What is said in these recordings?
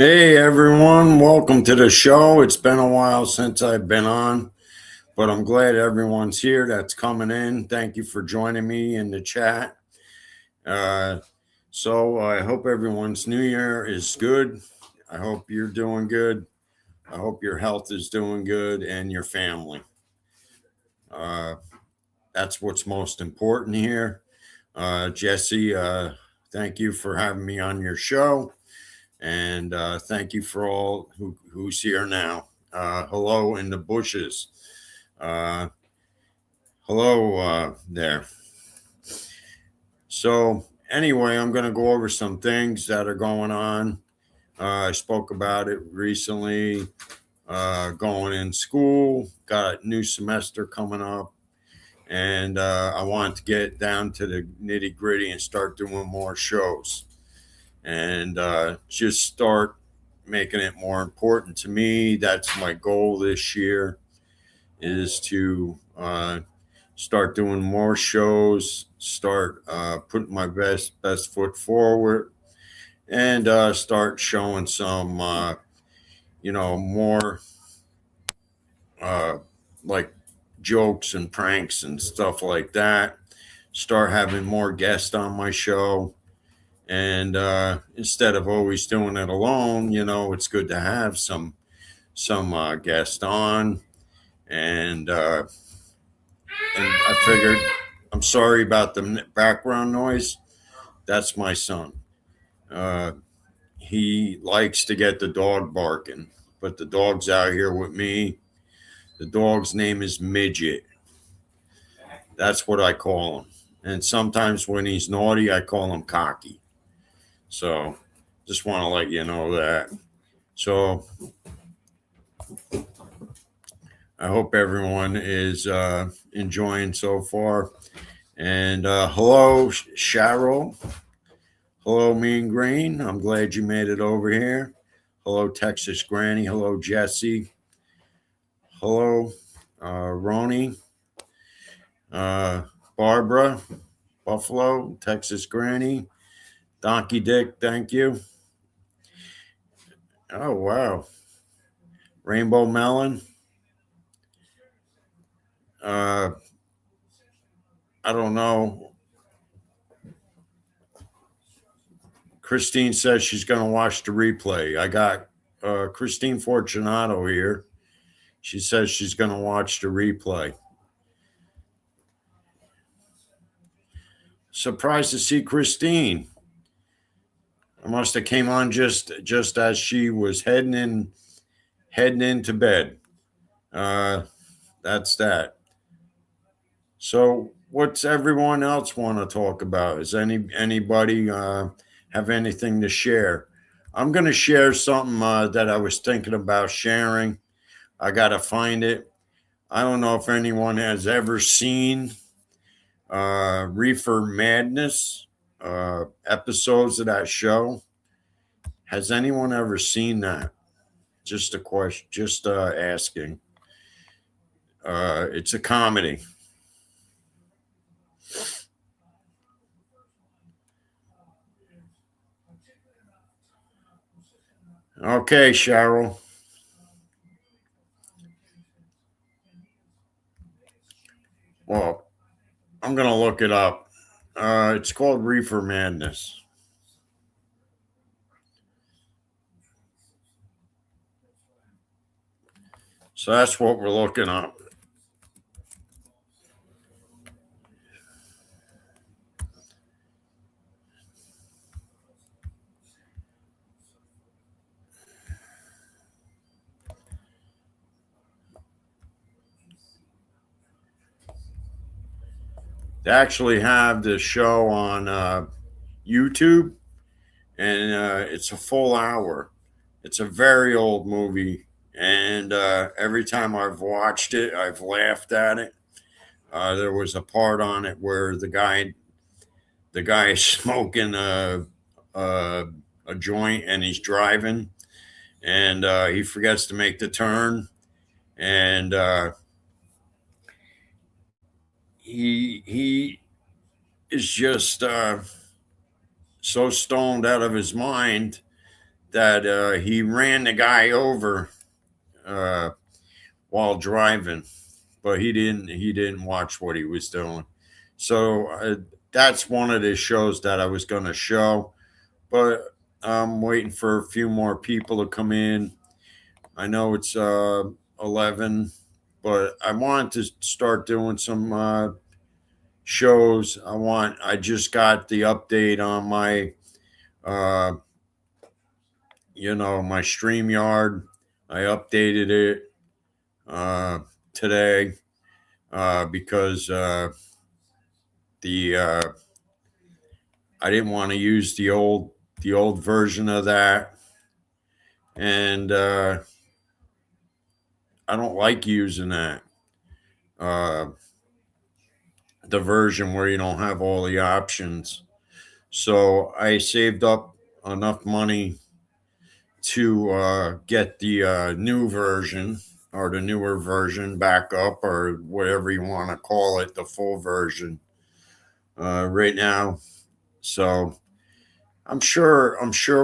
Hey everyone, welcome to the show. It's been a while since I've been on, but I'm glad everyone's here that's coming in. Thank you for joining me in the chat. Uh, so I hope everyone's new year is good. I hope you're doing good. I hope your health is doing good and your family. Uh, that's what's most important here. Jesse, thank you for having me on your show. And thank you for all who's here now. Hello in the bushes. Uh, hello there. So, anyway, I'm going to go over some things that are going on. I spoke about it recently. Going in school, got a new semester coming up, and I want to get down to the nitty gritty and start doing more shows and just start making it more important to me. That's my goal this year is to start doing more shows, start putting my best foot forward, and start showing some more uh, like jokes and pranks and stuff like that. Start having more guests on my show. And instead of always doing it alone, it's good to have some guest on. And I figured, I'm sorry about the background noise. That's my son. Uh, he likes to get the dog barking, but the dog's out here with me. The dog's name is Midget. That's what I call him. And sometimes when he's naughty, I call him Cocky. So just want to let you know that. So I hope everyone is enjoying so far. And hello, Cheryl. Hello, Mean Green. I'm glad you made it over here. Hello, Texas Granny. Hello, Jesse. Hello, Roni. Uh, Barbara, Buffalo, Texas Granny. Donkey Dick, thank you. Oh, wow. Rainbow Melon. Uh, I don't know. Christine says she's going to watch the replay. I got Christine Fortunato here. She says she's going to watch the replay. Surprised to see Christine. I must have came on just as she was heading into bed. Uh, that's that. So, what's everyone else want to talk about? Is anybody have anything to share? I'm going to share something that I was thinking about sharing. I got to find it. I don't know if anyone has ever seen Reefer Madness episodes of that show. Has anyone ever seen that? Just a question, just asking. It's a comedy. Okay, Cheryl. Well, I'm gonna look it up. It's called Reefer Madness. So that's what we're looking up. They actually have this show on YouTube, and it's a full hour. It's a very old movie, and every time I've watched it, I've laughed at it. There was a part on it where the guy is smoking a, a joint and he's driving, and he forgets to make the turn, and he is just so stoned out of his mind that he ran the guy over uh, while driving, but he didn't watch what he was doing. So that's one of the shows that I was going to show, but I'm waiting for a few more people to come in. I know it's 11, but I want to start doing some shows. I just got the update on my uh, my StreamYard. I updated it uh, today because the I didn't want to use the old version of that, and I don't like using that uh, the version where you don't have all the options. So I saved up enough money to get the new version or the newer version back up or whatever you want to call it, the full version right now. So I'm sure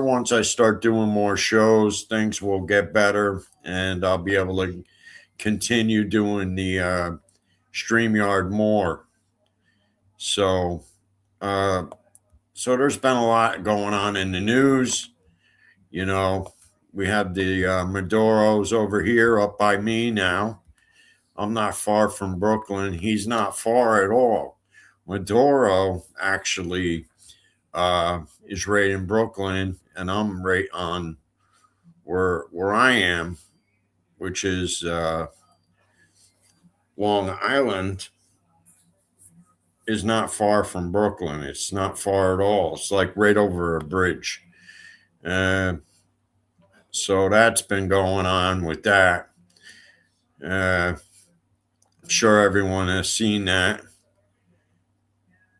once I start doing more shows, things will get better, and I'll be able to continue doing the StreamYard more. So uh, so there's been a lot going on in the news. You know, we have the Maduros over here up by me now. I'm not far from Brooklyn. He's not far at all. Maduro actually is right in Brooklyn, and I'm right on where I am, which is Long Island, is not far from Brooklyn. It's not far at all. It's like right over a bridge. Uh, so that's been going on with that. I'm sure everyone has seen that.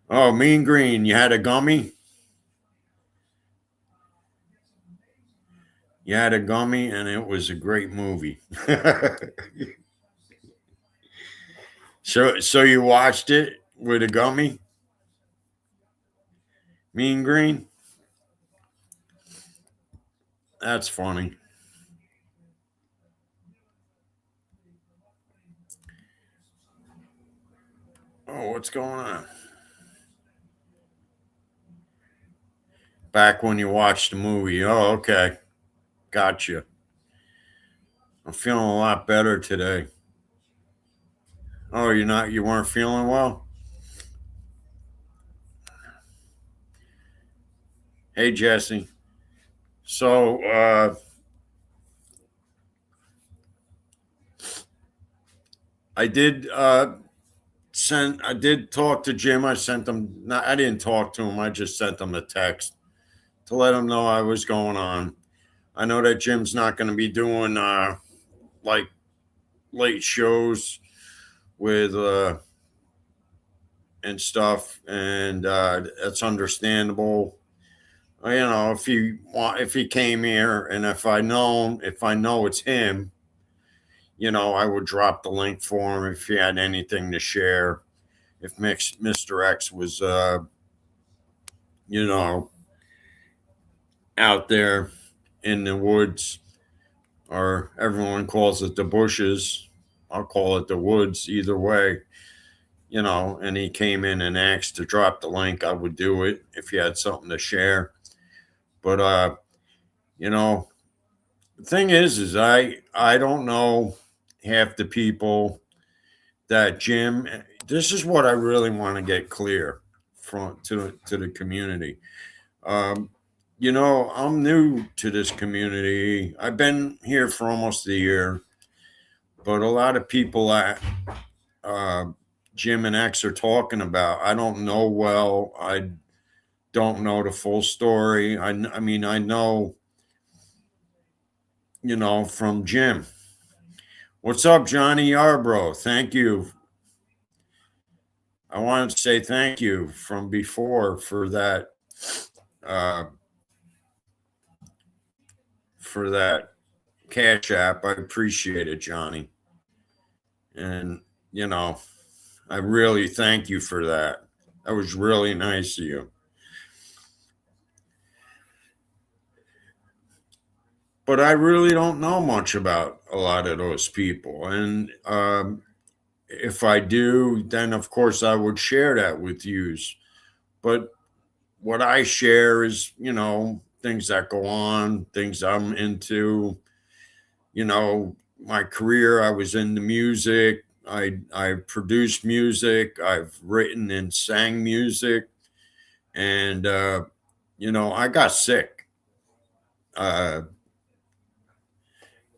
Oh, Mean Green, you had a gummy? You had a gummy, and it was a great movie. So you watched it with a gummy? Mean Green? That's funny. Oh, what's going on? Back when you watched the movie. Oh, okay. Gotcha. I'm feeling a lot better today. Oh, you weren't feeling well? Hey, Jesse. So, I did I did talk to Jim. I sent him, not, I didn't talk to him. I just sent him a text to let him know I was going on. I know that Jim's not going to be doing like late shows with and stuff, and that's understandable. If he came here, and if I know it's him, I would drop the link for him if he had anything to share. If Mr. X was, you know, out there in the woods, or everyone calls it the bushes, I'll call it the woods. Either way, and he came in and asked to drop the link, I would do it if he had something to share. But you know, the thing is I don't know half the people that Jim. This is what I really want to get clear from to the community. Um, I'm new to this community. I've been here for almost a year, but a lot of people that uh, Jim and X are talking about, I don't know well. I don't know the full story. I mean, I know, from Jim. What's up, Johnny Yarbrough? Thank you. I wanted to say thank you from before uh, for that Cash App. I appreciate it, Johnny. And, you know, I really thank you for that. That was really nice of you. but I really don't know much about a lot of those people. And if I do, then of course I would share that with you. But what I share is, things that go on, things I'm into. My career, I was into music. I produced music. I've written and sang music, and I got sick, uh,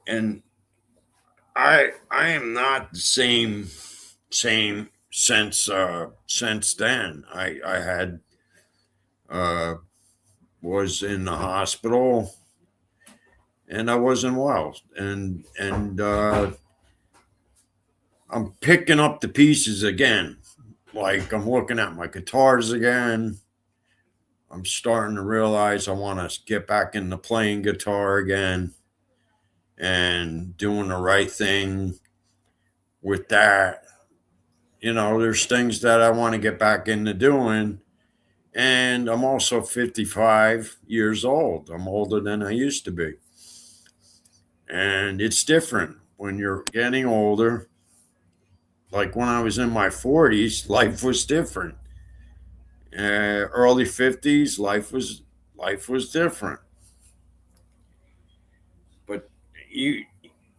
and I am not the same since then. I had uh, was in the hospital and I wasn't well, and I'm picking up the pieces again. Like I'm looking at my guitars again. I'm starting to realize I want to get back into playing guitar again and doing the right thing with that. There's things that I want to get back into doing. And I'm also 55 years old. I'm older than I used to be. And it's different when you're getting older. Like when I was in my 40s, life was different. Early 50s, life was different. But you,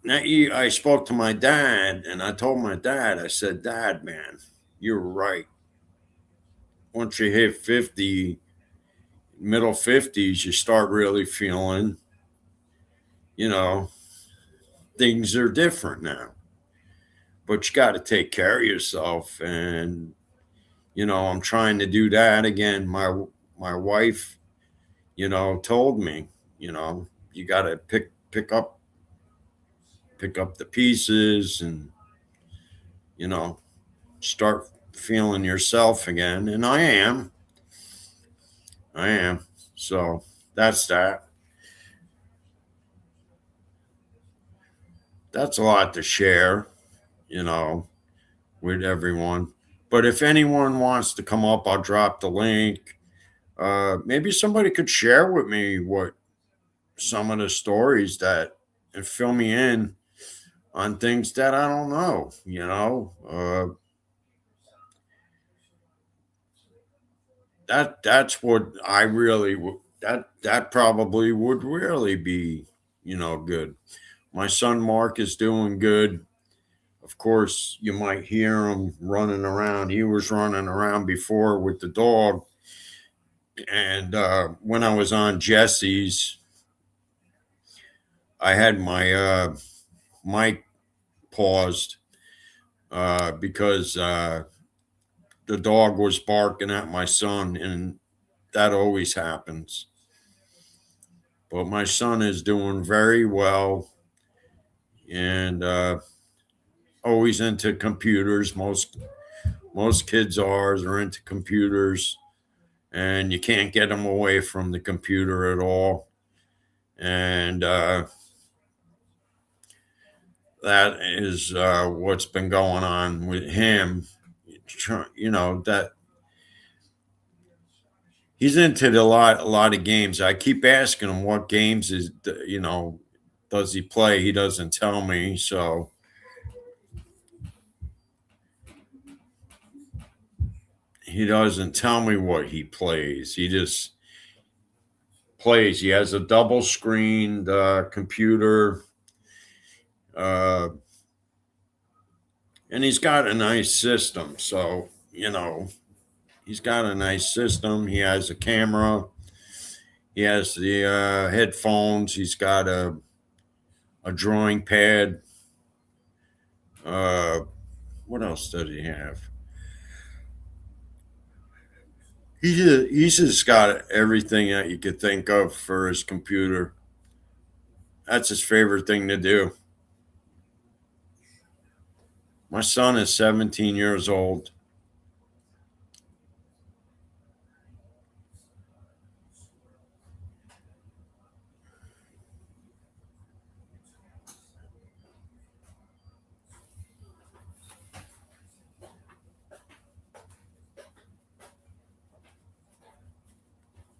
I spoke to my dad, and I told my dad, I said, "Dad, man, you're right. Once you hit 50, middle 50s, you start really feeling, you know, things are different now. But you got to take care of yourself." And I'm trying to do that again. My wife, told me, you got to pick up the pieces and you know start feeling yourself again. And I am. So that's that. That's a lot to share, you know, with everyone. But if anyone wants to come up, I'll drop the link. Maybe somebody could share with me what some of the stories that and fill me in on things that I don't know. That's what I really that probably would really be good. My son Mark is doing good. Of course, you might hear him running around. He was running around before with the dog. And when I was on Jesse's, I had my mic paused because the dog was barking at my son, and that always happens. But my son is doing very well and always into computers. Most kids are into computers, and you can't get them away from the computer at all. And that is what's been going on with him. That he's into a lot of games. I keep asking him what games does he play. He doesn't tell me, so he doesn't tell me what he plays. He just plays. He has a double screened computer, uh, and he's got a nice system. So he's got a nice system. He has a camera. He has the headphones. He's got a drawing pad. Uh, what else does he have? He's just got everything that you could think of for his computer. That's his favorite thing to do. My son is 17 years old.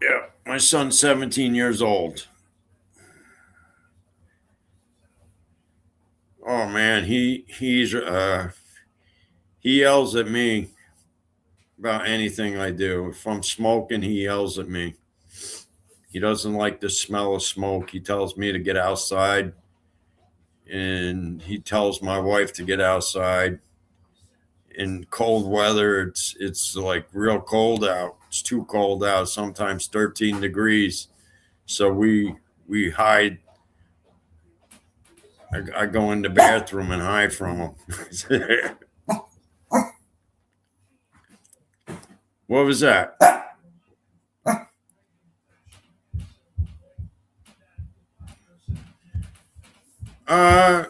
Yeah, my son's 17 years old. Oh man, he yells at me about anything I do. If I'm smoking, he yells at me. He doesn't like the smell of smoke. He tells me to get outside, and he tells my wife to get outside. In cold weather, it's like real cold out. It's too cold out. Sometimes 13 degrees. So we hide. I go in the bathroom and hide from him. What was that? Uh,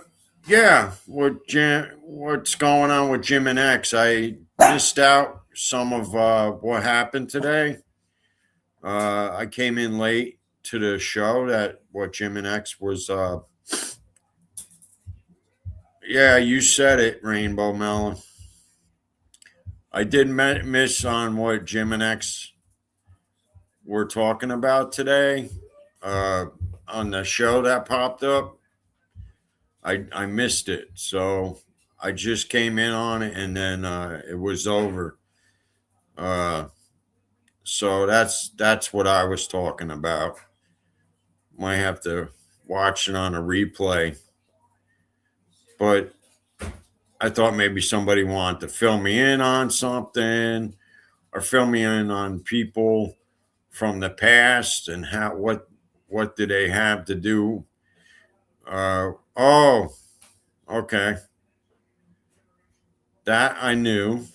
yeah. What's going on with Jim and X? I missed out some of what happened today. I came in late to the show that what Jim and X was. Yeah, you said it, Rainbow Melon. I did miss on what Jim and X were talking about today. Uh, on the show that popped up, I missed it, so I just came in on it, and then it was over. Uh, so that's what I was talking about. Might have to watch it on a replay, but I thought maybe somebody wanted to fill me in on something or fill me in on people from the past and how what do they have to do. Oh, okay, that I knew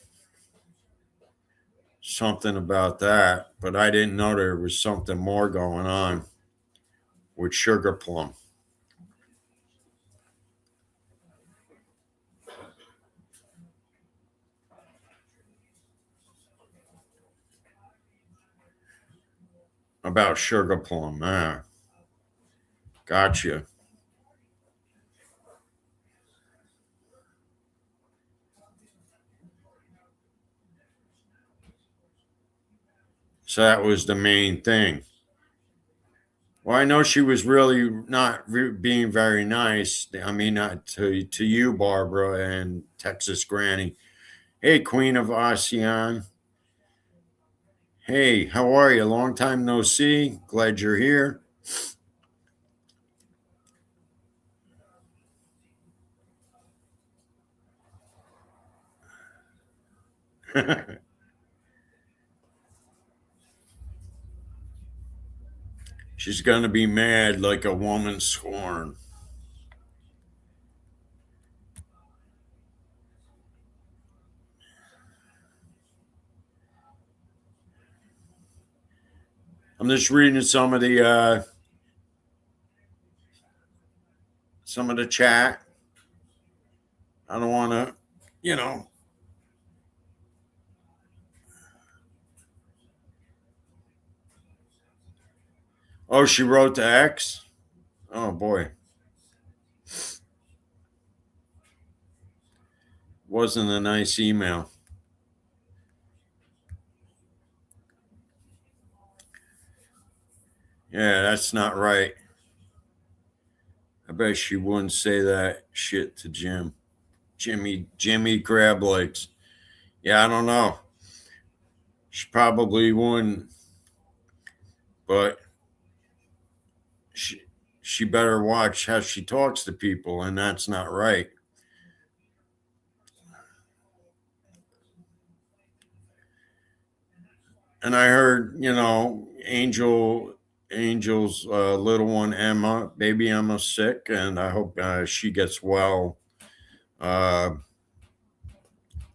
something about that, but I didn't know there was something more going on with Sugar Plum. About Sugar Plum. Ah, gotcha. So that was the main thing. Well, I know she was really not being very nice. I mean, not to you, Barbara, and Texas Granny. Hey, Queen of ASEAN. Hey, how are you? Long time no see. Glad you're here. She's gonna be mad like a woman scorned. I'm just reading some of the chat. I don't want to, you know. Oh, she wrote to X. Oh boy, wasn't a nice email. Yeah, that's not right. I bet she wouldn't say that shit to Jimmy Crab Legs. Yeah, I don't know. She probably wouldn't, but she she better watch how she talks to people, and that's not right. And I heard, Angel's little one Emma, baby Emma's sick, and I hope she gets well. Uh,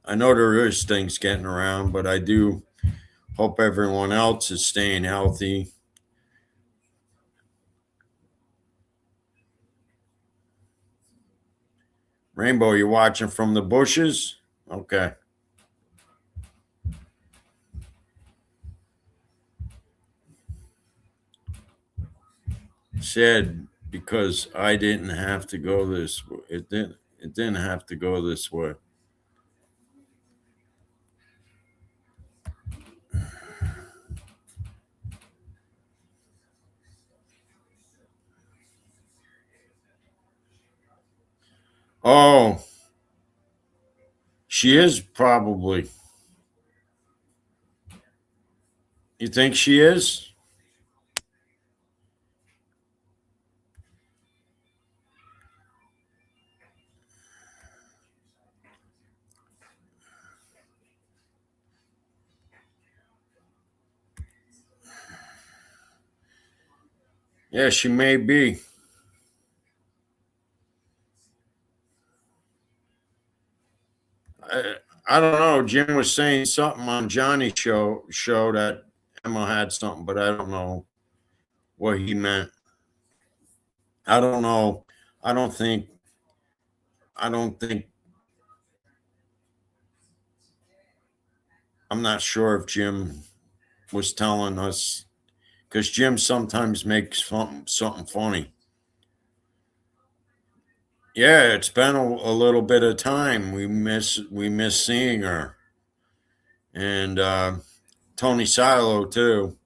I know there is things getting around, but I do hope everyone else is staying healthy. Rainbow, you watching from the bushes? Okay. Said because I didn't have to go this. It didn't have to go this way. Oh, she is probably. You think she is? Yeah, she may be. I, I don't know. Jim was saying something on Johnny's show that Emma had something, but I don't know what he meant. I don't know. I don't think. I don't think. I'm not sure if Jim was telling us because Jim sometimes makes something funny. Yeah, it's been a little bit of time. We miss seeing her, and Tony Silo too.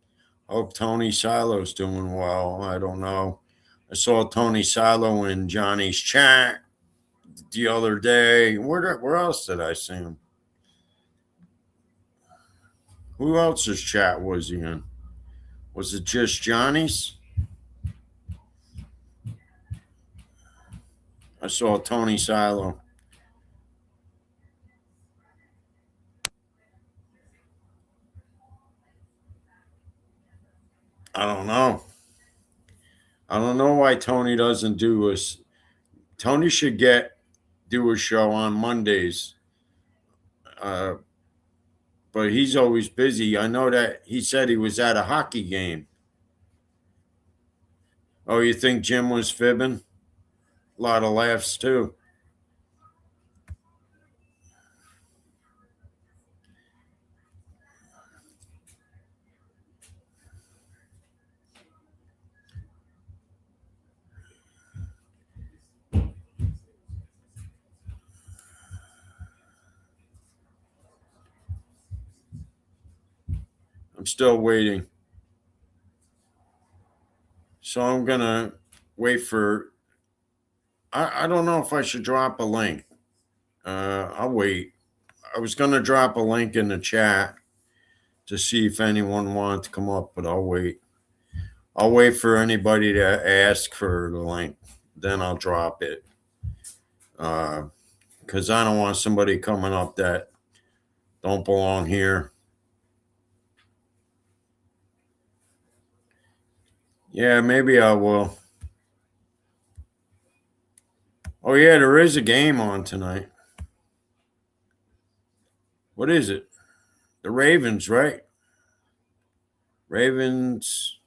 Hope Tony Silo's doing well. I don't know. I saw Tony Silo in Johnny's chat the other day. Where else did I see him? Who else's chat was he in? Was it just Johnny's? I saw Tony Silo. I don't know. I don't know why Tony doesn't do us. Tony should do a show on Mondays, uh, but he's always busy. I know that he said he was at a hockey game. Oh, you think Jim was fibbing? A lot of laughs too. I'm still waiting. So I'm gonna wait for. I don't know if I should drop a link. I'll wait. I was gonna drop a link in the chat to see if anyone wanted to come up, but I'll wait. I'll wait for anybody to ask for the link. Then I'll drop it. Because I don't want somebody coming up that don't belong here. Yeah, maybe I will. Oh yeah, there is a game on tonight. What is it? The Ravens, right? Ravens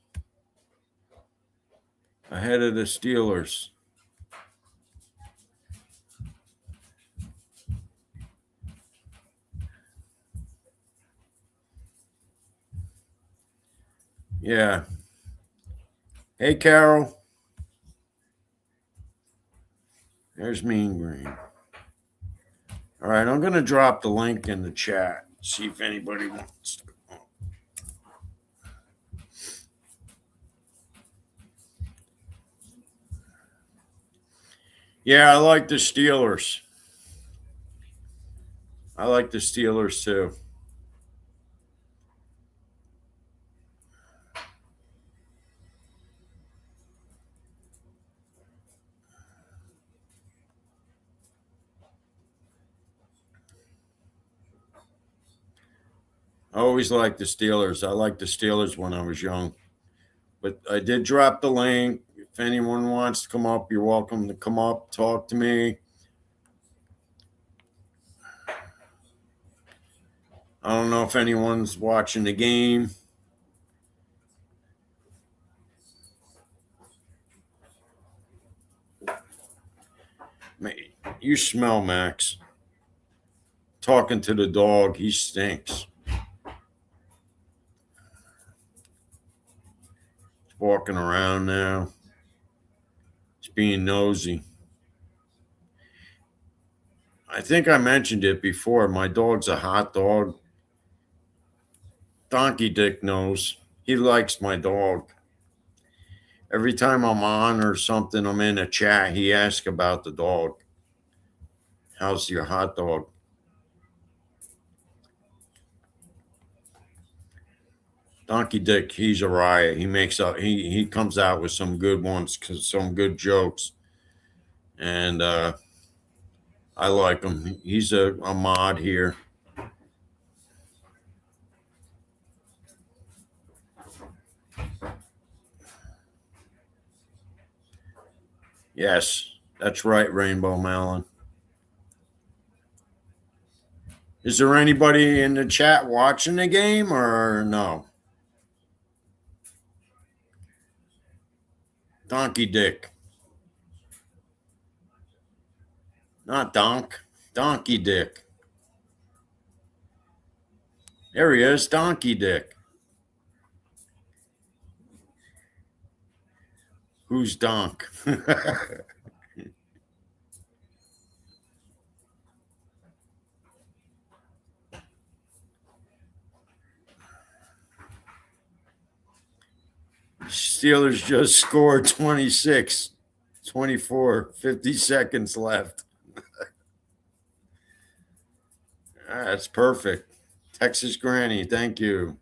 ahead of the Steelers. Yeah. Hey, Carol. There's Mean Green. All right, I'm going to drop the link in the chat. See if anybody wants to. Yeah, I like the Steelers. I like the Steelers too. I always liked the Steelers. I liked the Steelers when I was young. But I did drop the link. If anyone wants to come up, you're welcome to come up, talk to me. I don't know if anyone's watching the game. You smell Max. Talking to the dog, he stinks. He's walking around now. He's being nosy. I think I mentioned it before. My dog's a hot dog. Donkey Dick knows. He likes my dog. Every time I'm on or something, I'm in a chat, he asks about the dog. How's your hot dog? Donkey Dick, he's a riot. He makes up. He comes out with some good ones, some good jokes, and I like him. He's a mod here. Yes, that's right, Rainbow Melon. Is there anybody in the chat watching the game or no? Donkey Dick. Not Donk. Donkey Dick. There he is, Donkey Dick. Who's Donk? Steelers just scored 26, 24, 50 seconds left. That's perfect. Texas Granny, thank you.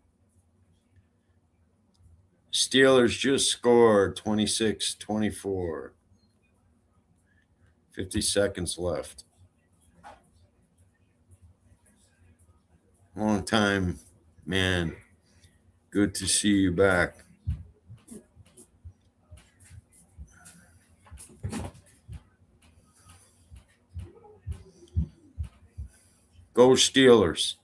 Steelers just scored 26, 24. 50 seconds left. Long time, man. Good to see you back. Go Steelers.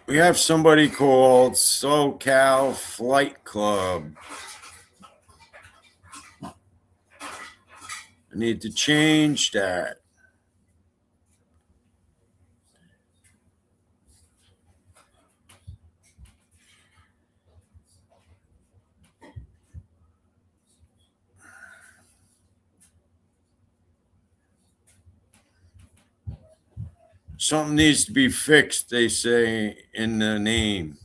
We have somebody called SoCal Flight Club. I need to change that. Something needs to be fixed, they say in the name.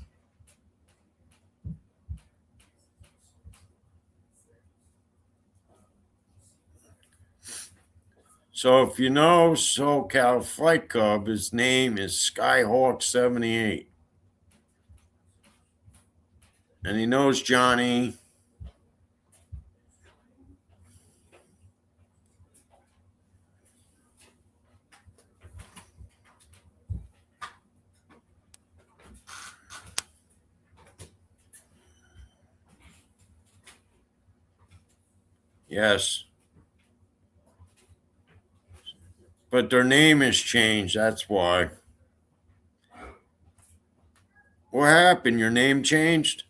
So if you know SoCal Flight Club, his name is Skyhawk78. And he knows Johnny. Yes. But their name has changed. That's why. What happened? Your name changed?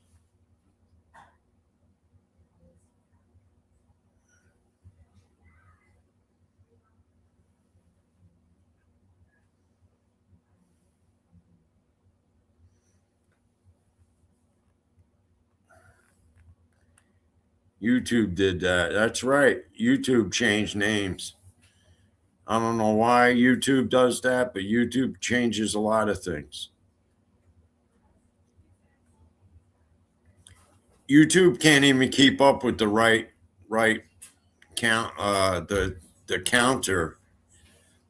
YouTube did that. That's right. YouTube changed names. I don't know why YouTube does that, but YouTube changes a lot of things. YouTube can't even keep up with the right count, the counter.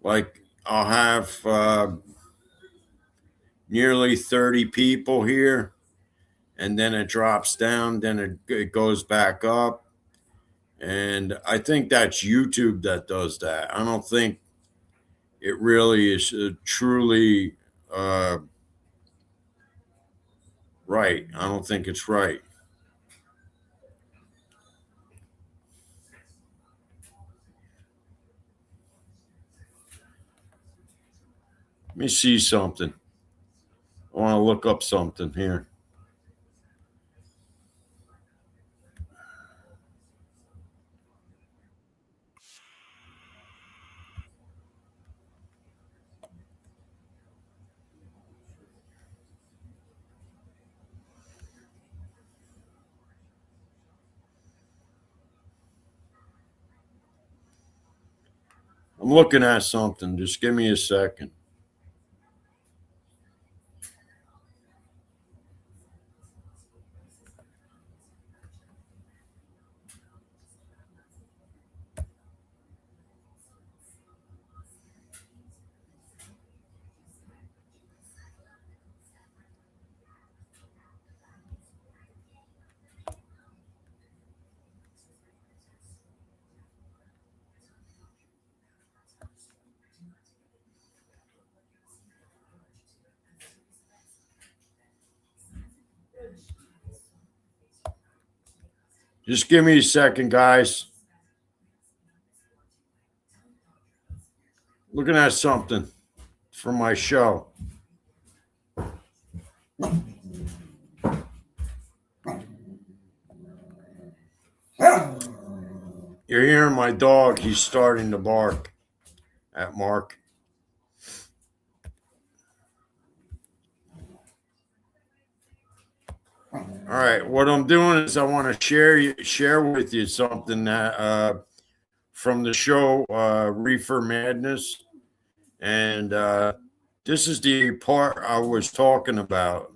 Like I'll have nearly 30 people here, and then it drops down, then it goes back up. And I think that's YouTube that does that. I don't think it really is truly right. I don't think it's right. Let me see something. want to look up something here. I'm looking at something. Just give me a second. Just give me a second, guys. Looking at something for my show. You're hearing my dog. He's starting to bark at Mark. All right, what I'm doing is I want to share with you something that from the show Reefer Madness, and this is the part I was talking about.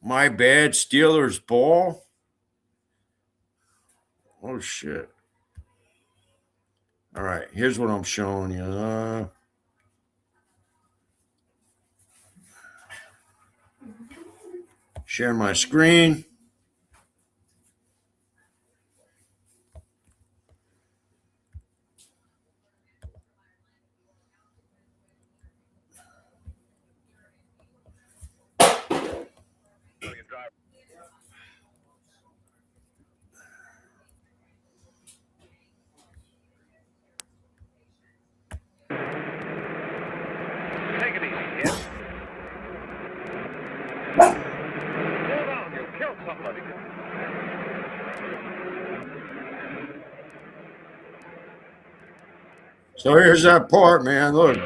My bad, Steelers ball. Oh shit! All right, here's what I'm showing you. Share my screen. Take it easy, kid. Hold on, you'll kill somebody. So here's that part, man. Look.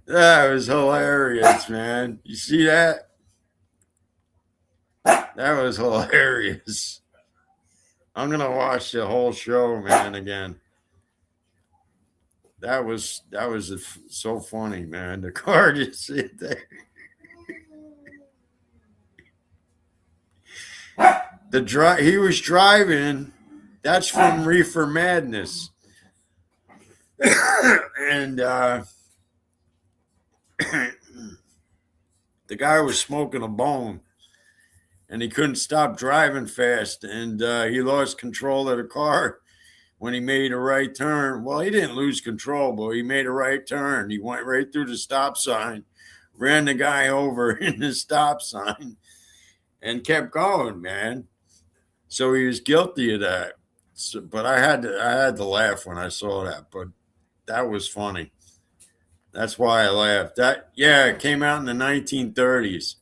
That was hilarious, man. You see that? That was hilarious. I'm gonna watch the whole show, man, again. That was so funny, man. The car just sit there. He was driving. That's from Reefer Madness, and the guy was smoking a bone, and he couldn't stop driving fast, and he lost control of the car when he made a right turn. Well, he didn't lose control, but he made a right turn. He went right through the stop sign, ran the guy over in the stop sign, and kept going, man. So he was guilty of that. So, but I had to laugh when I saw that. But that was funny. That's why I laughed. It came out in the 1930s,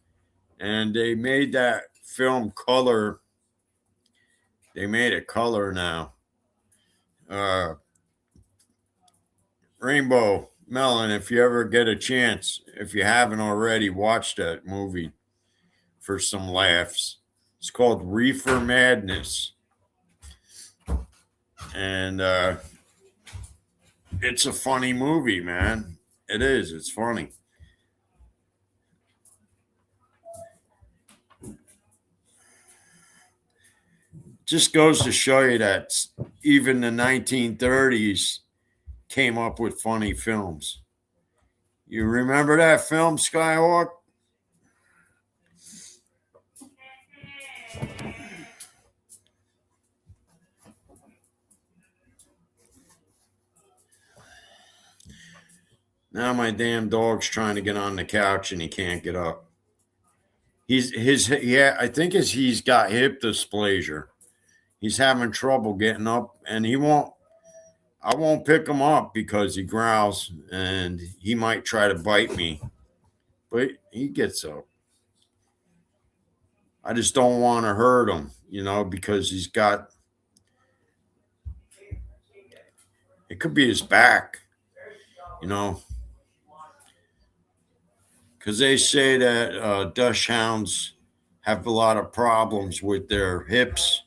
and they made that film color. They made it color now. Rainbow Melon, if you ever get a chance, if you haven't already, watch that movie for some laughs. It's called Reefer Madness. And it's a funny movie, man. It is. It's funny. Just goes to show you that even the 1930s came up with funny films. You remember that film, Skyhawk? Now my damn dog's trying to get on the couch and he can't get up. I think he's got hip dysplasia. He's having trouble getting up, and I won't pick him up because he growls and he might try to bite me, but he gets up. I just don't want to hurt him, because it could be his back, you know, because they say that Dachshunds have a lot of problems with their hips,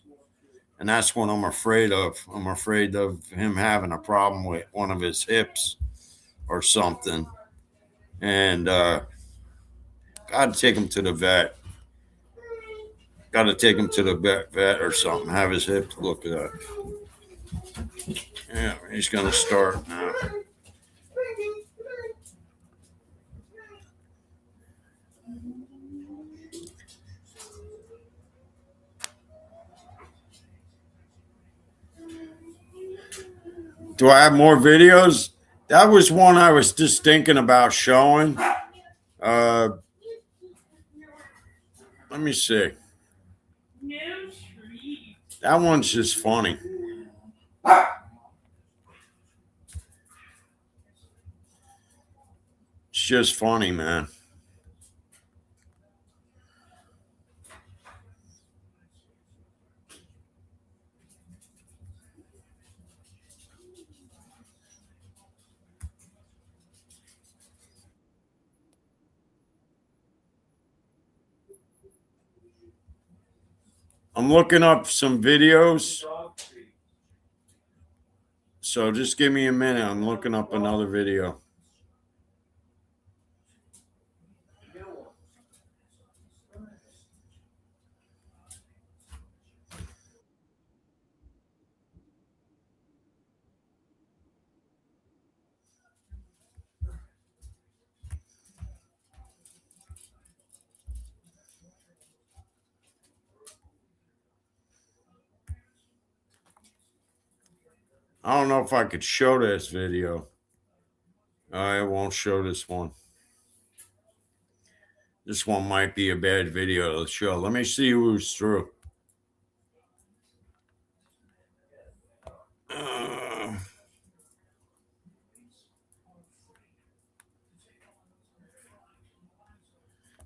and that's what I'm afraid of. I'm afraid of him having a problem with one of his hips or something, and got to take him to the vet. Got to take him to the vet or something. Have his hip looked at. Yeah, he's gonna start now. Do I have more videos? That was one I was just thinking about showing. Uh, Let me see. That one's just funny. It's just funny, man. I'm looking up some videos. So just give me a minute. I'm looking up another video. I don't know if I could show this video. I won't show this one. This one might be a bad video to show. Let me see who's through.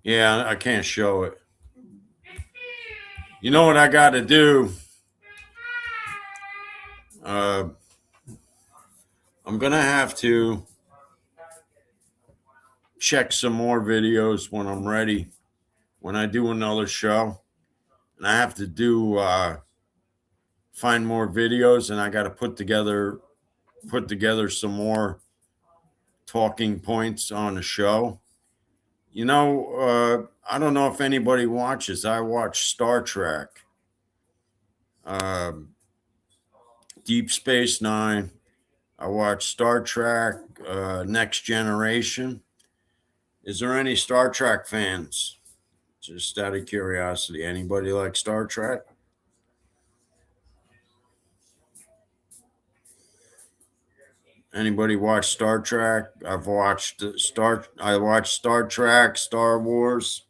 Yeah, I can't show it. You know what I got to do? I'm going to have to check some more videos when I'm ready, when I do another show. And I have to find more videos, and I got to put together some more talking points on the show. I don't know if anybody watches. I watch Star Trek, Deep Space Nine. I watch Star Trek, Next Generation. Is there any Star Trek fans? Just out of curiosity, anybody like Star Trek? Anybody watch Star Trek? I watched Star Trek, Star Wars.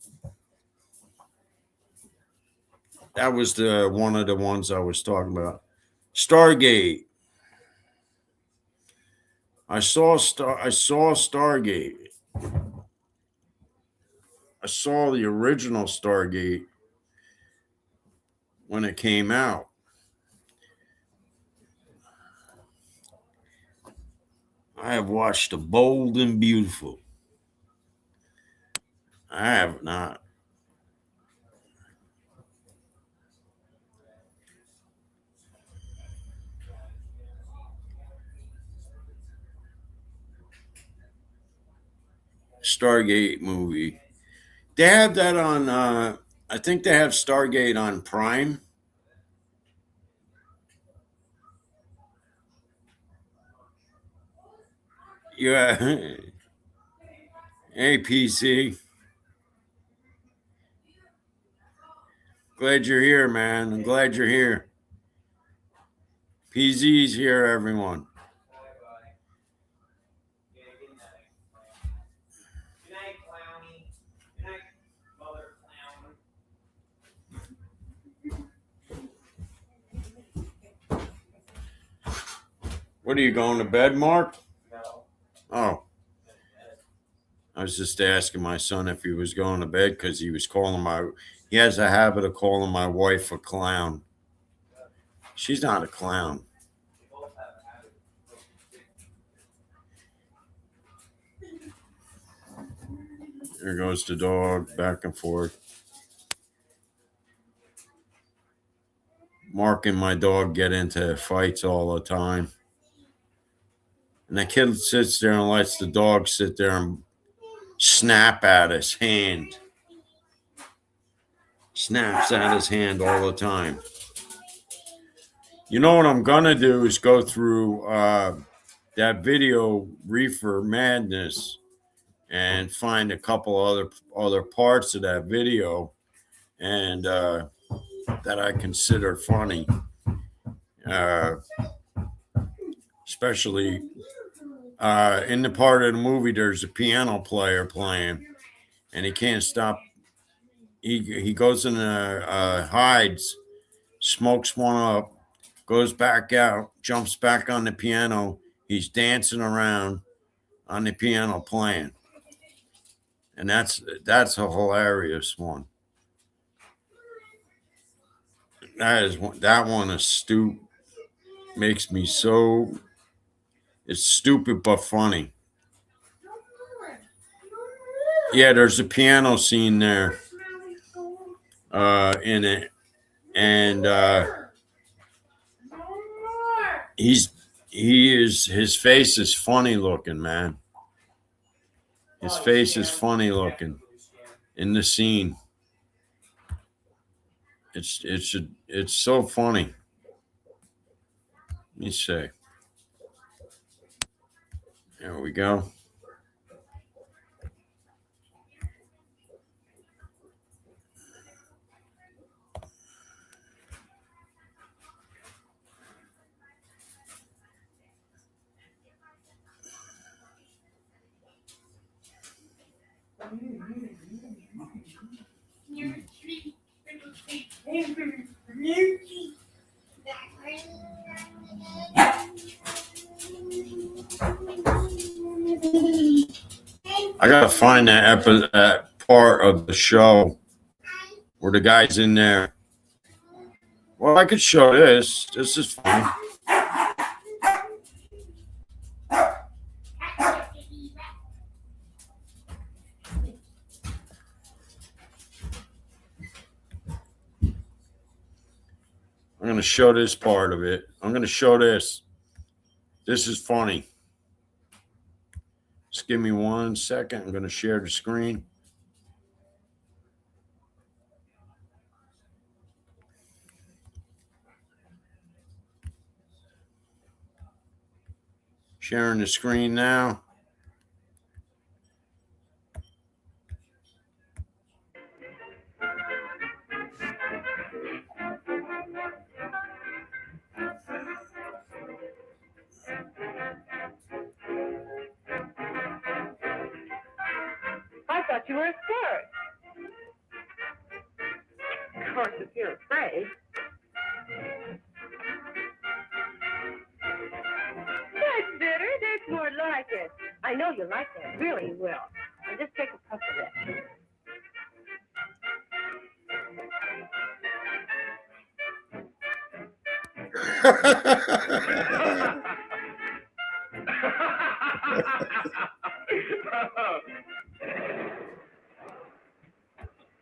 That was the one of the ones I was talking about. Stargate. I saw Stargate. I saw the original Stargate when it came out. I have watched The Bold and Beautiful. I have not. Stargate movie. They have that on I think they have Stargate on Prime. Yeah. Hey PC. Glad you're here, man. I'm glad you're here. PZ's here, everyone. What are you going to bed, Mark? Oh, I was just asking my son if he was going to bed because he was calling my. He has a habit of calling my wife a clown. She's not a clown. There goes the dog back and forth. Mark and my dog get into fights all the time. And the kid sits there and lets the dog sit there and snap at his hand. Snaps at his hand all the time. You know what I'm going to do is go through that video, Reefer Madness, and find a couple other parts of that video and that I consider funny. Especially in the part of the movie, there's a piano player playing, and he can't stop. He goes in hides, smokes one up, goes back out, jumps back on the piano. He's dancing around on the piano playing, and that's a hilarious one. That one is stupid. Makes me so. It's stupid but funny. Yeah, there's a piano scene there in it, and his face is funny looking, man. His face is funny looking in the scene. It's so funny. Let me see. There we go. I gotta find that part of the show where the guy's in there. Well, I could show this. This is fine. I'm going to show this part of it. I'm going to show this. This is funny. Just give me 1 second. I'm going to share the screen. Sharing the screen now. I thought you were a squirt. Of course, if you're afraid. That's better. That's more like it. I know you like that. Really, you will. Now just take a puff of it.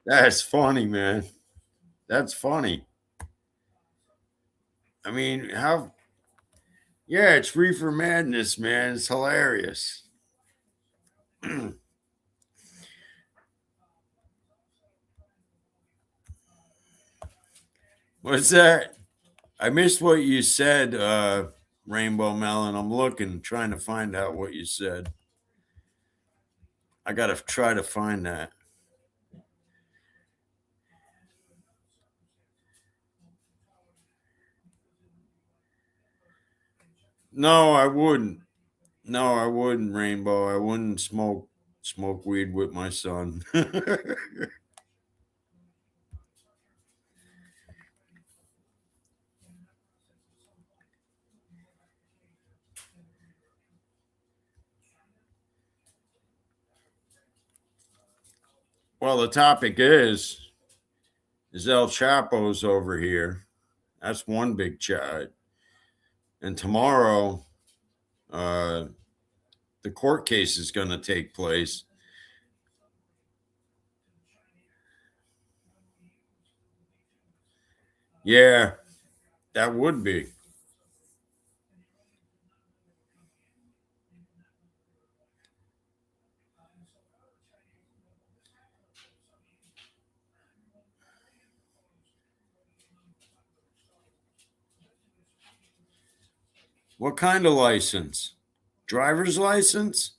That's funny, man. That's funny. I mean, how? Yeah, it's Reefer Madness, man. It's hilarious. What's that? I missed what you said, Rainbow Melon. I'm looking, trying to find out what you said. I got to try to find that. No, I wouldn't. No, I wouldn't, Rainbow. I wouldn't smoke weed with my son. Well, the topic is El Chapo's over here. That's one big chat. And tomorrow, the court case is going to take place. Yeah, that would be. What kind of license? Driver's license?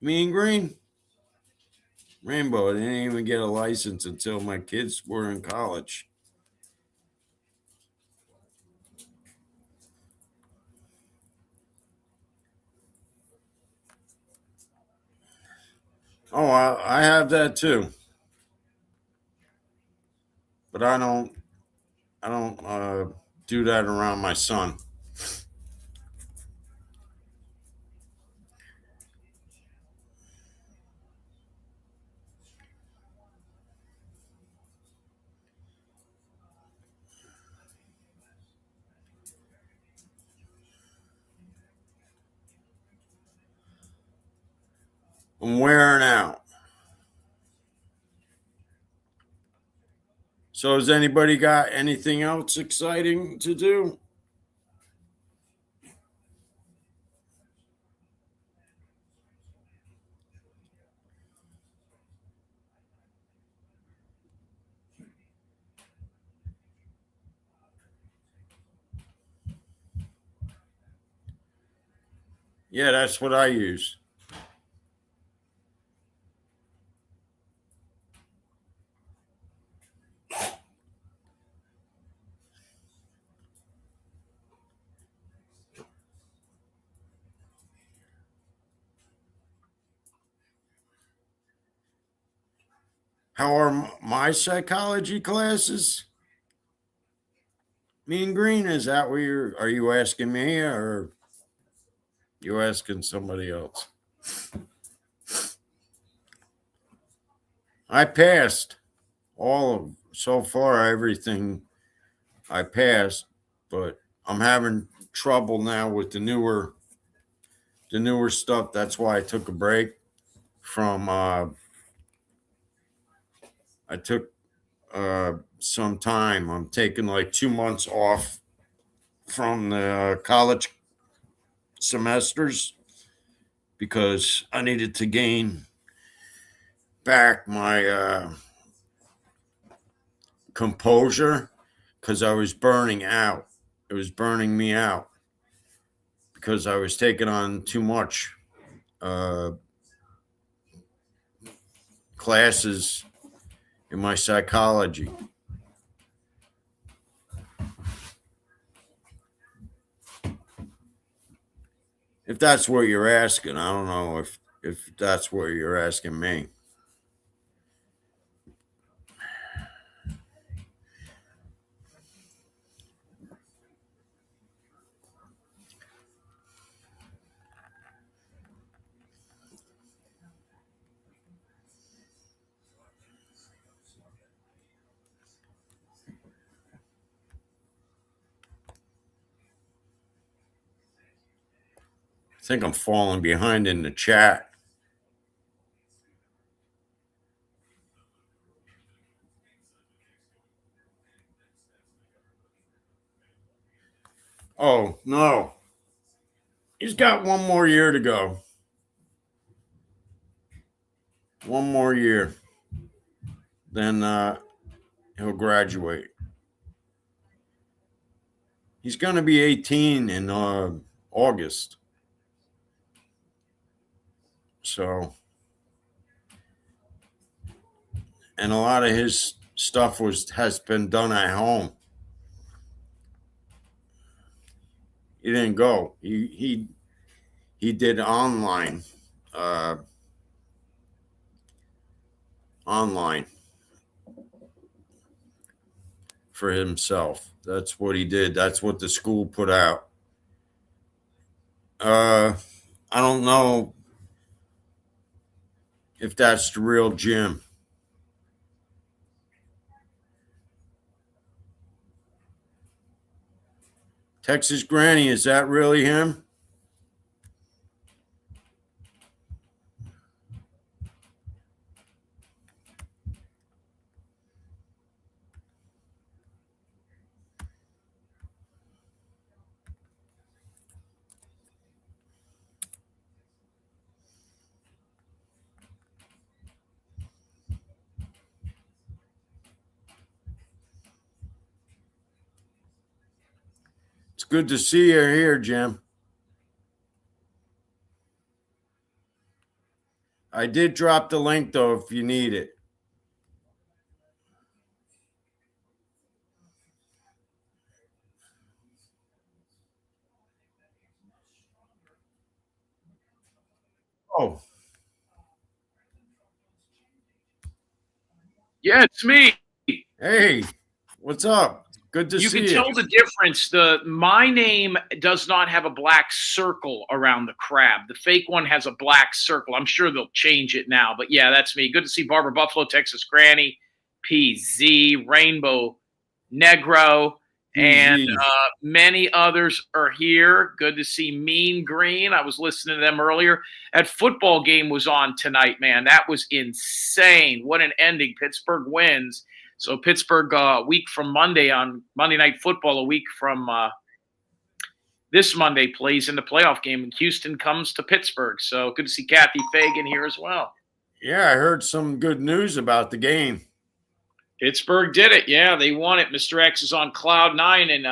Mean Green? Rainbow, I didn't even get a license until my kids were in college. Oh, I have that too. But I don't do that around my son. I'm wearing out. So has anybody got anything else exciting to do? Yeah, that's what I use. How are my psychology classes? Mean Green, is that what are you asking me or you asking somebody else? I passed all of so far everything I passed, but I'm having trouble now with the newer stuff. That's why I took a break from I took some time. I'm taking like 2 months off from the college semesters because I needed to gain back my composure because I was burning out. It was burning me out because I was taking on too much classes in my psychology. If that's what you're asking, I don't know if that's what you're asking me. I think I'm falling behind in the chat. Oh, no. He's got one more year to go. One more year. Then he'll graduate. He's going to be 18 in August. So, and a lot of his stuff has been done at home. He didn't go. He did online. Online for himself. That's what he did. That's what the school put out. I don't know if that's the real Jim. Texas Granny, is that really him? It's good to see you here, Jim. I did drop the link, though, if you need it. Oh, Yeah, it's me. hey, what's up? Good to You see can you. tell the difference. My name does not have a black circle around the crab. The fake one has a black circle. I'm sure they'll change it now, but yeah, that's me. Good to see Barbara Buffalo, Texas Granny, PZ, Rainbow Negro, and PZ. many others are here. Good to see Mean Green. I was listening to them earlier. That football game was on tonight, man. That was insane. What an ending. Pittsburgh wins. So Pittsburgh, a week from Monday on Monday Night Football, a week from this Monday, plays in the playoff game, and Houston comes to Pittsburgh. So good to see Kathy Fagan here as well. Yeah, I heard some good news about the game. Pittsburgh did it. Yeah, they won it. Mr. X is on cloud nine, and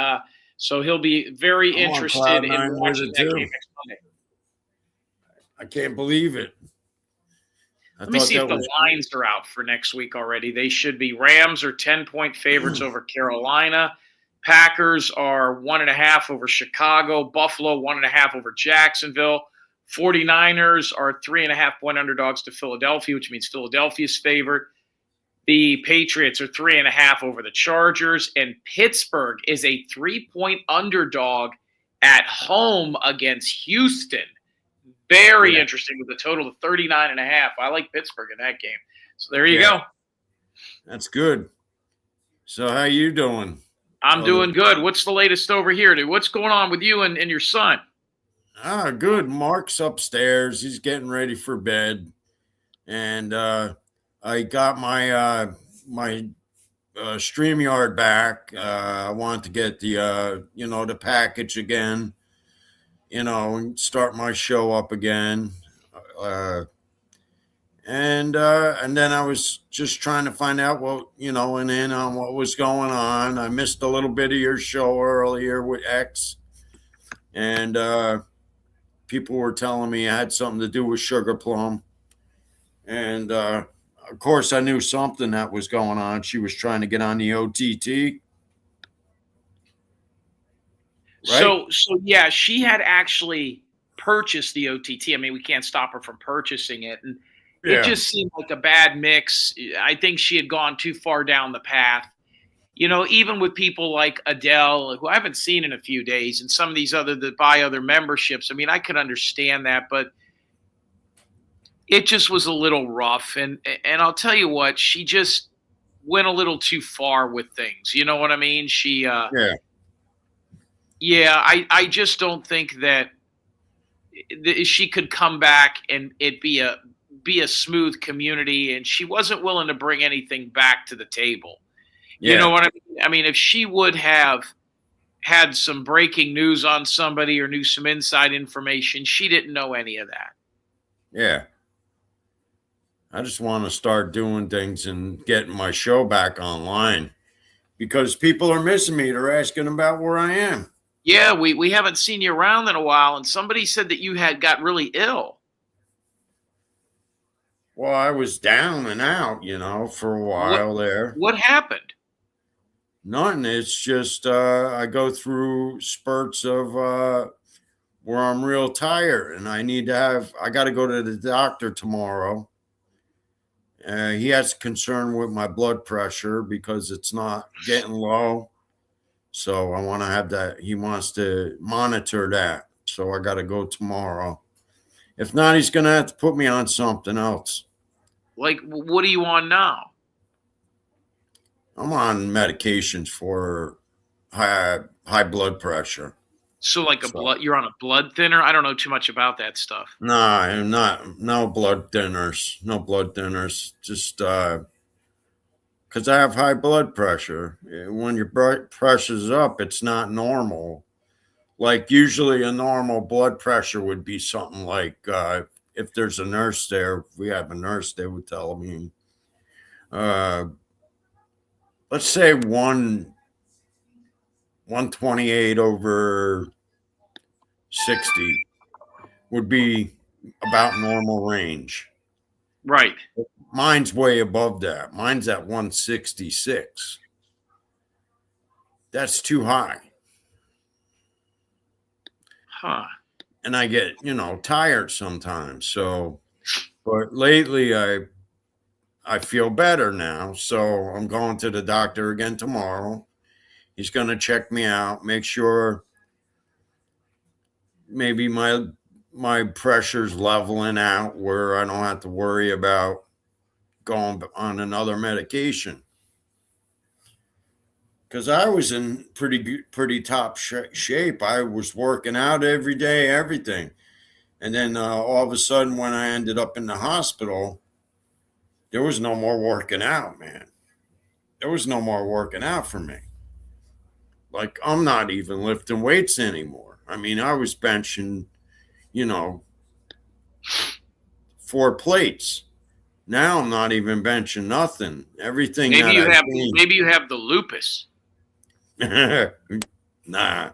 so he'll be very I'm on interested cloud in nine with watching it, that too. game next Monday. I can't believe it. Let me see if the lines are out for next week already. They should be. Rams are 10-point favorites over Carolina. Packers are 1.5 over Chicago. Buffalo 1.5 over Jacksonville. 49ers are 3.5-point underdogs to Philadelphia, which means Philadelphia's favorite. The Patriots are 3.5 over the Chargers. And Pittsburgh is a 3-point underdog at home against Houston. Very interesting with a total of 39.5. I like Pittsburgh in that game. So there you go. That's good. So how you doing? I'm doing good. What's the latest over here, dude? What's going on with you and your son? Good. Mark's upstairs. He's getting ready for bed. And I got my StreamYard back. I wanted to get the the package again. And start my show up again. And then I was just trying to find out what was going on. I missed a little bit of your show earlier with X. And people were telling me it had something to do with Sugar Plum. And of course, I knew something that was going on. She was trying to get on the OTT. Right? So yeah, she had actually purchased the OTT. I mean, we can't stop her from purchasing it. And it just seemed like a bad mix. I think she had gone too far down the path. Even with people like Adele, who I haven't seen in a few days, and some of these that buy other memberships. I mean, I could understand that, but it just was a little rough. And I'll tell you what, she just went a little too far with things. You know what I mean? She Yeah, I just don't think that she could come back and it be a smooth community, and she wasn't willing to bring anything back to the table. Yeah. You know what I mean? I mean, if she would have had some breaking news on somebody or knew some inside information, she didn't know any of that. Yeah. I just want to start doing things and getting my show back online because people are missing me. They're asking about where I am. Yeah, we haven't seen you around in a while, and somebody said that you had got really ill. Well, I was down and out, for a while there. What happened? Nothing. It's just I go through spurts of where I'm real tired, and I got to go to the doctor tomorrow. He has concern with my blood pressure because it's not getting low. So I want to have that. He wants to monitor that. So I got to go tomorrow. If not, he's going to have to put me on something else. Like, what are you on now? I'm on medications for high blood pressure. So like you're on a blood thinner? I don't know too much about that stuff. No, I'm not. No blood thinners. No blood thinners. Just because I have high blood pressure. When your blood pressure's up, it's not normal. Like usually a normal blood pressure would be something like if there's a nurse there, if we have a nurse, they would tell me, let's say 128 over 60 would be about normal range. Right. Mine's way above that. Mine's at 166. That's too high. Huh. And I get, tired sometimes. So, but lately I feel better now. So I'm going to the doctor again tomorrow. He's going to check me out, make sure maybe my pressure's leveling out where I don't have to worry about going on another medication. Because I was in pretty top shape. I was working out every day, everything. And then all of a sudden, when I ended up in the hospital, there was no more working out, man. There was no more working out for me. Like, I'm not even lifting weights anymore. I mean, I was benching, 4 plates. Now I'm not even benching nothing. Everything. Maybe you have the lupus. Nah.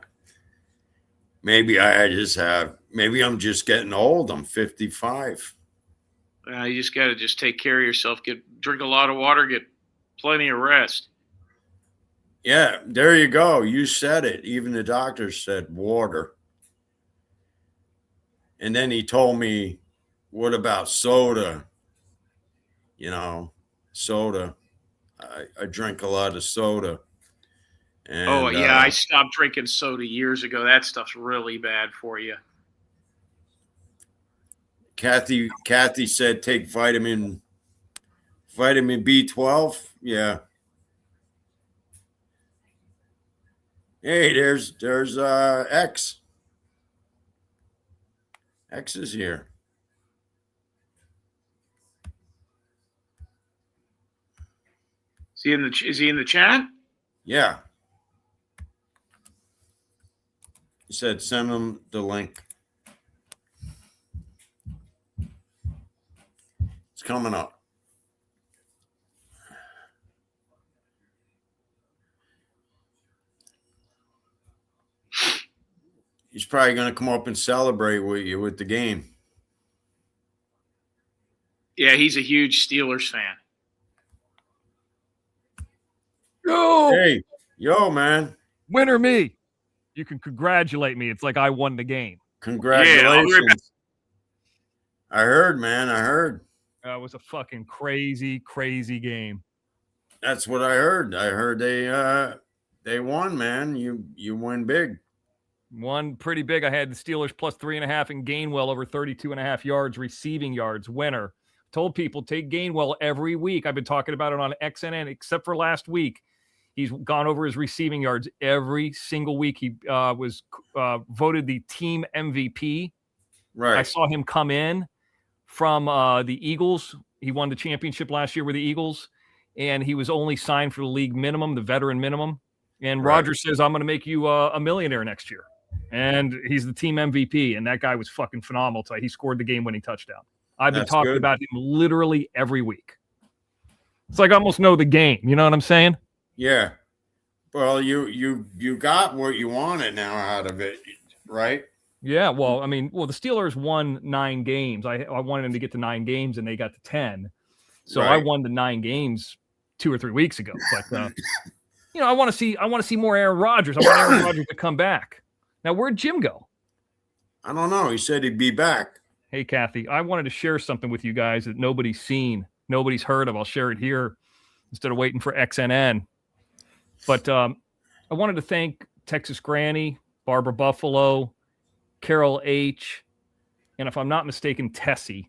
Maybe I'm just getting old. I'm 55. You just got to take care of yourself. Drink a lot of water. Get plenty of rest. Yeah, there you go. You said it. Even the doctor said water. And then he told me, what about soda? Soda. I drink a lot of soda. And, I stopped drinking soda years ago. That stuff's really bad for you. Kathy said take vitamin B12. Yeah. Hey, there's X. X is here. Is he in the chat? Yeah. He said send him the link. It's coming up. He's probably going to come up and celebrate with you with the game. Yeah, he's a huge Steelers fan. Yo, man. Winner me. You can congratulate me. It's like I won the game. Congratulations. I heard, man. I heard. It was a fucking crazy, crazy game. That's what I heard. I heard they won, man. You win big. Won pretty big. I had the Steelers plus 3.5 and Gainwell over 32.5 yards, receiving yards. Winner. Told people take Gainwell every week. I've been talking about it on XNN, except for last week. He's gone over his receiving yards every single week. He was voted the team MVP. Right. I saw him come in from the Eagles. He won the championship last year with the Eagles, and he was only signed for the league minimum, the veteran minimum. And Rodgers says, I'm going to make you a millionaire next year. And he's the team MVP, and that guy was fucking phenomenal. He scored the game-winning touchdown. I've been talking about him literally every week. It's like I almost know the game. You know what I'm saying? Yeah. Well, you got what you wanted now out of it, right? Yeah. Well, I mean, the Steelers won 9 games. I wanted them to get to 9 games, and they got to 10. So I won the 9 games 2 or 3 weeks ago. But I want to see more Aaron Rodgers. I want Aaron Rodgers to come back. Now, where'd Jim go? I don't know. He said he'd be back. Hey, Kathy, I wanted to share something with you guys that nobody's seen, nobody's heard of. I'll share it here instead of waiting for XNN. But I wanted to thank Texas Granny, Barbara Buffalo, Carol H., and if I'm not mistaken, Tessie.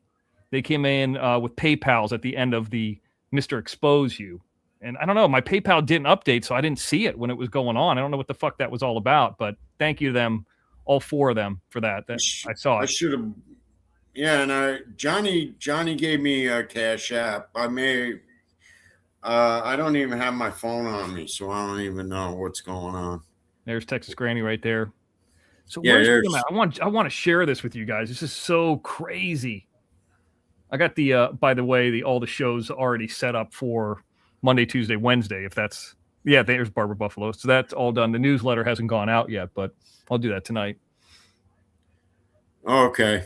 They came in with PayPal's at the end of the Mr. Expose You. And I don't know, my PayPal didn't update, so I didn't see it when it was going on. I don't know what the fuck that was all about, but thank you to them, all 4 of them, for that. I saw I it. should have. Yeah, and Johnny gave me a Cash App. I don't even have my phone on me, so I don't even know what's going on. There's Texas Granny right there. So Yeah, where's Jim at? I want to share this with you guys. This is so crazy. I got the by the way, all the shows already set up for Monday, Tuesday, Wednesday. If that's there's Barbara Buffalo. So that's all done. The newsletter hasn't gone out yet, but I'll do that tonight. Okay.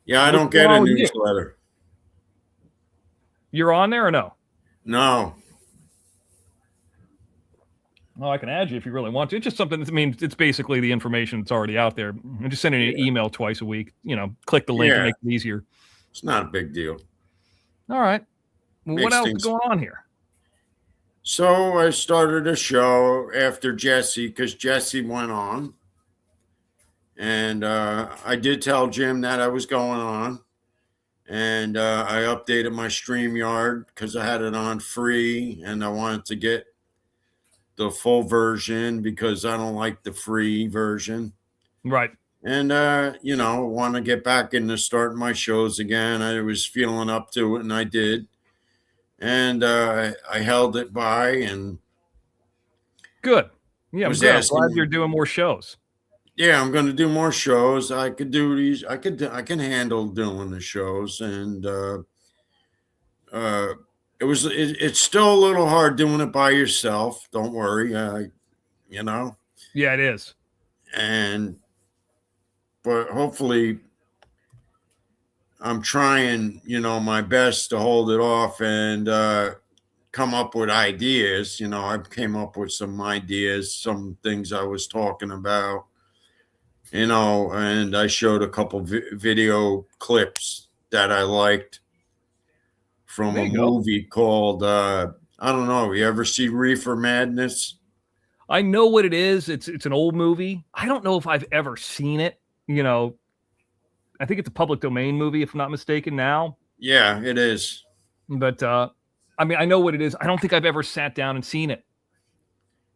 Yeah, I don't get a newsletter. You're on there or no? No. Well, I can add you if you really want to. It's just something. I mean, it's basically the information that's already out there. I'm just sending an email twice a week. Click the link and make it easier. It's not a big deal. All right. Well, what else is going on here? So I started a show after Jesse, because Jesse went on. And I did tell Jim that I was going on. And I updated my StreamYard because I had it on free. And I wanted to get the full version because I don't like the free version. Right. And, want to get back into starting my shows again. I was feeling up to it, and I did. And I held it by, and good. Yeah, I'm glad you're doing more shows. Yeah, I'm going to do more shows. I could do these. I can handle doing the shows, and it's still a little hard doing it by yourself. Don't worry, Yeah, it is. But hopefully, I'm trying, my best to hold it off and come up with ideas. I came up with some ideas, some things I was talking about, and I showed a couple video clips that I liked from a movie called, I don't know. You ever see Reefer Madness? I know what it is. It's an old movie. I don't know if I've ever seen it. I think it's a public domain movie, if I'm not mistaken now. Yeah, it is. But, I know what it is. I don't think I've ever sat down and seen it.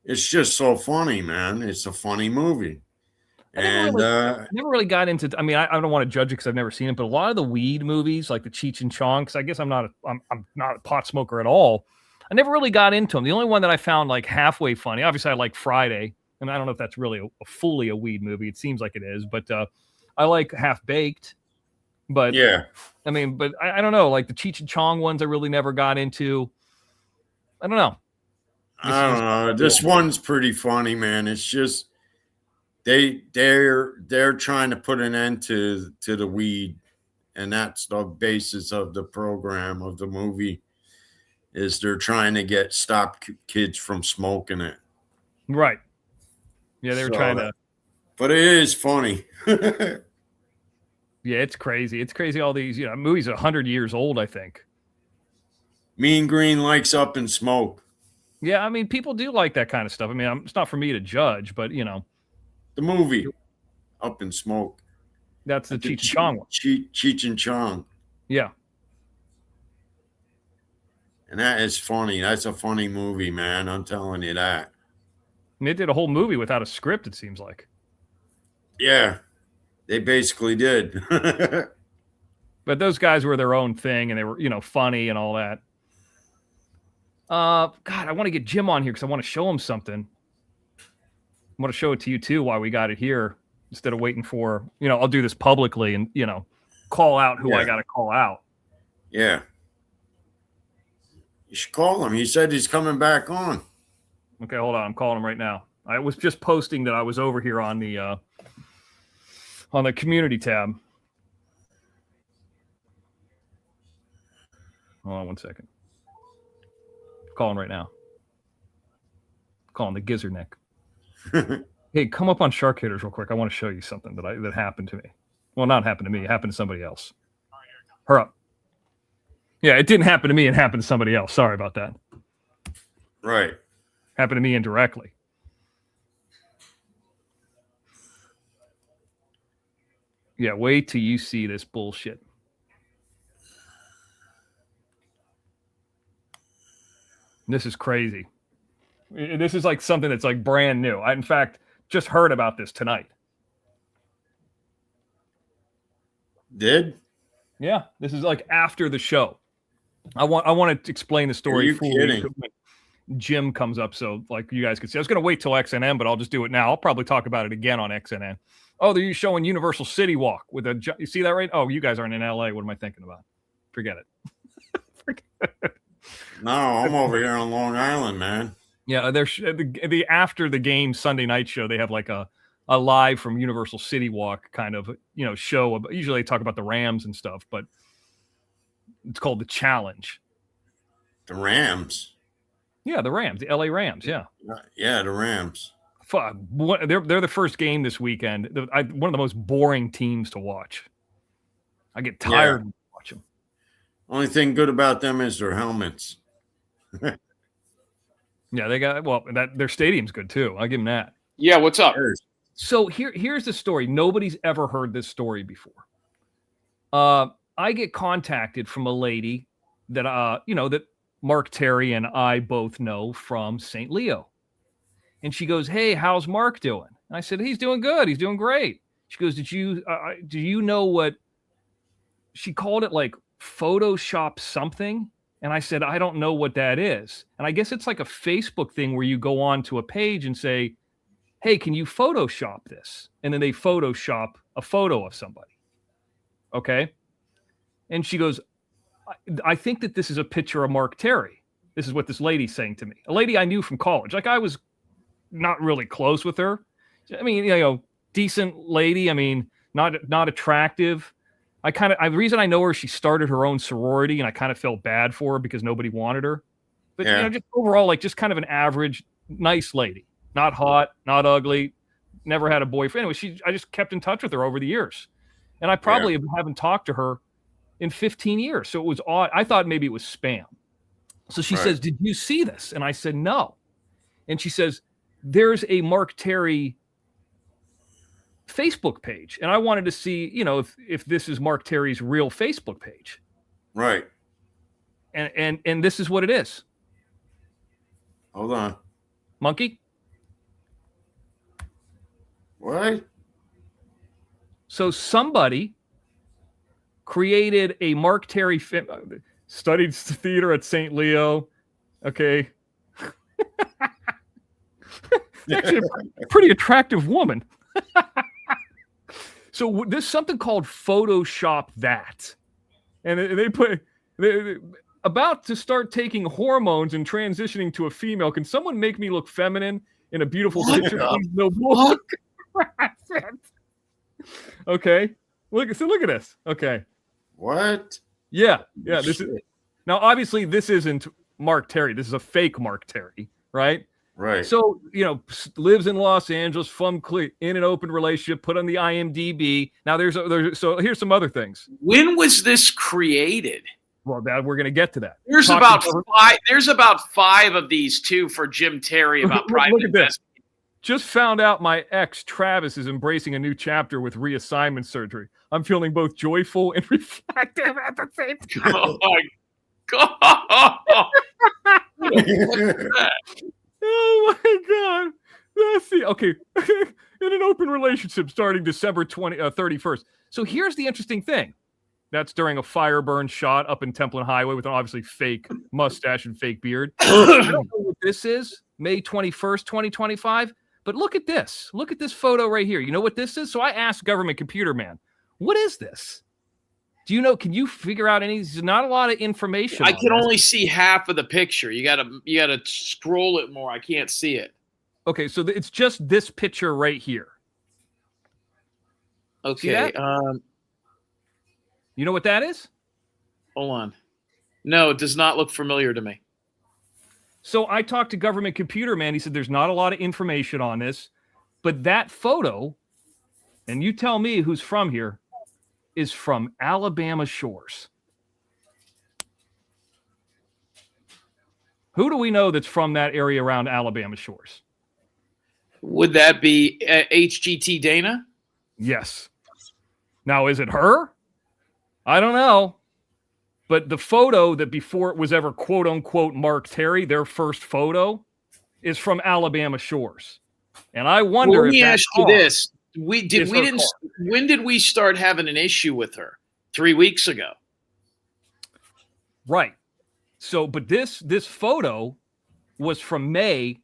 It's just so funny, man. It's a funny movie. I never really got into. I don't want to judge it because I've never seen it. But a lot of the weed movies, like the Cheech and Chong, because I guess I'm not a pot smoker at all. I never really got into them. The only one that I found like halfway funny, obviously, I like Friday, and I don't know if that's really fully a weed movie. It seems like it is, but I like Half Baked. But yeah, I don't know. Like the Cheech and Chong ones, I really never got into. I don't know. I don't know. This one's pretty funny, man. It's just they're trying to put an end to the weed, and that's the basis of the program of the movie. Is they're trying to stop kids from smoking it. Right. Yeah, they were trying to. But it is funny. Yeah, it's crazy. It's crazy. All these, movies are 100 years old, I think. Mean Green likes Up in Smoke. Yeah, people do like that kind of stuff. It's not for me to judge, but the movie Up in Smoke. That's the Cheech and Chong one. Cheech and Chong. Yeah. And that is funny. That's a funny movie, man. I'm telling you that. And they did a whole movie without a script, it seems like. Yeah, they basically did. But those guys were their own thing, and they were, funny and all that. God, I want to get Jim on here because I want to show him something. I want to show it to you, too, while we got it here, instead of waiting for, I'll do this publicly and, call out who I got to call out. Yeah. You should call him. He said he's coming back on. Okay, hold on. I'm calling him right now. I was just posting that I was over here on the community tab. Hold on one second. Calling right now. Calling the Gizzard Neck. Hey, come up on Shark Hitters real quick. I want to show you something that happened to me. Well, not happened to me. It happened to somebody else. Hurry up. Yeah, it didn't happen to me. It happened to somebody else. Sorry about that. Right. Happened to me indirectly. Yeah, wait till you see this bullshit. This is crazy. This is like something that's like brand new. I, in fact, just heard about this tonight. Did? Yeah, this is like after the show. I want to explain the story. Are you kidding? When Jim comes up, so like you guys can see. I was going to wait till XNN, but I'll just do it now. I'll probably talk about it again on XNN. Oh, they're showing Universal City Walk with a. You see that right? Oh, you guys aren't in LA. What am I thinking about? Forget it. Forget it. No, I'm over here on Long Island, man. Yeah, they're the after the game Sunday night show. They have like a live from Universal City Walk kind of show. Usually they talk about the Rams and stuff, but it's called the Challenge. The Rams. Yeah, the Rams, the LA Rams. Yeah, yeah, the Rams. Fuck, they're the first game this weekend. One of the most boring teams to watch. I get tired of watching them. Only thing good about them is their helmets. Yeah, they got their stadium's good too. I'll give them that. Yeah, what's up? So here's the story. Nobody's ever heard this story before. I get contacted from a lady that that Mark Terry and I both know from St. Leo. And she goes, "Hey, how's Mark doing?" And I said, "He's doing good. He's doing great." She goes, do you know what she called it, like Photoshop something? And I said, "I don't know what that is." And I guess it's like a Facebook thing where you go on to a page and say, "Hey, can you Photoshop this?" And then they Photoshop a photo of somebody. Okay. And she goes, I think that this is a picture of Mark Terry. This is what this lady's saying to me. A lady I knew from college. Like, I was not really close with her. I mean, decent lady. I mean, not attractive. The reason I know her, she started her own sorority, and I kind of felt bad for her because nobody wanted her. But just overall, like, just kind of an average, nice lady. Not hot, not ugly, never had a boyfriend. Anyway, I just kept in touch with her over the years. And I probably haven't talked to her in 15 years. So it was odd. I thought maybe it was spam. So she says, "Did you see this?" And I said, "No." And she says, "There's a Mark Terry Facebook page." And I wanted to see, if this is Mark Terry's real Facebook page. Right. And this is what it is. Hold on. Monkey? What? So somebody created a Mark Terry studied theater at St. Leo. Okay. Actually a pretty attractive woman. So there's something called Photoshop that. And they about to start taking hormones and transitioning to a female. Can someone make me look feminine in a beautiful picture? Please, no book. Okay. Look at this. Okay. What? Yeah. This is now obviously this isn't Mark Terry. This is a fake Mark Terry, right? Right. So, lives in Los Angeles, in an open relationship, put on the IMDb. Now so here's some other things. When was this created? Well, we're going to get to that. There's about five of these too for Jim Terry about private Look at this. investment. Just found out my ex, Travis, is embracing a new chapter with reassignment surgery. I'm feeling both joyful and reflective at the same time. Oh, my God. Oh, my God. That's okay. In an open relationship starting December 31st. So here's the interesting thing. That's during a fire burn shot up in Templin Highway with an obviously fake mustache and fake beard. I don't know what this is, May 21st, 2025. But look at this. Look at this photo right here. You know what this is? So I asked Government Computer Man, what is this? Do you know? Can you figure out any? There's not a lot of information. I can only see half of the picture. You gotta scroll it more. I can't see it. Okay, so it's just this picture right here. Okay. You know what that is? Hold on. No, it does not look familiar to me. So I talked to Government Computer Man. He said there's not a lot of information on this, but that photo, and you tell me who's from here, is from Alabama shores. Who do we know that's from that area around Alabama shores? Would that be HGT Dana? Yes. Now, is it her? I don't know. But the photo that before it was ever quote unquote Mark Terry, their first photo, is from Alabama shores. And I wonder Let me if that ask you car this. is her car. When did we start having an issue with her? 3 weeks ago. Right. So, but this photo was from May,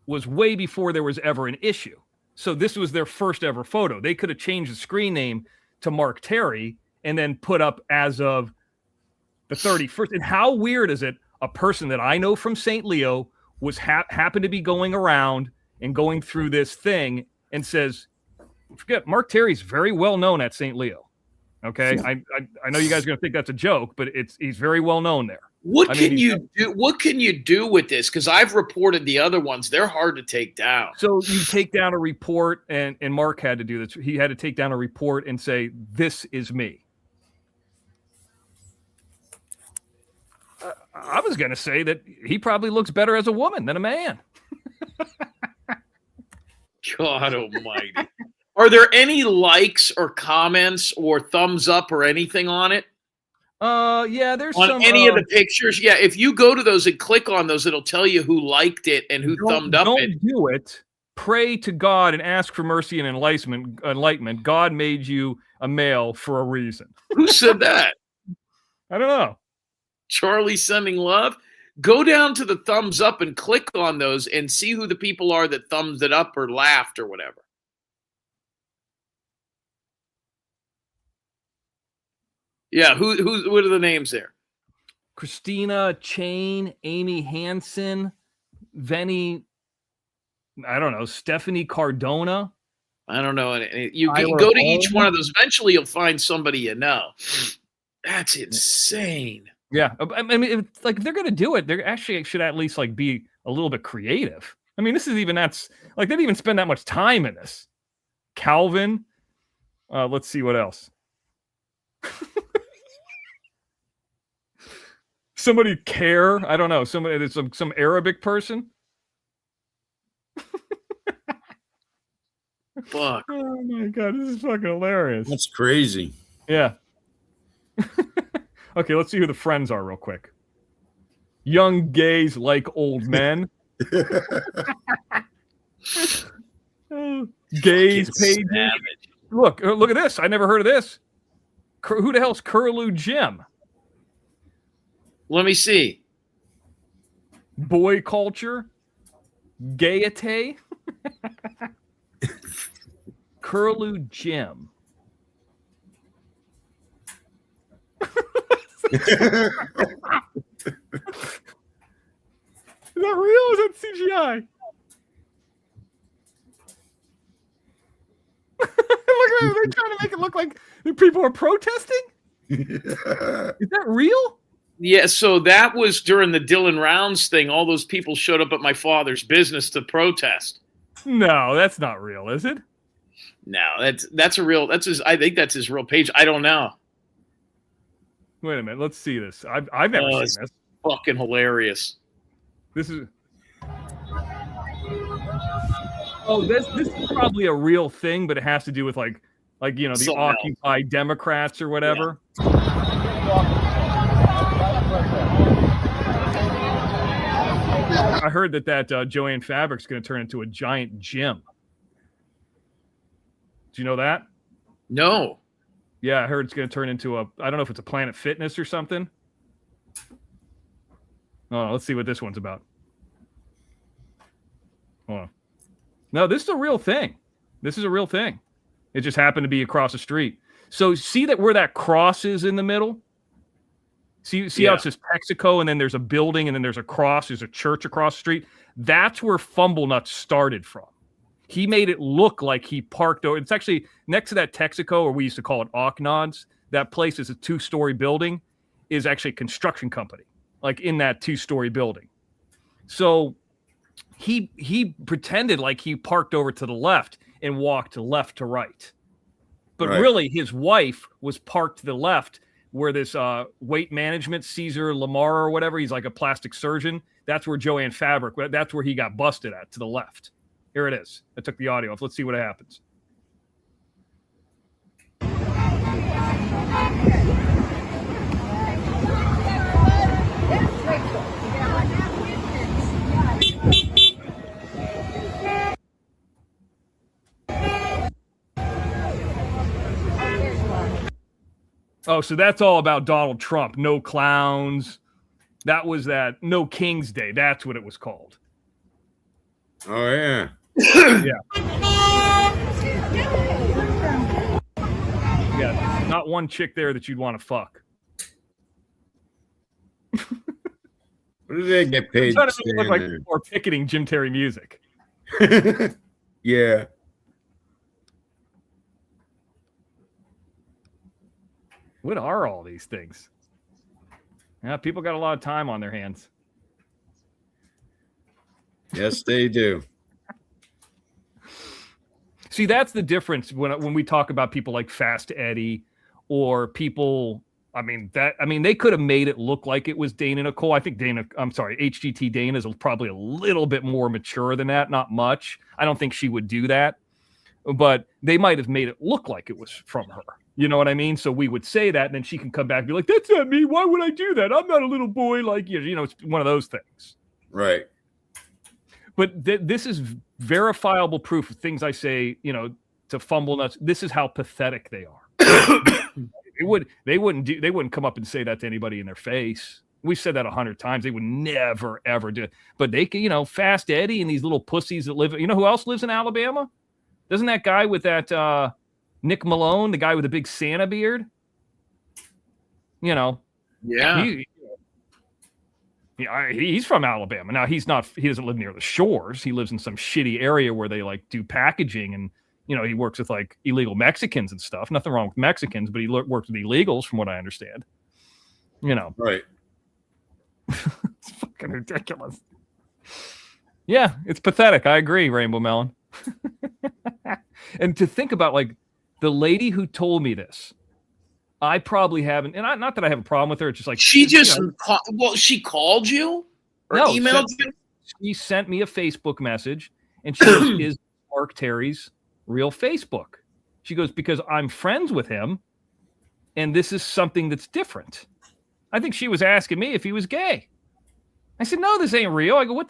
was way before there was ever an issue. So this was their first ever photo. They could have changed the screen name to Mark Terry and then put up as of the 31st. And how weird is it? A person that I know from St. Leo was happened to be going around and going through this thing and says, forget, Mark Terry's very well known at St. Leo. Okay. I know you guys are going to think that's a joke, but he's very well known there. What can you do? What can you do with this? Because I've reported the other ones. They're hard to take down. So you take down a report, and Mark had to do this. He had to take down a report and say, this is me. I was going to say that he probably looks better as a woman than a man. God almighty. Are there any likes or comments or thumbs up or anything on it? Yeah, there's on some, any of the pictures. Yeah, if you go to those and click on those, it'll tell you who liked it and who thumbed up it. Don't do it. Pray to God and ask for mercy and enlightenment. God made you a male for a reason. Who said that? I don't know. Charlie sending love. Go down to the thumbs up and click on those and see who the people are that thumbs it up or laughed or whatever. Yeah, what are the names there? Christina Chain, Amy Hansen, Venny, I don't know, Stephanie Cardona. I don't know. You can go to each one of those. Eventually, you'll find somebody you know. That's insane. Yeah, I mean, it's like if they're going to do it, they actually should at least like be a little bit creative. I mean, this is even that's like they didn't even spend that much time in this. Calvin, let's see what else. Somebody care? I don't know. Somebody, there's some Arabic person. Fuck. Oh my god, this is fucking hilarious. That's crazy. Yeah. Okay, let's see who the friends are real quick. Young gays like old men. Gays page. Look at this. I never heard of this. Who the hell's Curlew Jim? Let me see. Boy culture. Gaiete. Curlew Jim. Is that real? Is that CGI? Look at them. They're trying to make it look like people are protesting. Is that real? Yeah, so that was during the Dylan Rounds thing. All those people showed up at my father's business to protest. No, that's not real, is it? No, that's a real. That's his. I think that's his real page. I don't know. Wait a minute. Let's see this. I've never seen this. Fucking hilarious. This is. Oh, this is probably a real thing, but it has to do with like the Something Occupy Democrats or whatever. Yeah. I heard that Joanne Fabric's going to turn into a giant gym. Do you know that? No. Yeah, I heard it's going to turn into I don't know if it's a Planet Fitness or something. Oh, let's see what this one's about. Hold on. No, this is a real thing. This is a real thing. It just happened to be across the street. So see that where that cross is in the middle? See how it says Texaco, and then there's a building, and then there's a cross. There's a church across the street. That's where Fumblenuts started from. He made it look like he parked over. It's actually next to that Texaco, or we used to call it Ocknods. That place is a 2-story building, is actually a construction company, like in that 2-story building. So he pretended like he parked over to the left and walked left to right. But really, his wife was parked to the left where this weight management, Caesar Lamar or whatever, he's like a plastic surgeon. That's where Joanne Fabric, that's where he got busted at, to the left. Here it is. I took the audio off. Let's see what happens. Oh, so that's all about Donald Trump. No clowns. That was that. No King's Day. That's what it was called. Oh yeah. Yeah. Not one chick there that you'd want to fuck. What do they get paid? Trying to look like or picketing Jim Terry music. Yeah. What are all these things? Yeah, people got a lot of time on their hands. Yes, they do. See, that's the difference when we talk about people like Fast Eddie or people. I mean, they could have made it look like it was Dana Nicole. I think HGT Dana is probably a little bit more mature than that. Not much. I don't think she would do that, but they might have made it look like it was from her. You know what I mean? So we would say that, and then she can come back and be like, "That's not me. Why would I do that? I'm not a little boy like you." You know, it's one of those things. Right. But this is verifiable proof of things I say, you know, to fumble nuts. This is how pathetic they are. They wouldn't come up and say that to anybody in their face. We've said that 100 times. They would never, ever do it. But they can, you know, Fast Eddie and these little pussies that live, you know who else lives in Alabama? Doesn't that guy with that Nick Malone, the guy with the big Santa beard? You know. Yeah. He's from Alabama. Now he doesn't live near the shores. He lives in some shitty area where they like do packaging, and you know, he works with like illegal Mexicans and stuff. Nothing wrong with Mexicans, but he works with illegals from what I understand. You know. Right. It's fucking ridiculous. Yeah, it's pathetic. I agree, Rainbow Melon. And to think about like the lady who told me this, I probably haven't, and not that I have a problem with her. It's just like she she called you or emailed you. She sent me a Facebook message, and she goes, "Is Mark Terry's real Facebook?" She goes, "Because I'm friends with him, and this is something that's different." I think she was asking me if he was gay. I said, "No, this ain't real." I go, what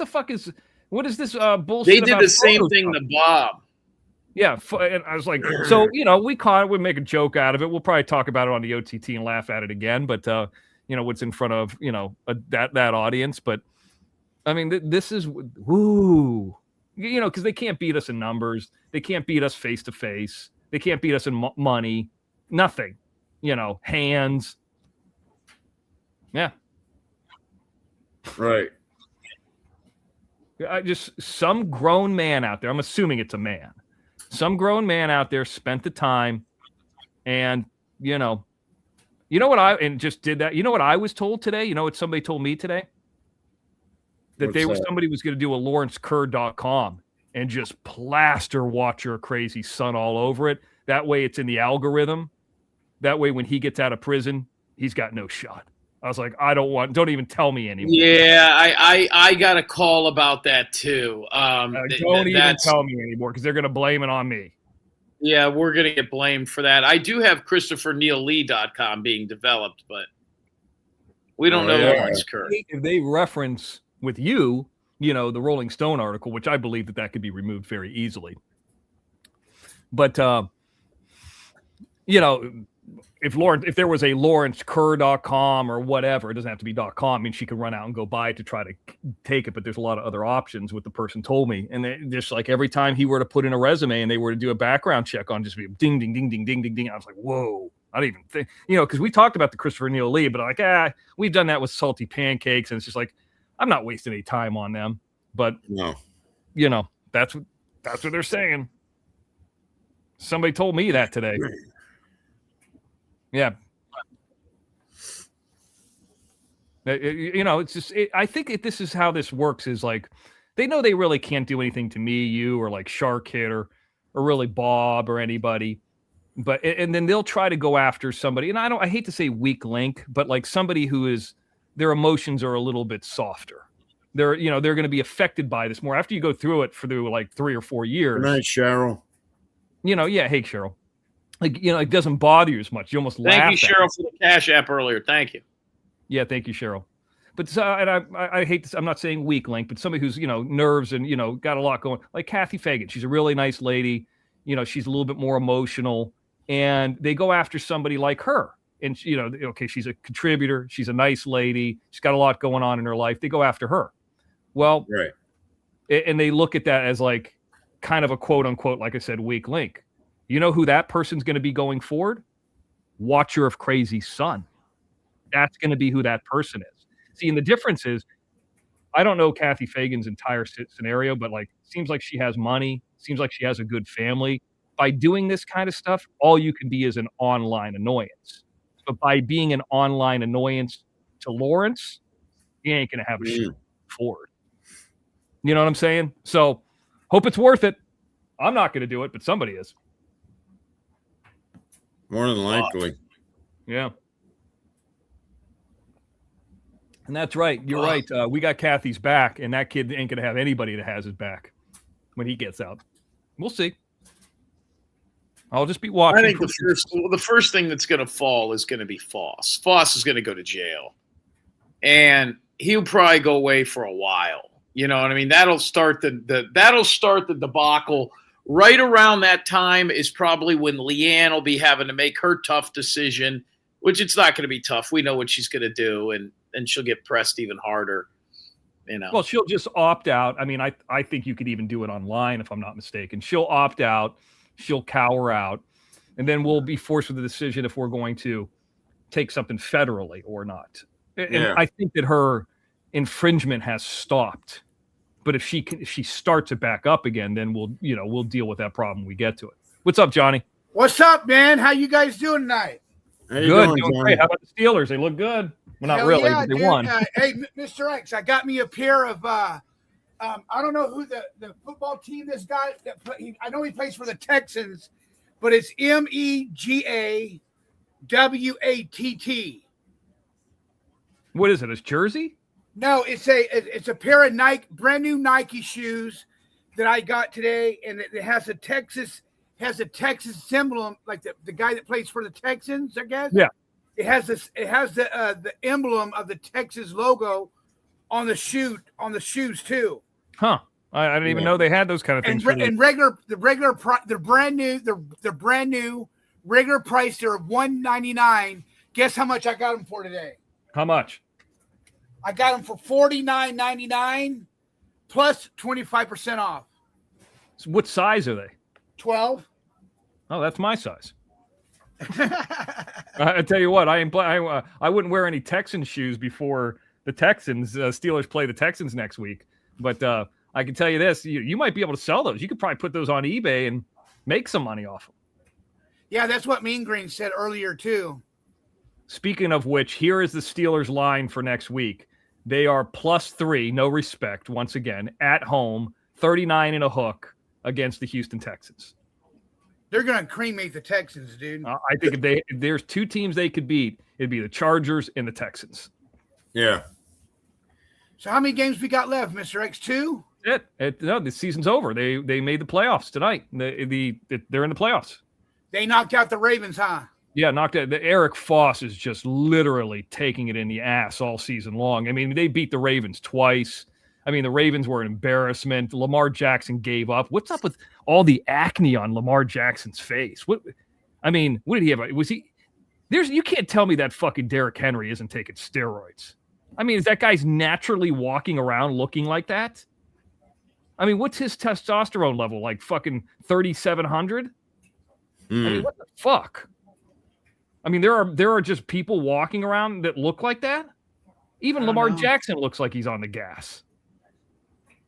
is this bullshit? They did the same thing to Bob. Yeah, and I was like, so, you know, we make a joke out of it. We'll probably talk about it on the OTT and laugh at it again, but, you know, what's in front of, you know, that audience. But, I mean, this is, woo, you know, because they can't beat us in numbers. They can't beat us face-to-face. They can't beat us in money. Nothing. You know, hands. Yeah. Right. Some grown man out there, I'm assuming it's a man. Some grown man out there spent the time, and you know what just did that. You know what I was told today? You know what somebody told me today? Somebody was going to do a LawrenceKerr.com and just plaster Watch Your Crazy Son all over it. That way it's in the algorithm. That way when he gets out of prison, he's got no shot. I was like, don't even tell me anymore. Yeah, I got a call about that too. Don't even tell me anymore because they're going to blame it on me. Yeah, we're going to get blamed for that. I do have ChristopherNeilLee.com being developed, but we don't know Lawrence Kerr. If they reference with you know, the Rolling Stone article, which I believe that could be removed very easily. But, you know, if there was a LawrenceKerr.com or whatever, it doesn't have to be .com. I mean, she could run out and go buy it to try to take it, but there's a lot of other options. What the person told me, and just like every time he were to put in a resume and they were to do a background check on, just be ding, ding, ding, ding, ding, ding, ding. I was like, whoa! I didn't even think, you know, because we talked about the Christopher Neil Lee, but like, we've done that with Salty Pancakes, and it's just like, I'm not wasting any time on them. But no, you know, that's what they're saying. Somebody told me that today. Yeah. You know, it's just, I think this is how this works is like, they know they really can't do anything to me, you, or like Shark Kid or really Bob or anybody. But, and then they'll try to go after somebody. And I hate to say weak link, but like somebody who is, their emotions are a little bit softer. They're going to be affected by this more after you go through it for like 3 or 4 years. Good night, Cheryl. You know, yeah. Hey, Cheryl. Like, you know, it doesn't bother you as much. You almost laugh. Thank you, Cheryl, for the Cash App earlier. Thank you. Yeah, thank you, Cheryl. But and I hate this. I'm not saying weak link, but somebody who's, you know, nerves and, you know, got a lot going. Like Kathy Fagan. She's a really nice lady. You know, she's a little bit more emotional. And they go after somebody like her. and okay, she's a contributor, she's a nice lady, she's got a lot going on in her life. They go after her. Well, Right. And they look at that as like kind of a quote unquote, like I said, weak link. You know who that person's going to be going forward? Watcher of Crazy Son. That's going to be who that person is. See, and the difference is, I don't know Kathy Fagan's entire scenario, but like, seems like she has money, seems like she has a good family. By doing this kind of stuff, all you can be is an online annoyance. But by being an online annoyance to Lawrence, he ain't going to have a shit forward. You know what I'm saying? So hope it's worth it. I'm not going to do it, but somebody is. More than likely. Yeah. And that's right. You're right. We got Kathy's back, and that kid ain't going to have anybody that has his back when he gets out. We'll see. I'll just be watching. I think the first thing that's going to fall is going to be Foss. Foss is going to go to jail, and he'll probably go away for a while. You know what I mean? That'll start the debacle. Right around that time is probably when Leanne will be having to make her tough decision, which it's not going to be tough. We know what she's going to do, and she'll get pressed even harder. Well, she'll just opt out. I mean, I think you could even do it online if I'm not mistaken. She'll opt out. She'll cower out, and then we'll be forced with the decision if we're going to take something federally or not. And I think that her infringement has stopped. But if she starts it back up again, then we'll deal with that problem when we get to it. What's up, Johnny? What's up, man? How you guys doing tonight? How you Good. doing, Doing great. How about the Steelers? They look good. Well, not really, yeah, but they dude. won. Hey, Mr. X, I got me a pair of I don't know who the football team this guy I know he plays for the Texans, but it's MEGAWATT. What is it? His jersey? No, it's a pair of brand new Nike shoes that I got today, and it has a Texas emblem, like the guy that plays for the Texans, I guess. Yeah. It has the emblem of the Texas logo on the shoes too. Huh. I didn't even know they had those kind of things. They're brand new regular price. They're $199. Guess how much I got them for today? How much? I got them for $49.99 plus 25% off. So what size are they? 12. Oh, that's my size. I tell you what, I wouldn't wear any Texans shoes before the Texans Steelers play the Texans next week. But I can tell you this: you might be able to sell those. You could probably put those on eBay and make some money off them. Yeah, that's what Mean Green said earlier too. Speaking of which, here is the Steelers line for next week. They are +3, no respect, once again, at home, 39 and a hook against the Houston Texans. They're going to cremate the Texans, dude. I think if there's two teams they could beat, it'd be the Chargers and the Texans. Yeah. So how many games we got left, Mr. X? 2? No, the season's over. They made the playoffs tonight. They're in the playoffs. They knocked out the Ravens, huh? Yeah, knocked out. Eric Foss is just literally taking it in the ass all season long. I mean, they beat the Ravens twice. I mean, the Ravens were an embarrassment. Lamar Jackson gave up. What's up with all the acne on Lamar Jackson's face? What did he have? You can't tell me that fucking Derrick Henry isn't taking steroids. I mean, is that guy's naturally walking around looking like that? I mean, what's his testosterone level? Like fucking 3,700? I mean, what the fuck? I mean, there are just people walking around that look like that. Even Lamar Jackson looks like he's on the gas.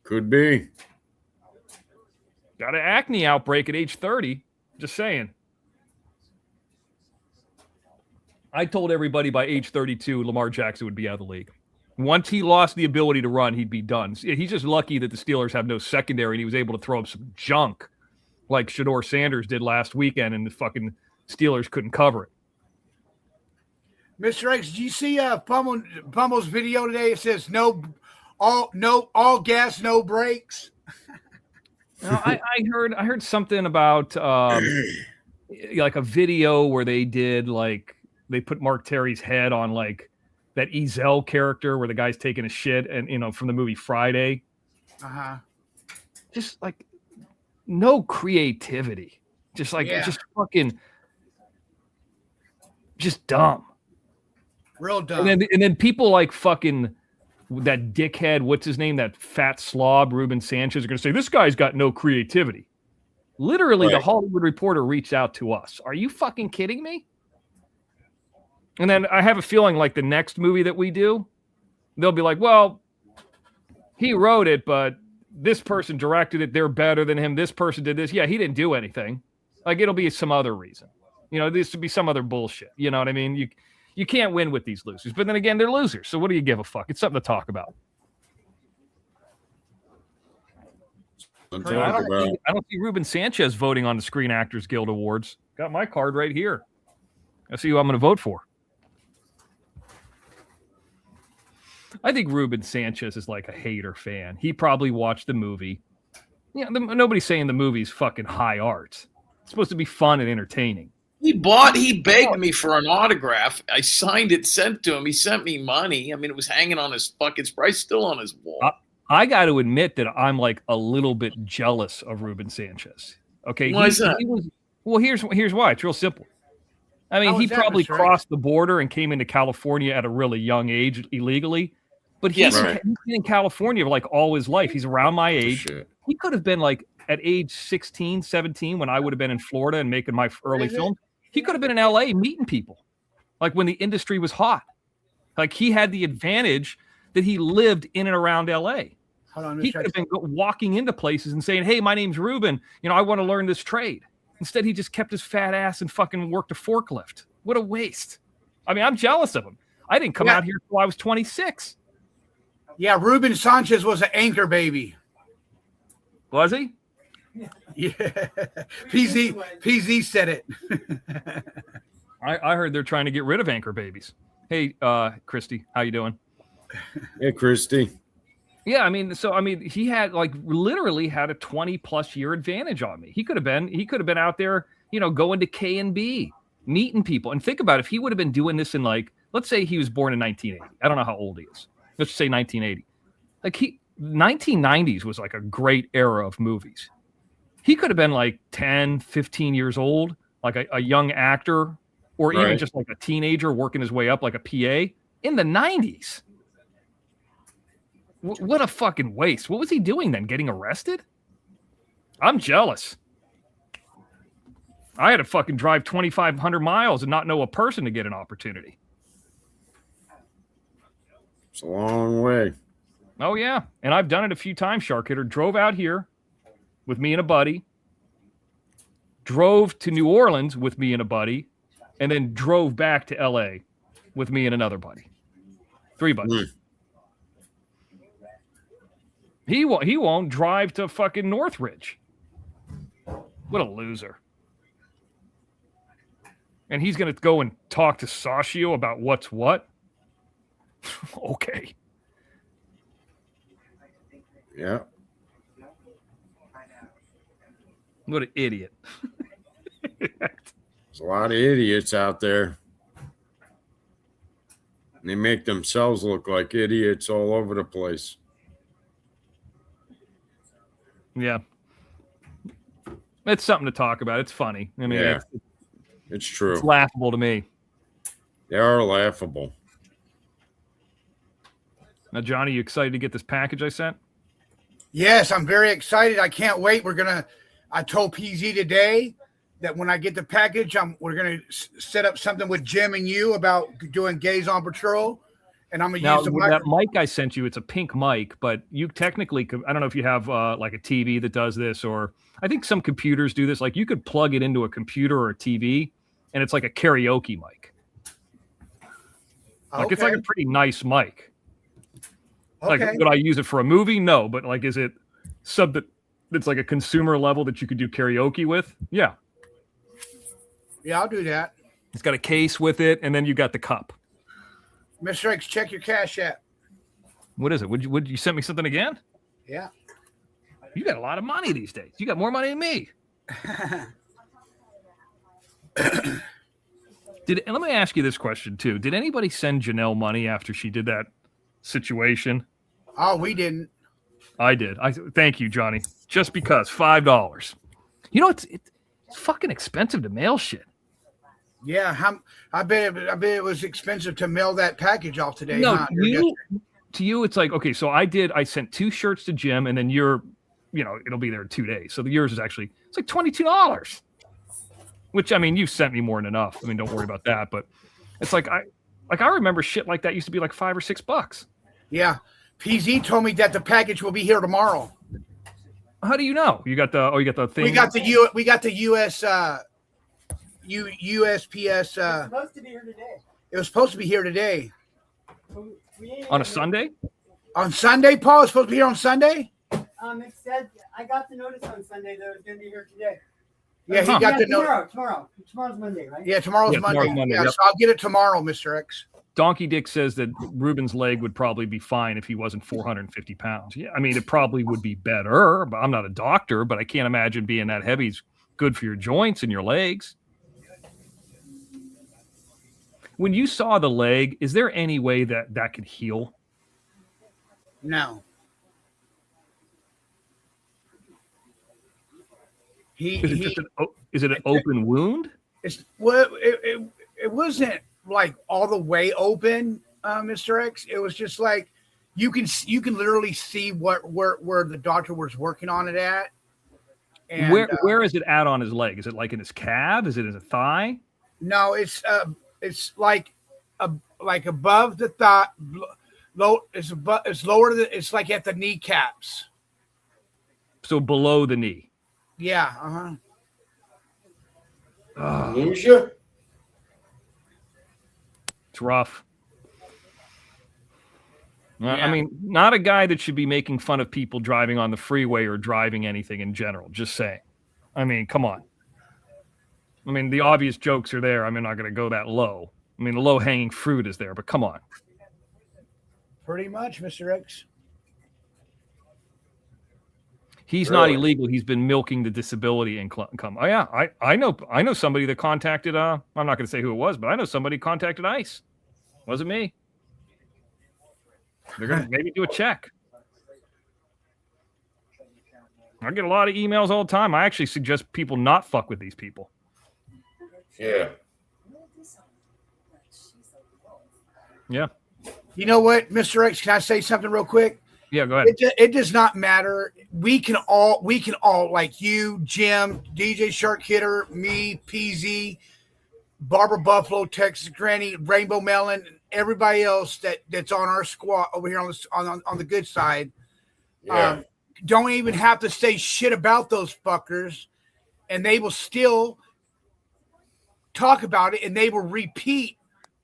Could be. Got an acne outbreak at age 30. Just saying. I told everybody by age 32, Lamar Jackson would be out of the league. Once he lost the ability to run, he'd be done. He's just lucky that the Steelers have no secondary and he was able to throw up some junk like Shedeur Sanders did last weekend, and the fucking Steelers couldn't cover it. Mr. X, did you see Pummel's video today? It says all gas, no brakes. No, I heard something about like a video where they did they put Mark Terry's head on like that Ezel character where the guy's taking a shit, and from the movie Friday. Just like no creativity. Just fucking Just dumb. Real dumb. And then people like fucking that dickhead, what's his name? That fat slob, Ruben Sanchez, are going to say, this guy's got no creativity. Literally, the Right. Hollywood Reporter reached out to us. Are you fucking kidding me? And then I have a feeling like the next movie that we do, they'll be like, well, he wrote it, but this person directed it. They're better than him. This person did this. Yeah, he didn't do anything. Like, it'll be some other reason. This would be some other bullshit. You know what I mean? You can't win with these losers. But then again, they're losers. So what do you give a fuck? It's something to talk about. I don't see Ruben Sanchez voting on the Screen Actors Guild Awards. Got my card right here. I see who I'm going to vote for. I think Ruben Sanchez is like a hater fan. He probably watched the movie. Nobody's saying the movie's fucking high art. It's supposed to be fun and entertaining. He begged me for an autograph. I signed it, sent to him. He sent me money. I mean, it was hanging on his fucking, it's probably still on his wall. I got to admit that I'm like a little bit jealous of Ruben Sanchez. Okay. Why is that? Here's why. It's real simple. I mean, he probably crossed the border and came into California at a really young age illegally. But he's been in California like all his life. He's around my age. He could have been like at age 16, 17, when I would have been in Florida and making my early films. He could have been in LA meeting people, like when the industry was hot. Like he had the advantage that he lived in and around LA. He could have been walking into places and saying, hey, my name's Ruben. I want to learn this trade. Instead, he just kept his fat ass and fucking worked a forklift. What a waste. I mean, I'm jealous of him. I didn't come out here until I was 26. Yeah, Ruben Sanchez was an anchor Was he? Yeah. PZ said it. I heard they're trying to get rid of anchor babies. Hey, Christy, how you doing? Hey, Christy. Yeah, he had literally had a 20+ year advantage on me. He could have been out there, going to K&B, meeting people. And think about it, if he would have been doing this in let's say he was born in 1980. I don't know how old he is. Let's say 1980. 1990s was like a great era of movies. He could have been 10, 15 years old, like a young actor, or even just like a teenager working his way up like a PA in the 90s. What a fucking waste. What was he doing then? Getting arrested? I'm jealous. I had to fucking drive 2,500 miles and not know a person to get an opportunity. It's a long way. Oh, yeah. And I've done it a few times, Shark Hitter. Drove out here with me and a buddy. Drove to New Orleans with me and a buddy. And then drove back to L.A. with me and another buddy. 3 buddies. He won't drive to fucking Northridge. What a loser. And he's going to go and talk to Sashio about what's what? Okay. Yeah. What an idiot. There's a lot of idiots out there. They make themselves look like idiots all over the place. Yeah. It's something to talk about. It's funny. I mean, it's true. It's laughable to me. They are laughable. Now, Johnny, you excited to get this package I sent? Yes, I'm very excited. I can't wait. I told PZ today that when I get the package, we're gonna set up something with Jim and you about doing Gays on Patrol, and I'm gonna use the that mic I sent you. It's a pink mic, but you technically could, I don't know if you have like a TV that does this, or I think some computers do this. Like you could plug it into a computer or a TV, and it's like a karaoke mic. Like it's like a pretty nice mic. Like, would I use it for a movie? No, but is it something that's like a consumer level that you could do karaoke with? Yeah. Yeah, I'll do that. It's got a case with it, and then you got the cup. Mr. X, check your Cash App. What is it? Would you send me something again? Yeah. You got a lot of money these days. You got more money than me. And let me ask you this question too. Did anybody send Janelle money after she did that situation? Oh, we didn't. I did. Thank you, Johnny. Just because $5. It's fucking expensive to mail shit. Yeah, I bet it was expensive to mail that package off today. No, huh? to you, it's like, okay, so I sent 2 shirts to Jim, and then it'll be there in 2 days. So yours is actually, it's like $22, which, I mean, you've sent me more than enough. I mean, don't worry about that. But it's like, I remember shit like that used to be like $5 or $6. Yeah. PZ told me that the package will be here tomorrow. How do you know? You got the thing. We got the US USPS. Supposed to be here today. It was supposed to be here today. On a Sunday? On Sunday, Paul? It's supposed to be here on Sunday? It said I got the notice on Sunday that it was going to be here today. Yeah, he got the notice. Tomorrow's Monday, right? Yeah, tomorrow's Monday. Yeah, yep. so I'll get it tomorrow, Mr. X. Donkey Dick says that Ruben's leg would probably be fine if he wasn't 450 pounds. Yeah, I mean, it probably would be better. But I'm not a doctor, but I can't imagine being that heavy is good for your joints and your legs. When you saw the leg, is there any way that could heal? No. Is it an open wound? It wasn't like all the way open, Mr. X. It was just like you can literally see where the doctor was working on it at. And, where is it at on his leg? Is it like in his calf? Is it in his thigh? No, it's like above the thigh. Low. It's lower than. It's like at the kneecaps. So below the knee. Yeah. Lose you? It's rough. Yeah. I mean, not a guy that should be making fun of people driving on the freeway or driving anything in general. Just saying. I mean, come on. I mean, the obvious jokes are there. I mean, I'm not going to go that low. I mean, the low-hanging fruit is there, but come on. Pretty much, Mr. X. He's not illegal. He's been milking the disability income. Oh yeah, I know somebody that contacted. I'm not going to say who it was, but I know somebody contacted ICE. Wasn't me. They're going to maybe do a check. I get a lot of emails all the time. I actually suggest people not fuck with these people. Yeah. Yeah. You know what, Mr. X? Can I say something real quick? Yeah, go ahead. It does not matter. We can all like you, Jim, DJ Shark Hitter, me, PZ, Barbara Buffalo, Texas Granny, Rainbow Melon, and everybody else that's on our squad over here on the good side. Yeah. Don't even have to say shit about those fuckers, and they will still talk about it, and they will repeat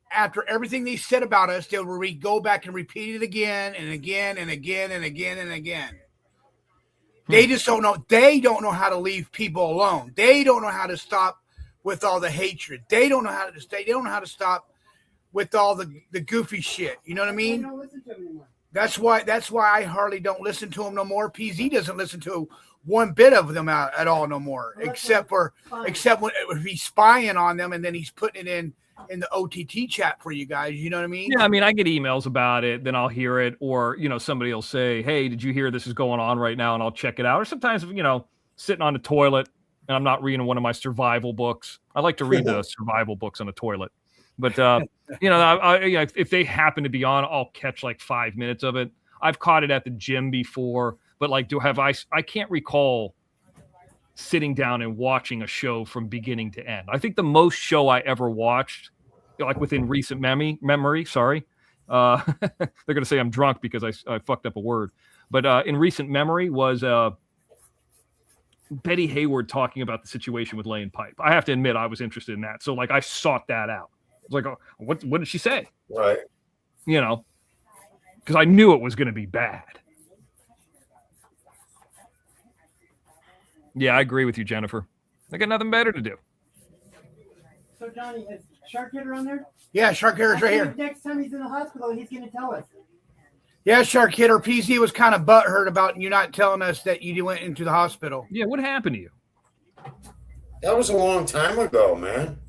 after everything they said about us. They will go back and repeat it again and again and again and again and again. They just don't know. They don't know how to leave people alone. They don't know how to stop with all the hatred. They don't know how to stay. They don't know how to stop with all the goofy shit. You know what I mean? I don't listen to him anymore. That's why I hardly don't listen to him no more. PZ doesn't listen to one bit of them at all no more, except when he's spying on them and then he's putting it in the OTT chat for you guys. You know what I mean? Yeah, I mean, I get emails about it, then I'll hear it, or, somebody will say, hey, did you hear this is going on right now? And I'll check it out. Or sometimes, sitting on the toilet and I'm not reading one of my survival books. I like to read the survival books on the toilet. But, if they happen to be on, I'll catch like 5 minutes of it. I've caught it at the gym before, but like, I can't recall sitting down and watching a show from beginning to end. I think the most show I ever watched, like within recent memory, sorry. They're going to say I'm drunk because I fucked up a word. But in recent memory was Betty Hayward talking about the situation with laying pipe. I have to admit I was interested in that. So like I sought that out. I was like, oh, what did she say? Right. Because I knew it was going to be bad. Yeah, I agree with you, Jennifer. I got nothing better to do. So, Johnny, is Shark Hitter on there? Yeah, Shark Hitter's right here. Next time he's in the hospital, he's going to tell us. Yeah, Shark Hitter. PZ was kind of butthurt about you not telling us that you went into the hospital. Yeah, what happened to you? That was a long time ago, man.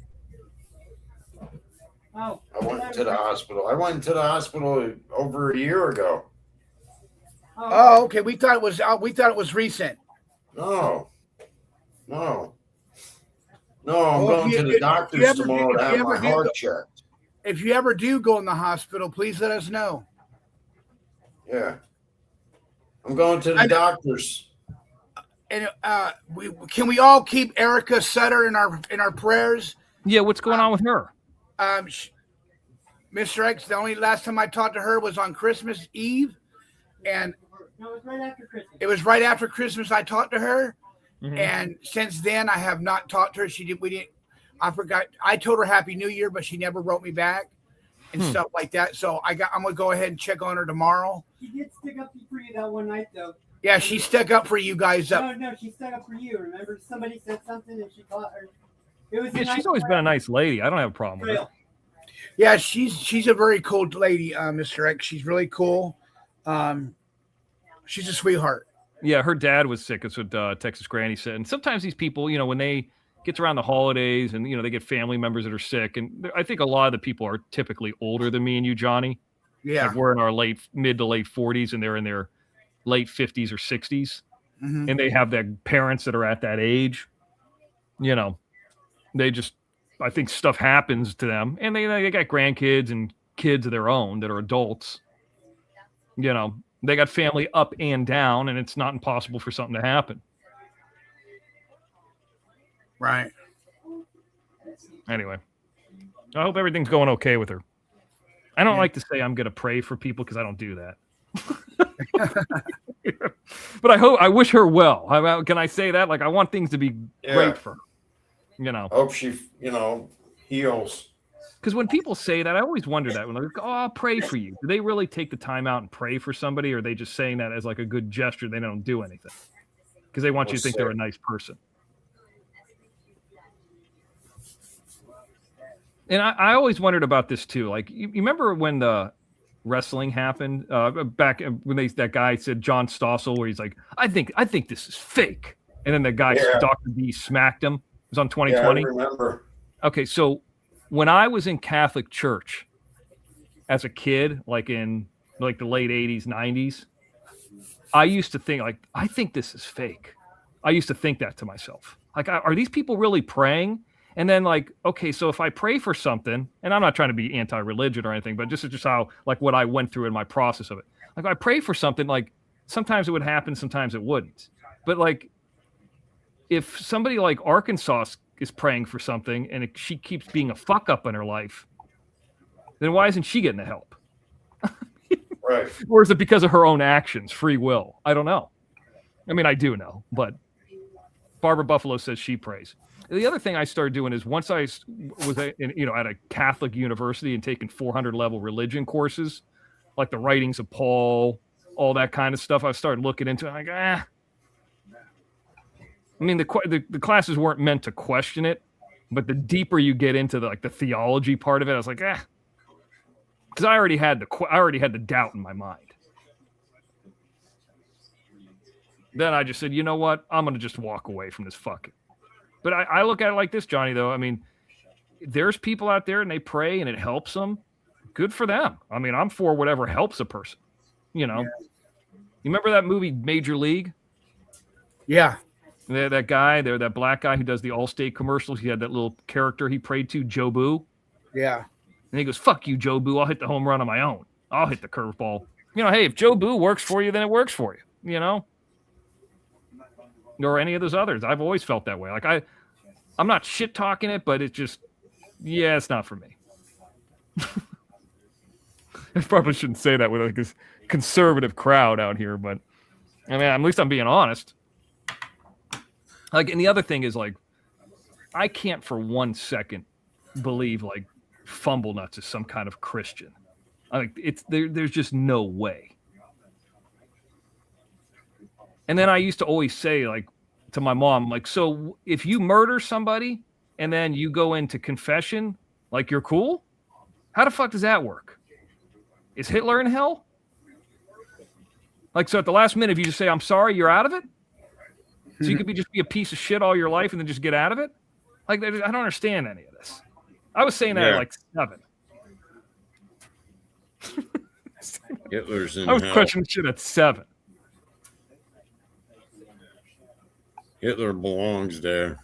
Oh, I went to the hospital. I went to the hospital over a year ago. Oh, okay. We thought it was recent. No. I'm Well, going to the doctor's tomorrow to have my heart checked. If you ever do go in the hospital, please let us know. Yeah. I'm going to the doctor's. And can we all keep Erica Sutter in our prayers? Yeah, what's going on with her? Mr. X, the only last time I talked to her was on Christmas Eve, and No, it was right after Christmas. it was right after Christmas I talked to her, Mhm. and since then I have not talked to her. I forgot. I told her Happy New Year, but she never wrote me back and stuff like that. So I'm gonna go ahead and check on her tomorrow. She did stick up for you that one night, though. Yeah, she stuck up for you guys. No, she stuck up for you. Remember, somebody said something and she caught her. It was. Yeah, she's always been a nice lady. I don't have a problem with her. Real. Yeah, she's a very cool lady, Mr. X. She's really cool. She's a sweetheart. Yeah, her dad was sick. That's what Texas Granny said. And sometimes these people, when they get around the holidays and, they get family members that are sick. And I think a lot of the people are typically older than me and you, Johnny. Yeah. Like we're in our mid to late 40s and they're in their late 50s or 60s. Mhm. And they have their parents that are at that age. They just, I think stuff happens to them. And they got grandkids and kids of their own that are adults. They got family up and down, and it's not impossible for something to happen. Right. Anyway, I hope everything's going okay with her. I don't like to say I'm going to pray for people because I don't do that. But I wish her well. Can I say that? Like, I want things to be great for her. Hope she, heals. Because when people say that, I always wonder that when they're like, "Oh, I'll pray for you." Do they really take the time out and pray for somebody, or are they just saying that as like a good gesture? They don't do anything because they want you to think they're a nice person. And I always wondered about this too. Like, you remember when the wrestling happened back when that guy said John Stossel, where he's like, I think this is fake, and then the guy Dr. B smacked him. It was on 2020. Yeah, I remember. Okay, so when I was in Catholic church as a kid, like in the late 80s, 90s, I used to think I think this is fake. I used to think that to myself. Like, are these people really praying? And then okay, so if I pray for something, and I'm not trying to be anti-religion or anything, but just how what I went through in my process of it. Like, I pray for something, sometimes it would happen, sometimes it wouldn't. But if somebody like Arkansas is praying for something and she keeps being a fuck up in her life, then why isn't she getting the help? Right. Or is it because of her own actions, free will? I don't know. I mean, I do know, but Barbara Buffalo says she prays. The other thing I started doing is once I was at a Catholic university and taking 400 level religion courses, like the writings of Paul, all that kind of stuff, I started looking into it. I mean, the classes weren't meant to question it, but the deeper you get into the theology part of it, I was like, because I already had the doubt in my mind. Then I just said, you know what? I'm going to just walk away from this fucking. But I look at it like this, Johnny, though. I mean, there's people out there and they pray and it helps them. Good for them. I mean, I'm for whatever helps a person. You remember that movie Major League? Yeah. That guy there, that black guy who does the Allstate commercials. He had that little character he prayed to, Joe Boo. Yeah. And he goes, "Fuck you, Joe Boo. I'll hit the home run on my own. I'll hit the curveball." Hey, if Joe Boo works for you, then it works for you. Or any of those others. I've always felt that way. I'm not shit talking it, but it's just, it's not for me. I probably shouldn't say that with this conservative crowd out here, but I mean, at least I'm being honest. And the other thing is I can't for 1 second believe Fumble Nuts is some kind of Christian. There's just no way. And then I used to always say to my mom, so if you murder somebody and then you go into confession, you're cool? How the fuck does that work? Is Hitler in hell? So at the last minute, if you just say, I'm sorry, you're out of it? So you could just be a piece of shit all your life and then just get out of it? I don't understand any of this. I was saying that at 7. Hitler's in I was hell. questioning shit at 7. Hitler belongs there.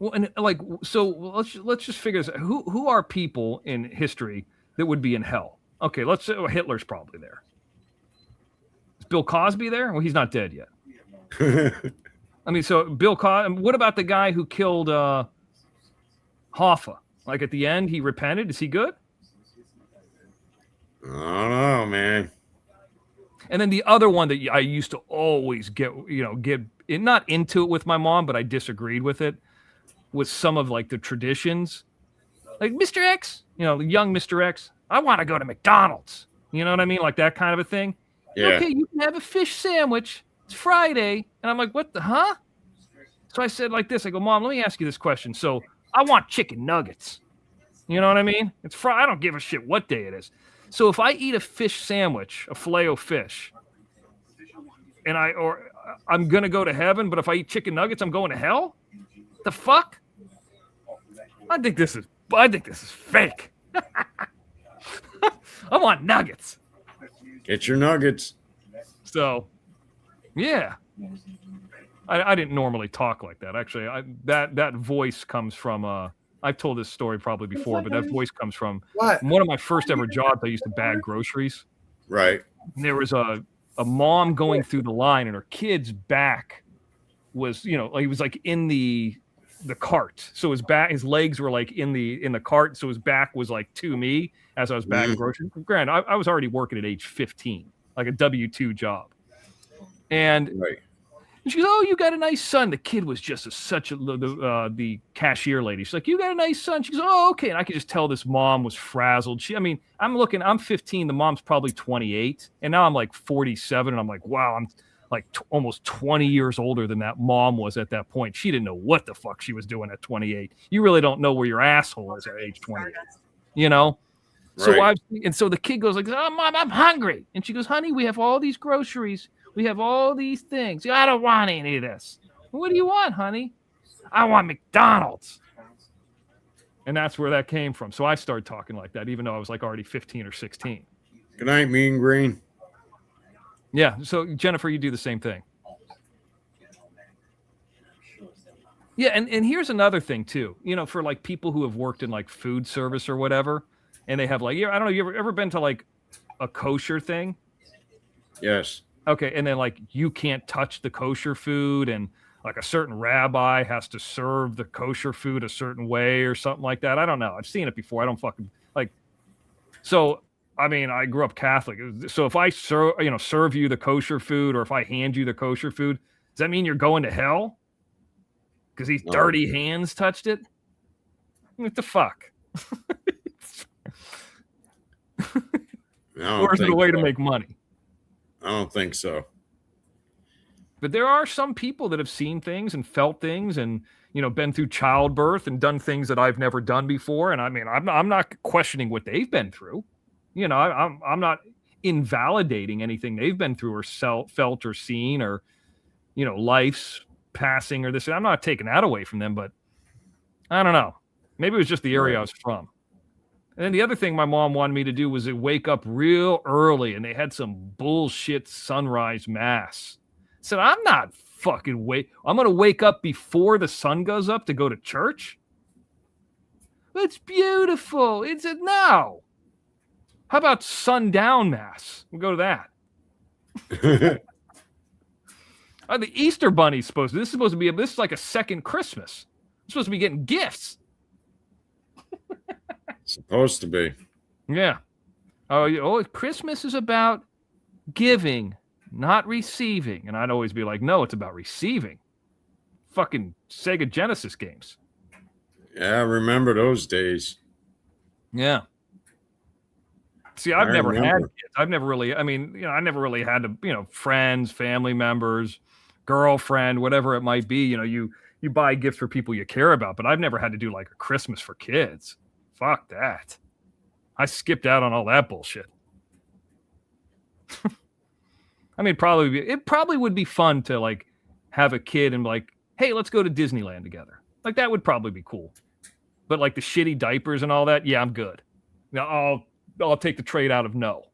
Well, and like, so let's just figure this out. Who are people in history that would be in hell? Okay, let's say Hitler's probably there. Is Bill Cosby there? Well, he's not dead yet. I mean, so Bill Cosby. What about the guy who killed Hoffa? Like at the end, he repented. Is he good? I don't know, man. And then the other one that I used to always get not into it with my mom, but I disagreed with it, was some of like the traditions. Like Mr. X, young Mr. X, I want to go to McDonald's. You know what I mean? Like that kind of a thing. Yeah. Okay, you can have a fish sandwich. It's Friday. And I'm like, what the, huh? So I said like this, I go, Mom, let me ask you this question. So I want chicken nuggets. You know what I mean? It's Friday. I don't give a shit what day it is. So if I eat a fish sandwich, a filet-o-fish, and I'm going to go to heaven, but if I eat chicken nuggets, I'm going to hell? The fuck? I think this is fake. I want nuggets. Get your nuggets. So, yeah. I didn't normally talk like that. Actually, that voice comes from I've told this story probably before, but that voice comes from one of my first ever jobs. I used to bag groceries. Right. And there was a mom going through the line, and her kid's back was, he was like in the cart. So his legs were like in the cart. So his back was like to me as I was bagging groceries. Granted, I was already working at age 15, like a W-2 job. And right. And she goes, "Oh, you got a nice son." The kid was just the cashier lady. She's like, "You got a nice son." She goes, "Oh, okay." And I could just tell this mom was frazzled. I'm 15. The mom's probably 28. And now I'm like 47. And I'm like, wow, I'm like almost 20 years older than that mom was at that point. She didn't know what the fuck she was doing at 28. You really don't know where your asshole is at age 28, So Right. so the kid goes like, "Oh, Mom, I'm hungry." And she goes, "Honey, we have all these groceries. We have all these things. I don't want any of this." "What do you want, honey?" "I want McDonald's." And that's where that came from. So I started talking like that, even though I was like already 15 or 16. Good night, Mean Green. Yeah. So Jennifer, you do the same thing. Yeah. And here's another thing too, for like people who have worked in like food service or whatever, and they have like, I don't know, you ever been to like a kosher thing? Yes. Okay, and then like you can't touch the kosher food, and like a certain rabbi has to serve the kosher food a certain way or something like that. I don't know. I've seen it before. I don't fucking like. So I mean, I grew up Catholic. So if I serve you the kosher food, or if I hand you the kosher food, does that mean you're going to hell? Because these dirty hands touched it? What the fuck? Or is it a way to make money? I don't think so. But there are some people that have seen things and felt things and, been through childbirth and done things that I've never done before. And I mean, I'm not questioning what they've been through. I'm not invalidating anything they've been through or felt or seen or, life's passing or this. I'm not taking that away from them, but I don't know. Maybe it was just the area I was from. And then the other thing my mom wanted me to do was to wake up real early, and they had some bullshit sunrise mass. I said, I'm not fucking I'm going to wake up before the sun goes up to go to church? It's beautiful. No. How about sundown mass? We'll go to that. The Easter Bunny's this is like a second Christmas. I'm supposed to be getting gifts. Supposed to be. Yeah. Christmas is about giving, not receiving. And I'd always be like, no, it's about receiving. Fucking Sega Genesis games. Yeah, I remember those days. Yeah. See, I've never had kids. I never really had to, friends, family members, girlfriend, whatever it might be. You buy gifts for people you care about, but I've never had to do like a Christmas for kids. Fuck that. I skipped out on all that bullshit. I mean, it probably would be fun to like have a kid and like, hey, let's go to Disneyland together. Like that would probably be cool. But like the shitty diapers and all that, yeah, I'm good. Now I'll take the trade out of no.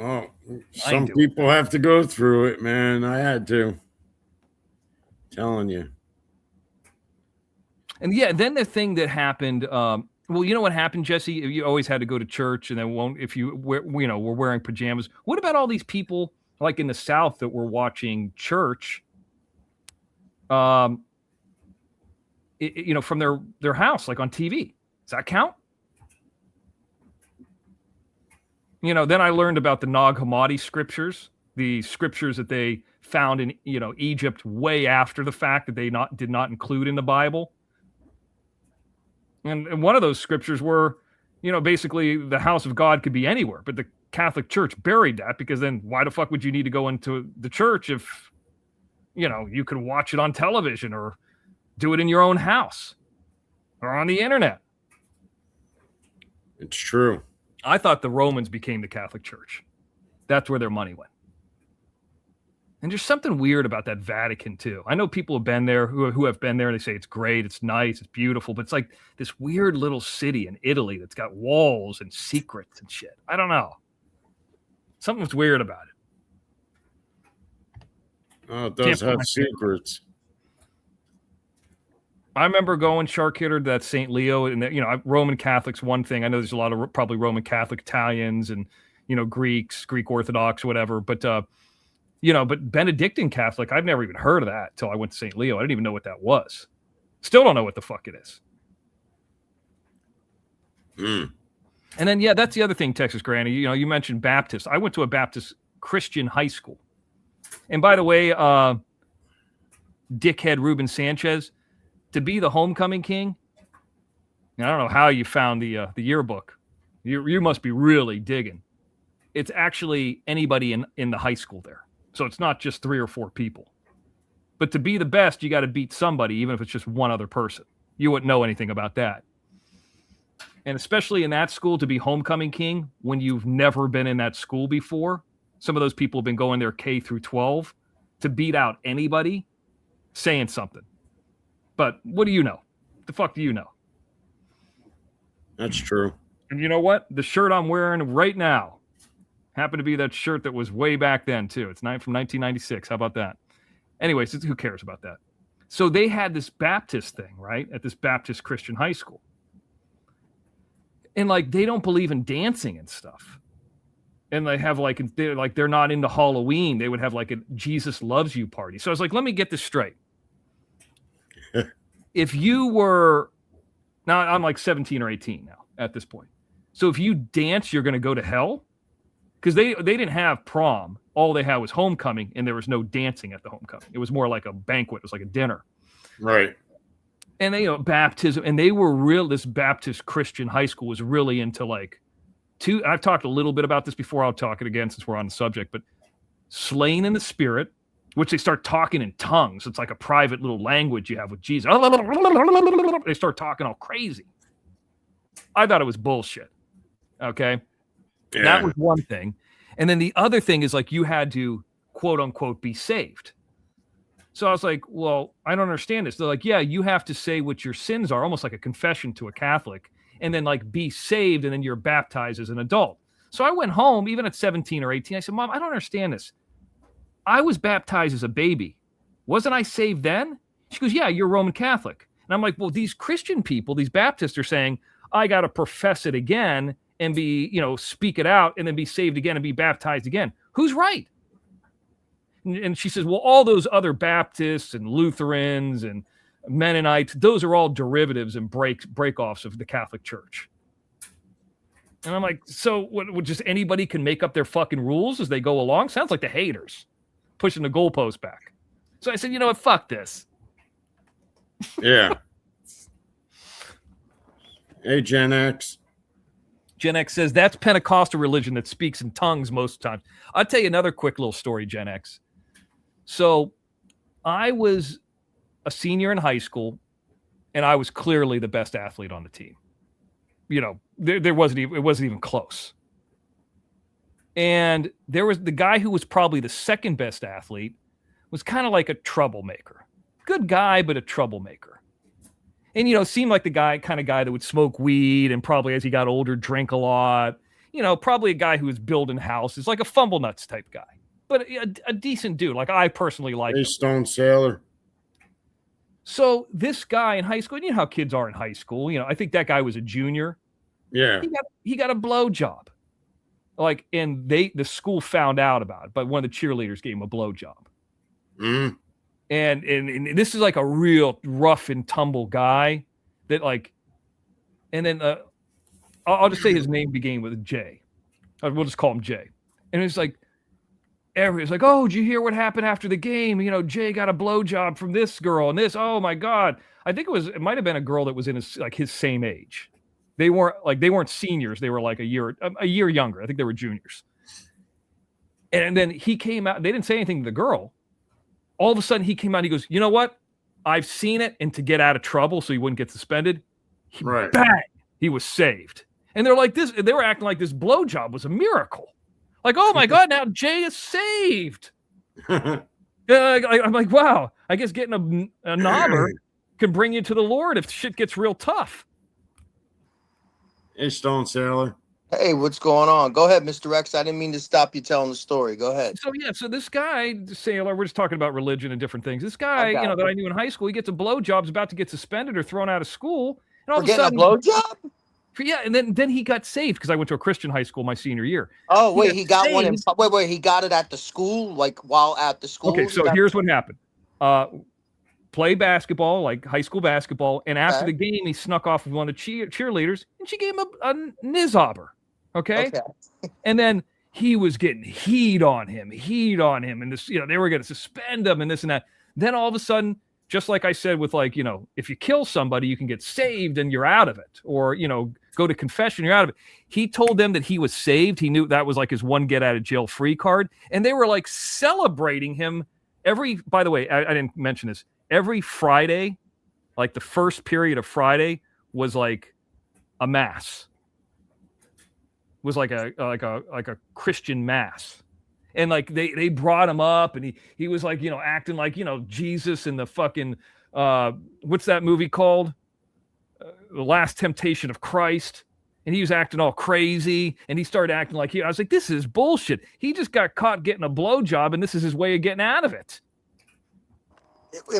Oh, some people have to go through it, man. I had to. Telling you. And yeah, then the thing that happened, well, you know what happened, Jesse? You always had to go to church, and then if you were wearing pajamas. What about all these people like in the South that were watching church, from their house, like on TV? Does that count? Then I learned about the Nag Hammadi scriptures, the scriptures that they found in Egypt way after the fact that they did not include in the Bible. And one of those scriptures were, basically the house of God could be anywhere, but the Catholic Church buried that, because then why the fuck would you need to go into the church if, you could watch it on television or do it in your own house or on the internet? It's true. I thought the Romans became the Catholic Church. That's where their money went. And there's something weird about that Vatican too. I know people have been there who have been there, and they say it's great, it's nice, it's beautiful, but it's like this weird little city in Italy that's got walls and secrets and shit. I don't know. Something's weird about it. Oh, it does have secrets. I remember going Shark Hitter to that St. Leo, and Roman Catholics, one thing. I know there's a lot of probably Roman Catholic Italians and Greeks, Greek Orthodox, whatever, but but Benedictine Catholic, I've never even heard of that till I went to St. Leo. I didn't even know what that was. Still don't know what the fuck it is. And then, that's the other thing, Texas Granny. You mentioned Baptist. I went to a Baptist Christian high school. And by the way, dickhead Ruben Sanchez, to be the homecoming king, I don't know how you found the yearbook. You must be really digging. It's actually anybody in the high school there. So it's not just 3 or 4 people. But to be the best, you got to beat somebody, even if it's just one other person. You wouldn't know anything about that. And especially in that school, to be homecoming king, when you've never been in that school before, some of those people have been going there K through 12, to beat out anybody, saying something. But what do you know? The fuck do you know? That's true. And you know what? The shirt I'm wearing right now happened to be that shirt that was way back then, too. It's from 1996. How about that? Anyways, who cares about that? So they had this Baptist thing, right, at this Baptist Christian high school. And, they don't believe in dancing and stuff. And they have, they're not into Halloween. They would have, a Jesus Loves You party. So I was like, let me get this straight. If you were... Now, I'm 17 or 18 now at this point. So if you dance, you're going to go to hell? Because they didn't have prom. All they had was homecoming, and there was no dancing at the homecoming. It was more like a banquet. It was like a dinner. Right. And they, baptism, and they were this Baptist Christian high school was really into I've talked a little bit about this before. I'll talk it again since we're on the subject, but slain in the spirit, which they start talking in tongues. It's like a private little language you have with Jesus. They start talking all crazy. I thought it was bullshit. Okay. Yeah. That was one thing. And then the other thing is you had to quote unquote be saved. So I was like, well, I don't understand this. They're like, yeah, you have to say what your sins are, almost like a confession to a Catholic, and then be saved, and then you're baptized as an adult. So I went home, even at 17 or 18. I said, Mom, I don't understand this. I was baptized as a baby. Wasn't I saved then? She goes, yeah, you're Roman Catholic. And I'm like, well, these Christian people, these Baptists are saying, I got to profess it again and be, speak it out and then be saved again and be baptized again. Who's right? And she says, well, all those other Baptists and Lutherans and Mennonites, those are all derivatives and break-offs of the Catholic Church. And I'm like, so what, just anybody can make up their fucking rules as they go along? Sounds like the haters pushing the goalpost back. So I said, you know what? Fuck this. Yeah. Hey, Gen X. Gen X says that's Pentecostal religion that speaks in tongues most times. I'll tell you another quick little story, Gen X. So I was a senior in high school, and I was clearly the best athlete on the team. It wasn't even close. And there was the guy who was probably the second best athlete was kind of like a troublemaker. Good guy, but a troublemaker. And, seemed like the kind of guy that would smoke weed and probably as he got older, drink a lot. Probably a guy who was building houses, like a fumble nuts type guy, but a decent dude. Like I personally like Hey, Stone Sailor. So this guy in high school, and you know how kids are in high school. I think that guy was a junior. Yeah. He got a blowjob. Like, and the school found out about it, but one of the cheerleaders gave him a blowjob. Mm. And this is like a real rough and tumble guy that like, and then I'll just say his name began with a J. We'll just call him Jay. And it's like, everybody's like, oh, did you hear what happened after the game? Jay got a blowjob from this girl and this. Oh my God. I think it might have been a girl that was in his same age. They weren't seniors. They were like a year younger. I think they were juniors. And then he came out. They didn't say anything to the girl. All of a sudden he came out. And he goes, you know what? I've seen it. And to get out of trouble so he wouldn't get suspended, bang, he was saved. And they're like this. They were acting like this blowjob was a miracle. Like, oh my God, now Jay is saved. I'm like, wow. I guess getting a knobber can bring you to the Lord if shit gets real tough. Hey, Stone Sailor. Hey, what's going on? Go ahead, Mr. X. I didn't mean to stop you telling the story. Go ahead. So this guy, Sailor, we're just talking about religion and different things. This guy, that I knew in high school, he gets a blowjob, is about to get suspended or thrown out of school. And all of a sudden, a blowjob? Yeah, and then he got saved because I went to a Christian high school my senior year. Oh, wait, he got one. Wait, he got it at the school, like while at the school. Okay, so here's what happened. Play basketball, like high school basketball, and after the game, he snuck off with one of the cheerleaders, and she gave him a nizobber. Okay, and then he was getting heat on him, and this, they were going to suspend him and this and that. Then all of a sudden, just like I said, with like, if you kill somebody, you can get saved and you're out of it, or go to confession, you're out of it. He told them that he was saved. He knew that was like his one get out of jail free card, and they were like celebrating him by the way, I didn't mention this. Every Friday, like the first period of Friday was like a mass. Was like a Christian mass. And like they brought him up and he was like, acting like, Jesus in the fucking what's that movie called? The Last Temptation of Christ. And he was acting all crazy, and he started acting like I was like, this is bullshit. He just got caught getting a blowjob, and this is his way of getting out of it.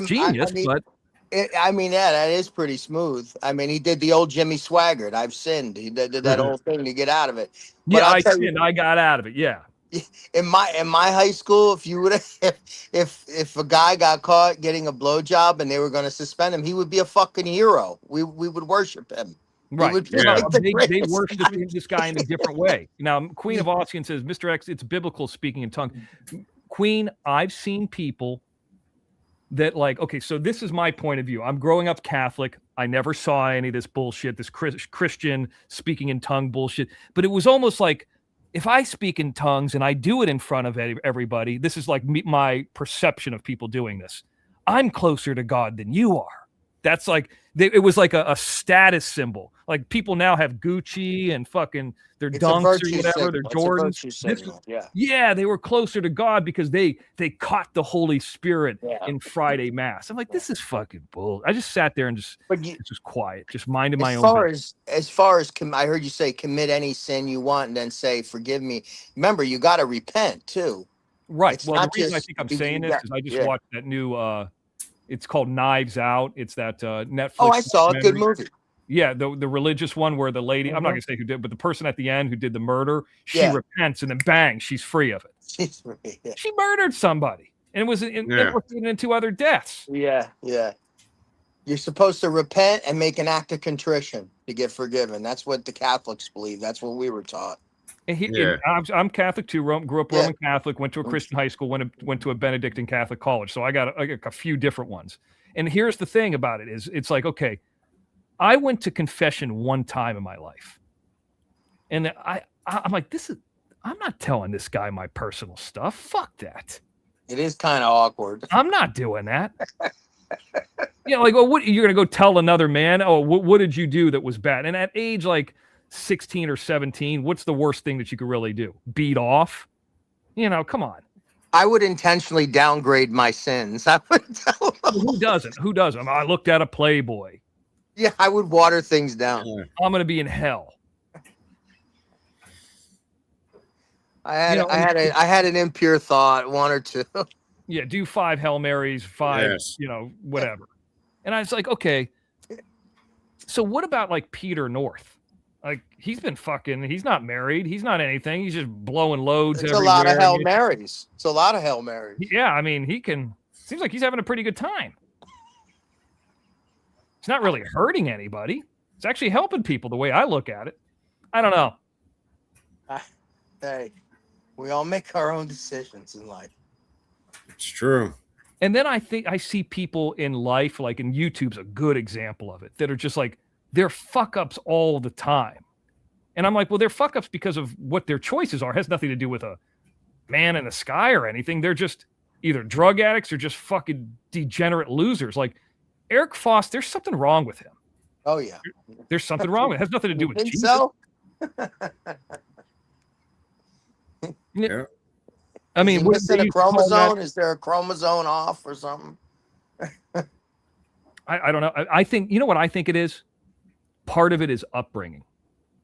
Genius, but that is pretty smooth. I mean, he did the old Jimmy Swaggart. I've sinned. He did that whole thing to get out of it. But yeah, I sinned. I got out of it. Yeah. In my high school, if you would if a guy got caught getting a blowjob and they were going to suspend him, he would be a fucking hero. We would worship him. Right. Like they worship this guy in a different way. Now, Queen of Ossian says, Mr. X, it's biblical speaking in tongues. Queen, I've seen people that like, okay, so this is my point of view. I'm growing up Catholic. I never saw any of this bullshit, this Christian speaking in tongue bullshit. But it was almost like, if I speak in tongues and I do it in front of everybody, this is like my perception of people doing this. I'm closer to God than you are. That's like, it was like a status symbol. Like people now have Gucci and fucking their dunks or whatever, their Jordans. Yeah, they were closer to God because they caught the Holy Spirit in Friday Mass. I'm like, this is fucking bull. I just sat there and just quiet, just minding my own business. As far as I heard you say, commit any sin you want and then say, forgive me. Remember, you got to repent too. Right. It's well, the reason I think I'm saying this is I just watched that new, it's called Knives Out. It's that Netflix. Oh, I saw a good movie. Yeah, the religious one where the lady, I'm not going to say who did, but the person at the end who did the murder, she repents and then bang, she's free of it. She murdered somebody and it was implicated in 2 other deaths. Yeah. You're supposed to repent and make an act of contrition to get forgiven. That's what the Catholics believe. That's what we were taught. And I'm Catholic too. Grew up Roman Catholic. Went to a Christian high school. Went to a Benedictine Catholic college. So I got a few different ones. And here's the thing about it is, it's like, okay, I went to confession one time in my life, and I'm like, I'm not telling this guy my personal stuff. Fuck that. It is kind of awkward. I'm not doing that. Like, well, what you're gonna go tell another man? Oh, what did you do that was bad? And at age like 16 or 17, what's the worst thing that you could really do? Beat off? Come on. I would intentionally downgrade my sins. I would tell Who doesn't? I looked at a Playboy. Yeah, I would water things down. I'm going to be in hell. I had an impure thought, 1 or 2. Yeah, do 5 Hail Marys, 5, whatever. And I was like, okay, so what about like Peter North? Like he's been fucking, he's not married, he's not anything, he's just blowing loads It's a everywhere. lot of Hail Marys. It's a lot of Hail Marys. Yeah, I mean, seems like he's having a pretty good time. It's not really hurting anybody. It's actually helping people the way I look at it. I don't know. Hey, we all make our own decisions in life. It's true. And then I think I see people in life, like in YouTube's a good example of it, that are just like, they're fuck ups all the time. And I'm like, well, they're fuck ups because of what their choices are. It has nothing to do with a man in the sky or anything. They're just either drug addicts or just fucking degenerate losers. Like Eric Foss, there's something wrong with him. Oh yeah. There's something wrong with it. It has nothing to do with Think Jesus. so? Yeah. I mean, what is it a chromosome? Is there a chromosome off or something? I don't know. I think, you know what I think it is? Part of it is upbringing.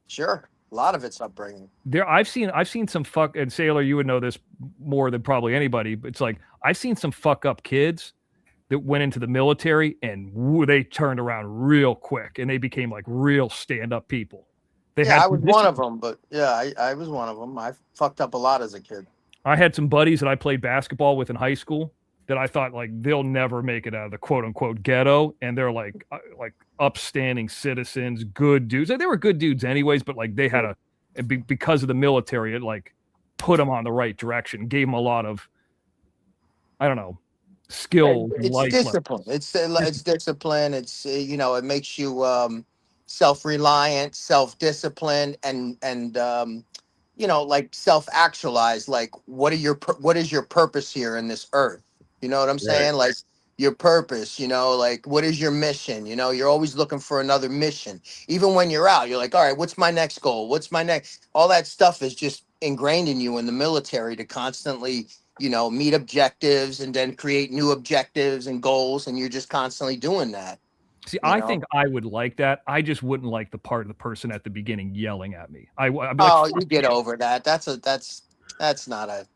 Sure. A lot of it's upbringing. I've seen some fuck, and Sailor, you would know this more than probably anybody, but it's like, I've seen some fuck up kids that went into the military and they turned around real quick and they became like real stand-up people. I was one of them, but yeah, I was one of them. I fucked up a lot as a kid. I had some buddies that I played basketball with in high school that I thought like they'll never make it out of the quote unquote ghetto, and they're like upstanding citizens, good dudes. They were good dudes anyways, but like they had because of the military, it like put them on the right direction, gave them a lot of, I don't know, skill. It's discipline. It's discipline. It's it makes you self-reliant, self-disciplined, and like self-actualized. Like what is your purpose here in this earth? You know what I'm saying? Like your purpose, like what is your mission? You're always looking for another mission. Even when you're out, you're like, all right, what's my next goal? What's my next? All that stuff is just ingrained in you in the military to constantly, meet objectives and then create new objectives and goals. And you're just constantly doing that. See, I think I would like that. I just wouldn't like the part of the person at the beginning yelling at me. I'd be like, you get over that. That's not a.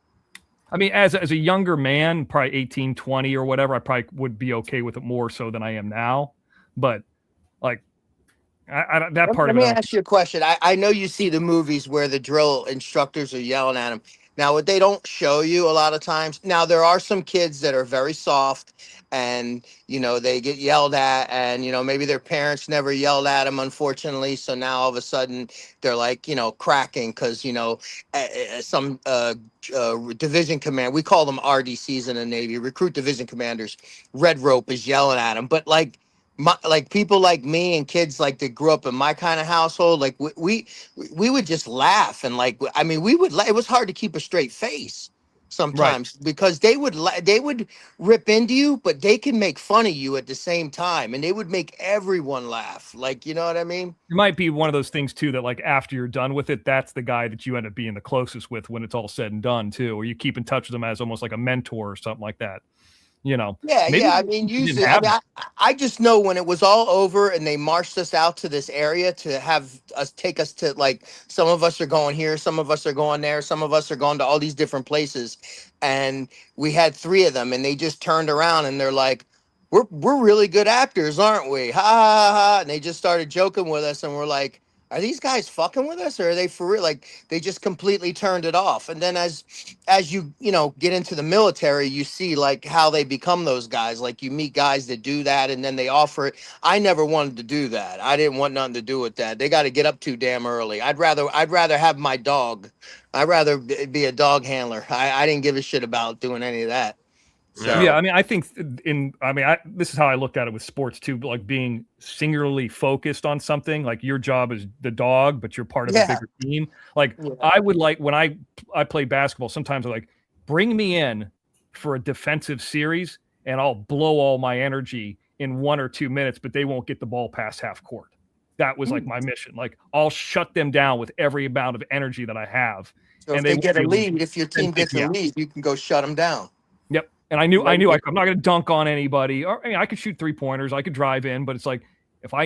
I mean, as a younger man, probably 18, 20 or whatever, I probably would be okay with it more so than I am now. But like, that part Let of me it. ask you a question. I know you see the movies where the drill instructors are yelling at them. Now, what they don't show you a lot of times. Now, there are some kids that are very soft and, they get yelled at and, maybe their parents never yelled at them, unfortunately. So now all of a sudden they're like, cracking because, some division command, we call them RDCs in the Navy, recruit division commanders, red rope is yelling at them. But like people like me and kids like that grew up in my kind of household, like we would just laugh and we would. It was hard to keep a straight face sometimes because they would rip into you, but they can make fun of you at the same time, and they would make everyone laugh. Like, you know what I mean? It might be one of those things too that like after you're done with it, that's the guy that you end up being the closest with when it's all said and done too, or you keep in touch with them as almost like a mentor or something like that. Yeah. I mean, usually, I just know when it was all over and they marched us out to this area to have us take us to, like, some of us are going here, some of us are going there, some of us are going to all these different places. And we had 3 of them and they just turned around and they're like, we're really good actors, aren't we? Ha ha ha. And they just started joking with us and we're like, are these guys fucking with us or are they for real? Like, they just completely turned it off. And then as you get into the military, you see like how they become those guys. Like you meet guys that do that and then they offer it. I never wanted to do that. I didn't want nothing to do with that. They got to get up too damn early. I'd rather have my dog. I'd rather be a dog handler. I didn't give a shit about doing any of that. So. Yeah, I mean, I think this is how I looked at it with sports too, like being singularly focused on something. Like your job is the dog, but you're part of a bigger team. Like I would like when I played basketball, sometimes I'm like, bring me in for a defensive series and I'll blow all my energy in 1 or 2 minutes, but they won't get the ball past half court. That was like my mission. Like I'll shut them down with every amount of energy that I have. So and if they get a lead, if your team gets a lead, you can go shut them down. Yep. And I knew I'm not going to dunk on anybody. Or I mean, I could shoot 3-pointers, I could drive in, but it's like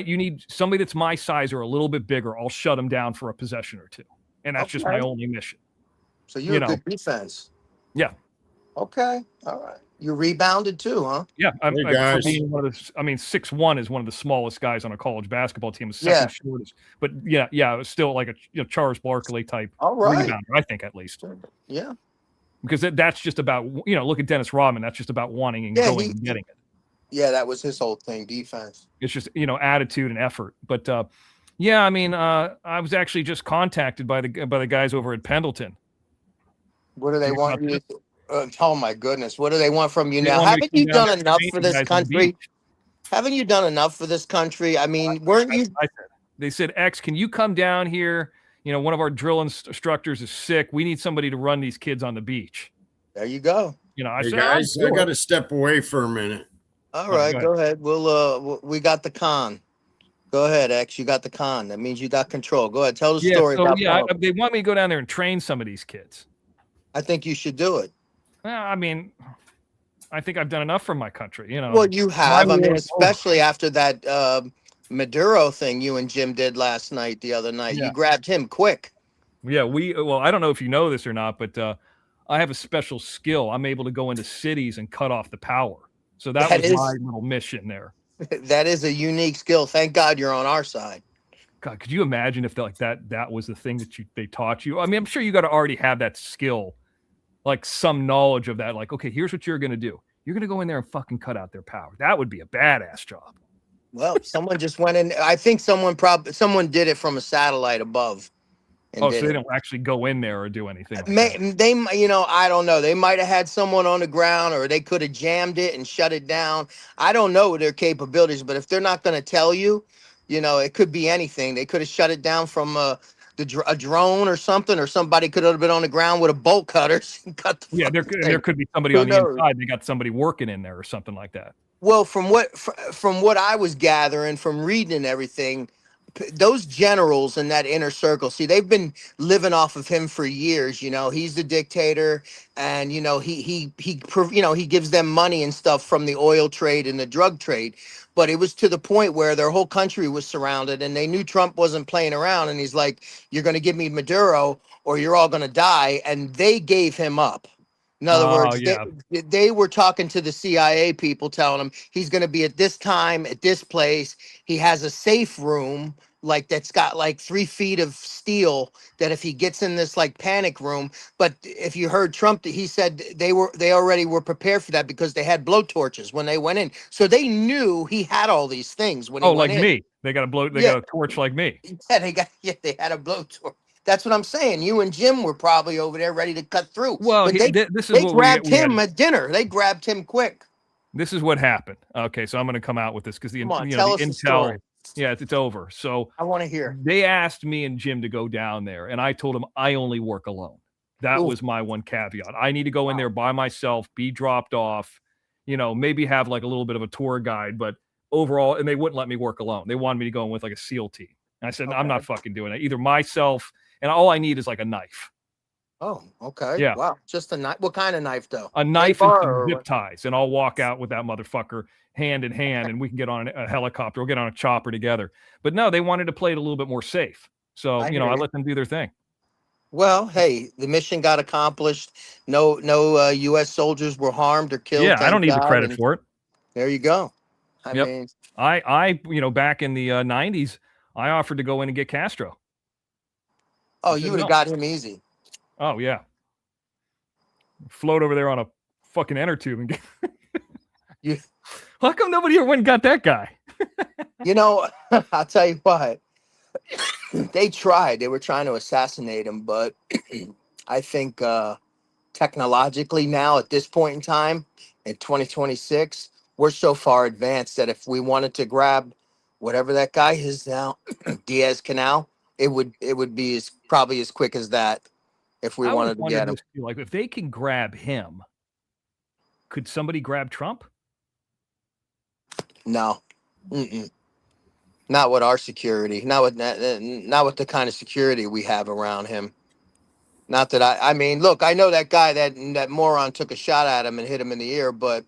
you need somebody that's my size or a little bit bigger, I'll shut them down for a possession or 2, and that's just my only mission. So you're a good defense. Yeah. Okay. All right. You rebounded too, huh? Yeah, Hey, for guys. being one of the, I mean, 6'1" is one of the smallest guys on a college basketball team. Second shortest, but yeah, it was still like a Charles Barkley type All right. rebounder, I think, at least. Yeah. Because that's just about, look at Dennis Rodman. That's just about wanting and going and getting it. Yeah, that was his whole thing, defense. It's just, attitude and effort. But yeah, I mean, I was actually just contacted by the guys over at Pendleton. What do they want you to? Oh my goodness, what do they want from you They now? want me to Haven't you come down done there enough and for train you this guys on the country? beach. Haven't you done enough for this country? I mean, weren't you? They said, X, can you come down here? One of our drill instructors is sick. We need somebody to run these kids on the beach. There you go. I Hey, said, guys, I got to step away for a minute. All right, go go ahead. We got the con. Go ahead, X. You got the con. That means you got control. Go ahead. Tell the story. So, about they want me to go down there and train some of these kids. I think you should do it. Well, I mean, I think I've done enough for my country. Well, you have. I mean, war- especially after that Maduro thing you and Jim did last night, the other night. Yeah. You grabbed him quick. Yeah, I don't know if you know this or not, but I have a special skill. I'm able to go into cities and cut off the power. So that was my little mission there. That is a unique skill. Thank God you're on our side. God, could you imagine if that was the thing that they taught you? I mean, I'm sure you got to already have that skill, like some knowledge of that. Like, okay, here's what you're going to do. You're going to go in there and fucking cut out their power. That would be a badass job. Well, someone just went in. I think someone did it from a satellite above. So they don't actually go in there or do anything. They, I don't know. They might have had someone on the ground, or they could have jammed it and shut it down. I don't know their capabilities, but if they're not going to tell you, it could be anything. They could have shut it down from a drone or something, or somebody could have been on the ground with a bolt cutter and cut the there could be somebody on the inside. They got somebody working in there or something like that. Well, from what I was gathering from reading and everything, those generals in that inner circle, see, they've been living off of him for years. He's the dictator, and he gives them money and stuff from the oil trade and the drug trade. But it was to the point where their whole country was surrounded, and they knew Trump wasn't playing around. And he's like, "You're going to give me Maduro, or you're all going to die." And they gave him up. In other words, they were talking to the CIA people, telling him he's going to be at this time, at this place. He has a safe room, that's got 3 feet of steel, that if he gets in this panic room. But if you heard Trump, he said they already were prepared for that because they had blowtorches when they went in. So they knew he had all these things when he went in. Me. They got got a torch like me. Yeah, they had a blowtorch. That's what I'm saying. You and Jim were probably over there ready to cut through. Well, they grabbed him at dinner. They grabbed him quick. This is what happened. Okay, so I'm going to come out with this because the tell us the intel. story. Yeah, it's over. So I want to hear. They asked me and Jim to go down there, and I told them I only work alone. That was my one caveat. I need to go in there by myself, be dropped off, maybe have a little bit of a tour guide, but overall, and they wouldn't let me work alone. They wanted me to go in with a SEAL team. And I said, I'm not fucking doing that. Either myself, and all I need is a knife. Oh, okay. Yeah. Wow. Just a knife. What kind of knife, though? A knife and some zip ties, and I'll walk out with that motherfucker hand in hand, and we can get on a helicopter or get on a chopper together. But no, they wanted to play it a little bit more safe. So, I let them do their thing. Well, hey, the mission got accomplished. No U.S. soldiers were harmed or killed. Yeah, I don't need the credit for it. There you go. I mean, I back in the 90s, I offered to go in and get Castro. Oh, you would have got him easy. Oh, yeah. Float over there on a fucking inner tube and get... How come nobody ever went and got that guy? I'll tell you what. They tried. They were trying to assassinate him, but I think technologically now, at this point in time, in 2026, we're so far advanced that if we wanted to grab whatever that guy is now, Diaz-Canel, it would be probably as quick as that if we wanted to get him. If they can grab him, could somebody grab Trump? No. Not with our security. Not with the kind of security we have around him. Not that I mean, look, I know that guy, that moron took a shot at him and hit him in the ear, but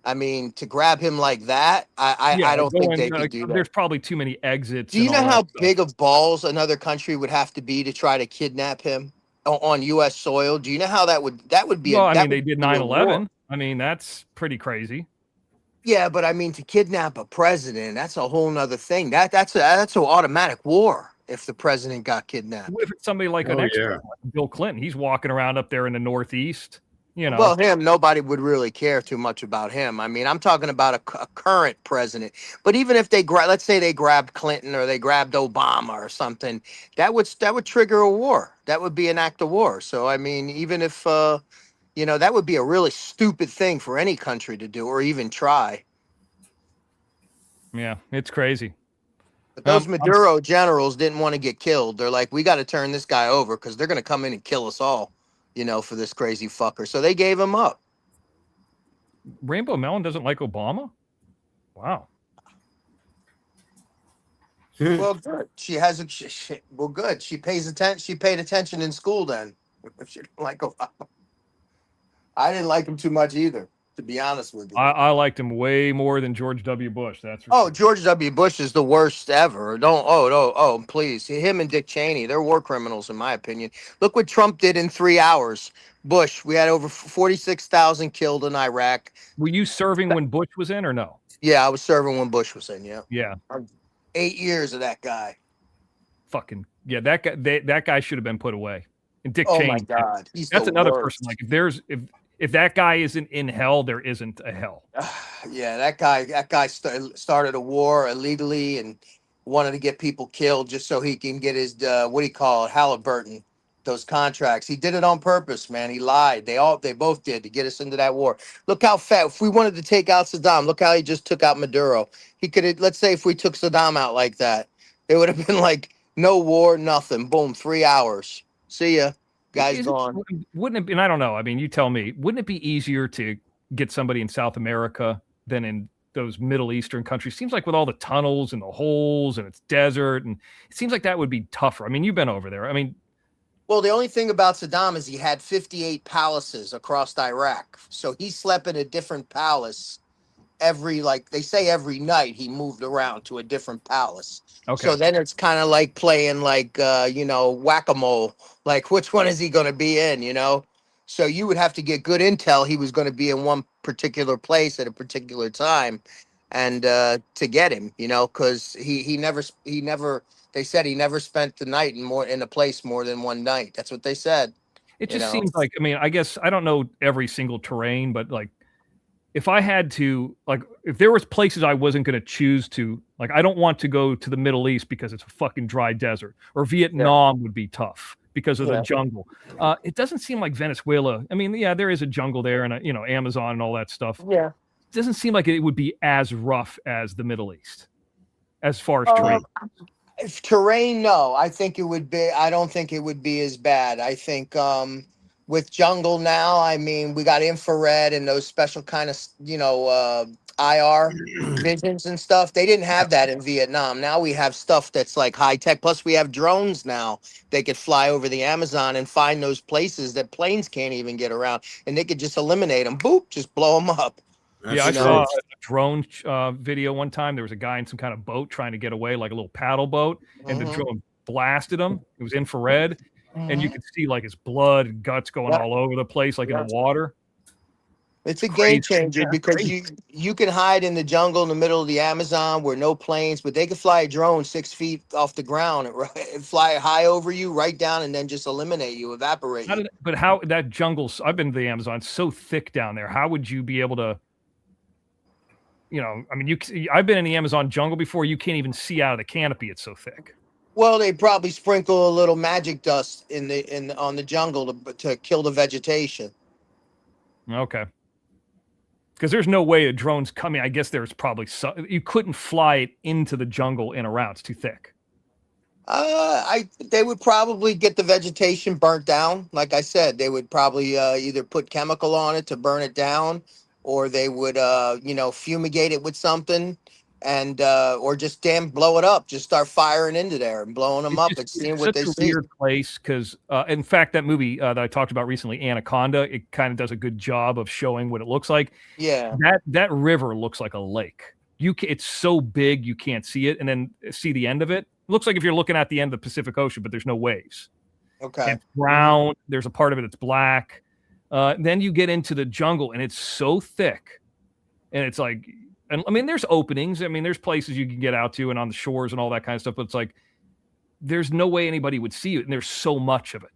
I mean, to grab him like that, I don't think they could do that. There's probably too many exits. Do you know how big of balls another country would have to be to try to kidnap him on U.S. soil? Do you know how that would be? Well, they did 9/11. I mean, that's pretty crazy. Yeah, but I mean, to kidnap a president, that's a whole nother thing. That's an automatic war if the president got kidnapped. What if it's somebody like an ex-president, like Bill Clinton? He's walking around up there in the Northeast. You know, Well, him, nobody would really care too much about him. I mean, I'm talking about a current president. But even if they let's say they grabbed Clinton or they grabbed Obama or something, that would trigger a war. That would be an act of war. So I mean, even if that would be a really stupid thing for any country to do or even try. Yeah, it's crazy. But those Maduro generals didn't want to get killed. They're like, we got to turn this guy over because they're going to come in and kill us all, for this crazy fucker. So they gave him up. Rainbow Melon doesn't like Obama? Wow. Well, good. Good. She pays attention. She paid attention in school then. She didn't like Obama. I didn't like him too much either, to be honest with you. I liked him way more than George W. Bush. That's for sure. George W. Bush is the worst ever. Please. Him and Dick Cheney, they're war criminals, in my opinion. Look what Trump did in 3 hours. Bush, we had over 46,000 killed in Iraq. Were you serving when Bush was in or no? Yeah, I was serving when Bush was in, yeah. Yeah. 8 years of that guy. Fucking, yeah, that guy should have been put away. And Dick Oh, Cheney. my God. That's another person. Like, if that guy isn't in hell, there isn't a hell. Yeah, that guy started a war illegally and wanted to get people killed just so he can get his Halliburton, those contracts. He did it on purpose, man. He lied. They both did to get us into that war. Look how fat. If we wanted to take out Saddam, look how he just took out Maduro. He could have. Let's say if we took Saddam out like that, it would have been like no war, nothing. Boom, 3 hours. See ya. Guy's gone. Wouldn't it be, and I don't know, I mean, you tell me, wouldn't it be easier to get somebody in South America than in those Middle Eastern countries? Seems like with all the tunnels and the holes and it's desert, and it seems like that would be tougher. I mean, you've been over there. I mean, well, the only thing about Saddam is he had 58 palaces across Iraq. So he slept in a different palace every night he moved around to a different palace. Okay. So then it's kind of like playing whack-a-mole. Like, which one is he going to be in, So you would have to get good intel he was going to be in one particular place at a particular time and to get him, because he never they said he never spent the night in a place more than one night. That's what they said. It just seems like, I mean, I guess I don't know every single terrain, but like if I had to, like, if there was places I wasn't going to choose to, like, I don't want to go to the Middle East because it's a fucking dry desert, or Vietnam would be tough because of the jungle. It doesn't seem like Venezuela. I mean, yeah, there is a jungle there and Amazon and all that stuff. Yeah. It doesn't seem like it would be as rough as the Middle East as far as terrain. If terrain, no, I think it would be. I don't think it would be as bad. I think with jungle now, I mean, we got infrared and those special kind of, IR visions and stuff. They didn't have that in Vietnam. Now we have stuff that's like high tech. Plus we have drones now. They could fly over the Amazon and find those places that planes can't even get around. And they could just eliminate them. Boop, just blow them up. I saw a drone video one time. There was a guy in some kind of boat trying to get away, like a little paddle boat, and the drone blasted him. It was infrared, and you could see like his blood and guts going all over the place, like in the water. It's a game changer because you can hide in the jungle in the middle of the Amazon where no planes, but they can fly a drone 6 feet off the ground and fly high over you, right down, and then just eliminate you, evaporate you. But how that jungle? I've been to the Amazon, so thick down there. How would you be able to? I mean, I've been in the Amazon jungle before. You can't even see out of the canopy. It's so thick. Well, they probably sprinkle a little magic dust on the jungle to kill the vegetation. Okay. Because there's no way a drone's coming. I guess there's probably you couldn't fly it into the jungle and around. It's too thick. They would probably get the vegetation burnt down. Like I said, they would probably either put chemical on it to burn it down, or they would fumigate it with something, and or just blow it up. Just start firing into there and blowing them up and seeing what they see. It's a weird place because, in fact, that movie that I talked about recently, Anaconda, it kind of does a good job of showing what it looks like. Yeah, that river looks like a lake. It's so big you can't see it, and then see the end of it. It looks like if you're looking at the end of the Pacific Ocean, but there's no waves. Okay. It's brown. There's a part of it that's black. Then you get into the jungle, and it's so thick, and it's like, and I mean, there's openings. I mean, there's places you can get out to, and on the shores and all that kind of stuff. But it's like, there's no way anybody would see it, and there's so much of it.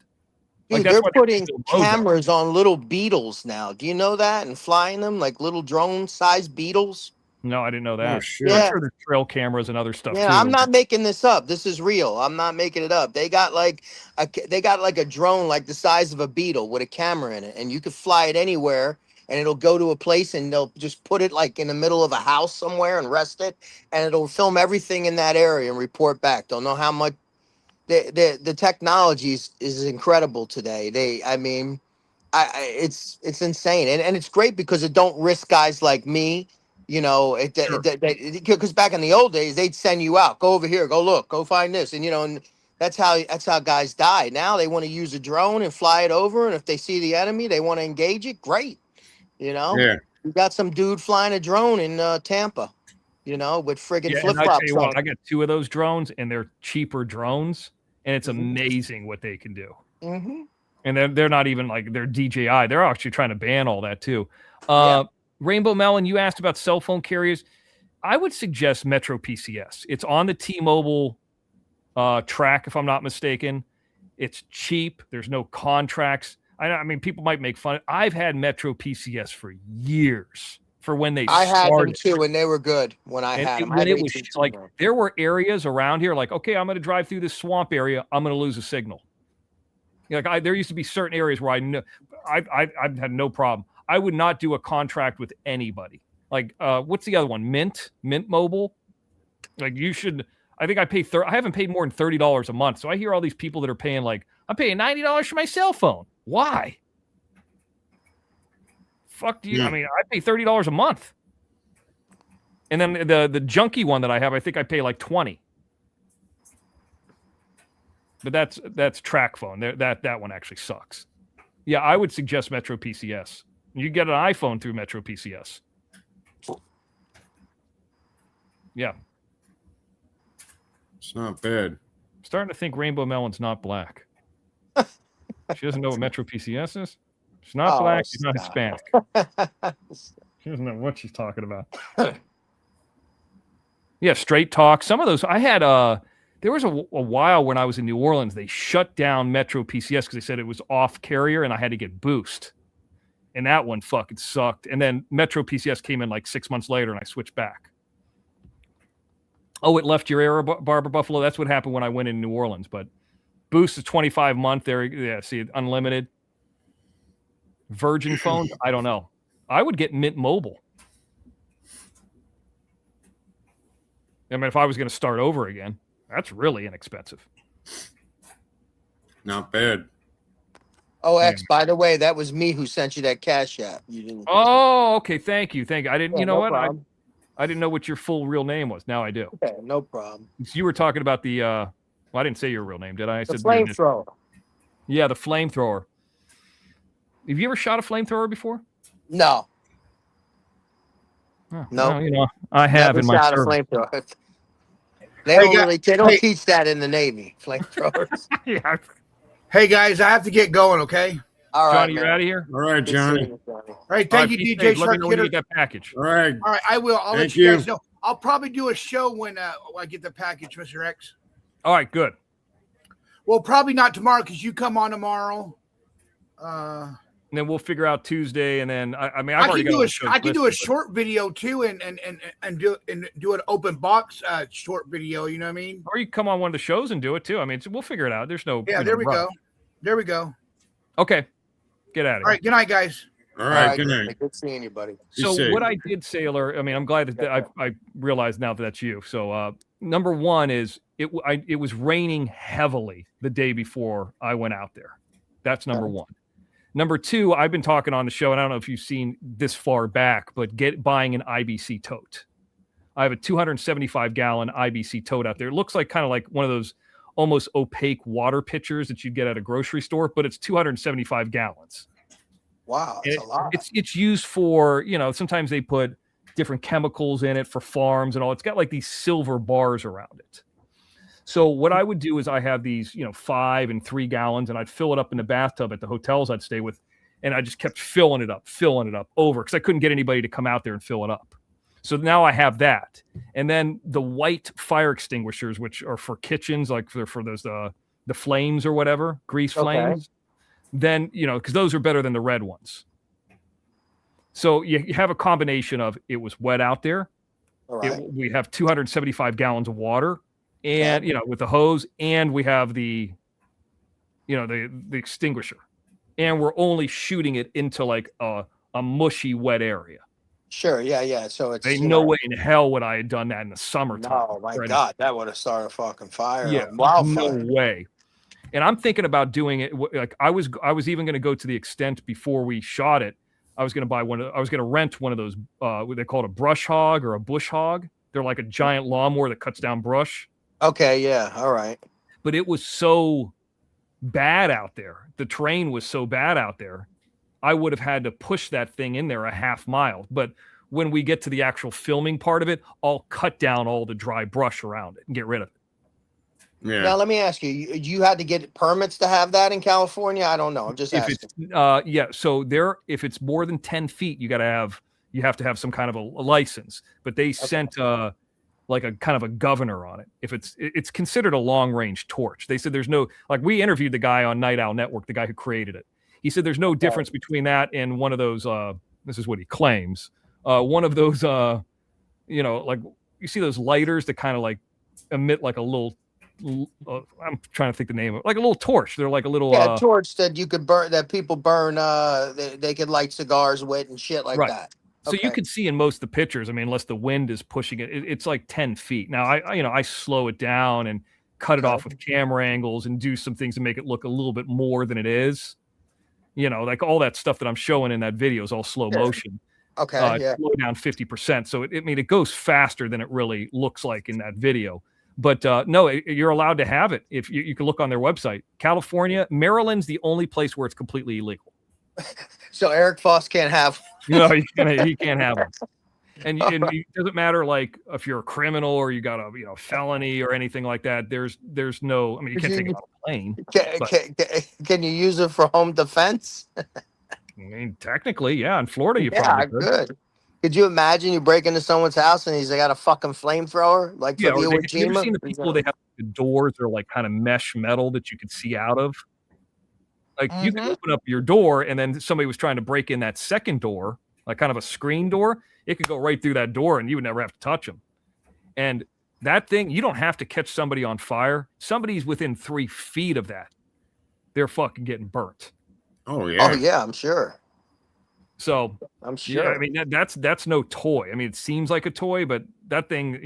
Dude, Like, they're putting cameras on little beetles now. Do you know that? And flying them like little drone-sized beetles. No, I didn't know that. Oh, shit. I'm sure there's trail cameras and other stuff. Yeah, too. I'm not making this up. This is real. I'm not making it up. They got like a drone like the size of a beetle with a camera in it, and you could fly it anywhere, and it'll go to a place, and they'll just put it like in the middle of a house somewhere and rest it, and it'll film everything in that area and report back. Don't know how much. The technology is incredible today. It's insane, and it's great because it don't risk guys like me. You know, because back in the old days, they'd send you out, go over here, go look, go find this, and and that's how guys die. Now they want to use a drone and fly it over, and if they see the enemy, they want to engage it. Great, Yeah. You got some dude flying a drone in Tampa, with friggin' flip I tell flops you on. what, I got 2 of those drones, and they're cheaper drones, and it's amazing what they can do. Mm-hmm. And they're not even like they're DJI. They're actually trying to ban all that too. Rainbow Melon, you asked about cell phone carriers. I would suggest Metro PCS. It's on the T-Mobile track, if I'm not mistaken. It's cheap. There's no contracts. I mean, people might make fun. I've had Metro PCS for years. For when they I had them started. too, and they were good when I had them. When it was like, there were areas around here, like, okay, I'm going to drive through this swamp area. I'm going to lose a signal. Like there used to be certain areas where I know I've had no problem. I would not do a contract with anybody. Like, what's the other one? Mint Mobile. Like you should. I think I pay. I haven't paid more than $30 a month. So I hear all these people that are paying like I'm paying $90 for my cell phone. Why? Fuck you. Yeah. I mean, I pay $30 a month. And then the junky one that I have, I think I pay like $20. But that's track phone. That one actually sucks. Yeah, I would suggest Metro PCS. You get an iPhone through Metro PCS. Yeah. It's not bad. I'm starting to think Rainbow Melon's not black. She doesn't know what Metro PCS is? She's not black. She's not Hispanic. She doesn't know what she's talking about. Yeah, Straight Talk. Some of those I had. There was a while when I was in New Orleans, they shut down Metro PCS because they said it was off carrier, and I had to get Boost, and that one fucking sucked. And then Metro PCS came in like 6 months later, and I switched back. Oh, it left your era, Barbara Buffalo. That's what happened when I went in New Orleans. But Boost is 25 month. There, yeah. See, unlimited. Virgin phones, I don't know. I would get Mint Mobile. I mean, if I was going to start over again, that's really inexpensive. Not bad. Oh, X, by the way, that was me who sent you that Cash App. You didn't. Oh, okay. Thank you. I didn't. Yeah, you know no what? problem. I didn't know what your full real name was. Now I do. Okay, no problem. You were talking about the. Well, I didn't say your real name, did I? I The said flamethrower. Yeah, the flamethrower. Have you ever shot a flamethrower before? No. Oh, No. Well, you know, I have in my shot a service. flamethrower. They don't teach that in the Navy. Flamethrowers. Yeah. Hey guys, I have to get going. Okay. All right, Johnny, you're out of here. All right, Johnny. All right. Thank you, be DJ safe. Let me know when you Shark get that package. All right. All right, I will. I'll let Thank you you. guys know. I'll probably do a show when I get the package, Mr. X. All right, good. Well, probably not tomorrow because you come on tomorrow. And then we'll figure out Tuesday, and then I mean, I I've already can got do all a the shows I can do a listed, short video too, and do an open box short video. You know what I mean? or you can come on one of the shows and do it too. I mean, we'll figure it out. There's no Yeah. you There know, we rush. go. There we go. Okay, get out of here. All right. Good night, guys. All right. Good night. Good seeing you, buddy. Be So safe. what I did, Sailor, I mean, I'm glad that I realized now that that's you. So number one is it was raining heavily the day before I went out there. That's number one. Number two, I've been talking on the show, and I don't know if you've seen this far back, but buying an IBC tote. I have a 275-gallon IBC tote out there. It looks like kind of like one of those almost opaque water pitchers that you'd get at a grocery store, but it's 275 gallons. Wow, that's a lot. It's used for, you know, sometimes they put different chemicals in it for farms and all. It's got like these silver bars around it. So what I would do is I have these, 5 and 3 gallons, and I'd fill it up in the bathtub at the hotels I'd stay with. And I just kept filling it up over because I couldn't get anybody to come out there and fill it up. So now I have that. And then the white fire extinguishers, which are for kitchens, like for those the flames or whatever, grease flames. Then, because those are better than the red ones. So you have a combination of it was wet out there. All right. We have 275 gallons of water and, with the hose, and we have the extinguisher. And we're only shooting it into like a mushy, wet area. Sure. Yeah. So it's Ain't no way in hell would I have done that in the summertime. No, my God, that would have started a fucking fire. Yeah, wildfire. No way. And I'm thinking about doing it. Like I was even going to go to the extent before we shot it. I was going to buy I was going to rent one of those. What they call it, a brush hog or a bush hog. They're like a giant lawnmower that cuts down brush. Okay. Yeah. All right. But it was so bad out there. The terrain was so bad out there. I would have had to push that thing in there a half mile. But when we get to the actual filming part of it, I'll cut down all the dry brush around it and get rid of it. Yeah. Now let me ask you: you had to get permits to have that in California? I don't know. I'm just asking. So if it's more than 10 feet, you have to have some kind of a license. But they sent like a kind of a governor on it. If it's considered a long range torch. They said there's no, like, we interviewed the guy on Night Owl Network, the guy who created it. He said there's no difference between that and one of those. This is what he claims. One of those, like you see those lighters that kind of like emit like a little. I'm trying to think the name of it, like a little torch. They're like a little torch that you could burn, that people burn. They could light cigars with and shit like that. So you can see in most of the pictures. I mean, unless the wind is pushing it, it's like 10 feet. Now I slow it down and cut it off with camera angles and do some things to make it look a little bit more than it is. Like all that stuff that I'm showing in that video is all slow motion. Okay. Slow down 50%. So it goes faster than it really looks like in that video. But no, you're allowed to have it. If you can look on their website. California, Maryland's the only place where it's completely illegal. So Eric Foss can't have. No, he can't have them. And it doesn't matter, like, if you're a criminal or you got a felony or anything like that. There's no. I mean, you can't take it on a plane. Can you use it for home defense? I mean, technically, yeah. In Florida, you probably could. Good. Could you imagine you break into someone's house and he's got a fucking flamethrower? Like, yeah, you ever seen the people? They have the doors are like kind of mesh metal that you could see out of. Like you can open up your door, and then somebody was trying to break in that second door, like kind of a screen door. It could go right through that door, and you would never have to touch them. And that thing, you don't have to catch somebody on fire. Somebody's within 3 feet of that, they're fucking getting burnt. Oh yeah. Oh yeah, I'm sure. So I'm sure. Yeah, I mean, that's no toy. I mean, it seems like a toy, but that thing,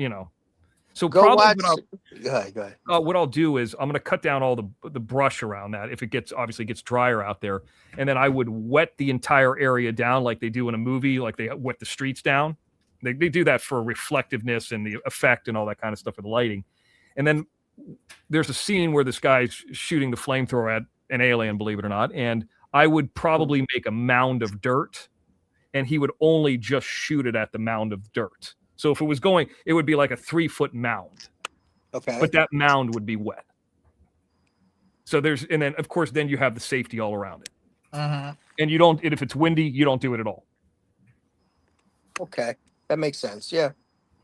So go probably watch. Go ahead. What I'll do is I'm going to cut down all the brush around that if it obviously gets drier out there, and then I would wet the entire area down like they do in a movie, like they wet the streets down. They do that for reflectiveness and the effect and all that kind of stuff for the lighting. And then there's a scene where this guy's shooting the flamethrower at an alien, believe it or not, and I would probably make a mound of dirt, and he would only just shoot it at the mound of dirt. So if it was going, it would be like a 3-foot mound. Okay. But that mound would be wet. So and then of course, then you have the safety all around it. And if it's windy, you don't do it at all. Okay. That makes sense. Yeah.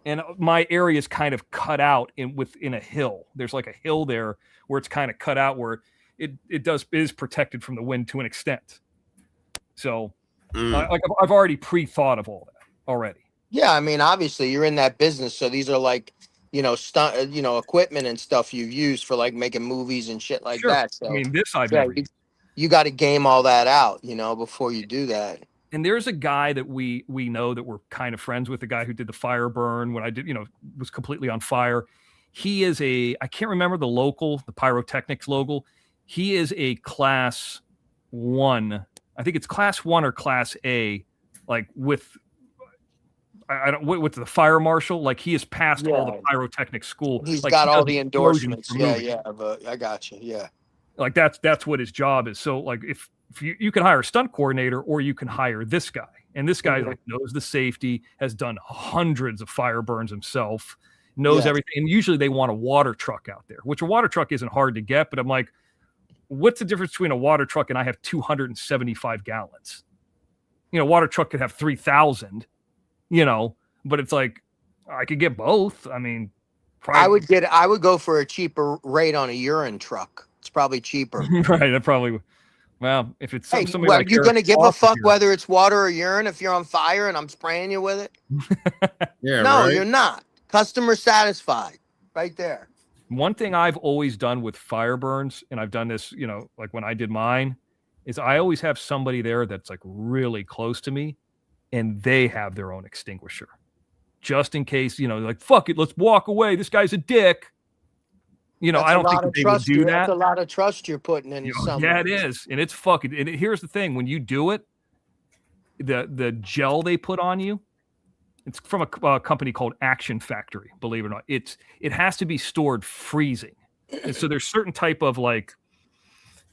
And my area is kind of cut out within a hill. There's like a hill there where it's kind of cut out where it is protected from the wind to an extent. So like I've already pre-thought of all that already. Yeah, I mean, obviously you're in that business, so these are like, stunt, equipment and stuff you've used for like making movies and shit like that. So, I mean, this I've never used. You got to game all that out, before you do that. And there's a guy that we know that we're kind of friends with, the guy who did the fire burn when I did, was completely on fire. He is I can't remember the pyrotechnics local. He is a class 1. I think it's class 1 or class A, like with the fire marshal. Like he has passed all the pyrotechnic school. He's like, got all the endorsements. Yeah. But I got you. Yeah. Like that's what his job is. So like if you can hire a stunt coordinator, or you can hire this guy, and this guy like knows the safety, has done hundreds of fire burns himself, knows everything. And usually they want a water truck out there, which a water truck isn't hard to get. But I'm like, what's the difference between a water truck and I have 275 gallons? Water truck could have 3,000, but it's like, I could get both. I mean, probably, I would go for a cheaper rate on a urine truck. It's probably cheaper. Right. That probably, well, if it's Hey, somebody well, like you're Eric going to give a Foster fuck here- whether it's water or urine if you're on fire and I'm spraying you with it? Yeah, No, right? you're not. Customer satisfied. Right there. One thing I've always done with fire burns, and I've done this, like when I did mine, is I always have somebody there that's like really close to me and they have their own extinguisher. Just in case, like, fuck it, let's walk away. This guy's a dick. I don't think that they would do that. That's a lot of trust you're putting in someone. Yeah, it is. And it's fucking, here's the thing. When you do it, the gel they put on you, it's from a company called Action Factory, believe it or not. It has to be stored freezing. And so there's certain type of like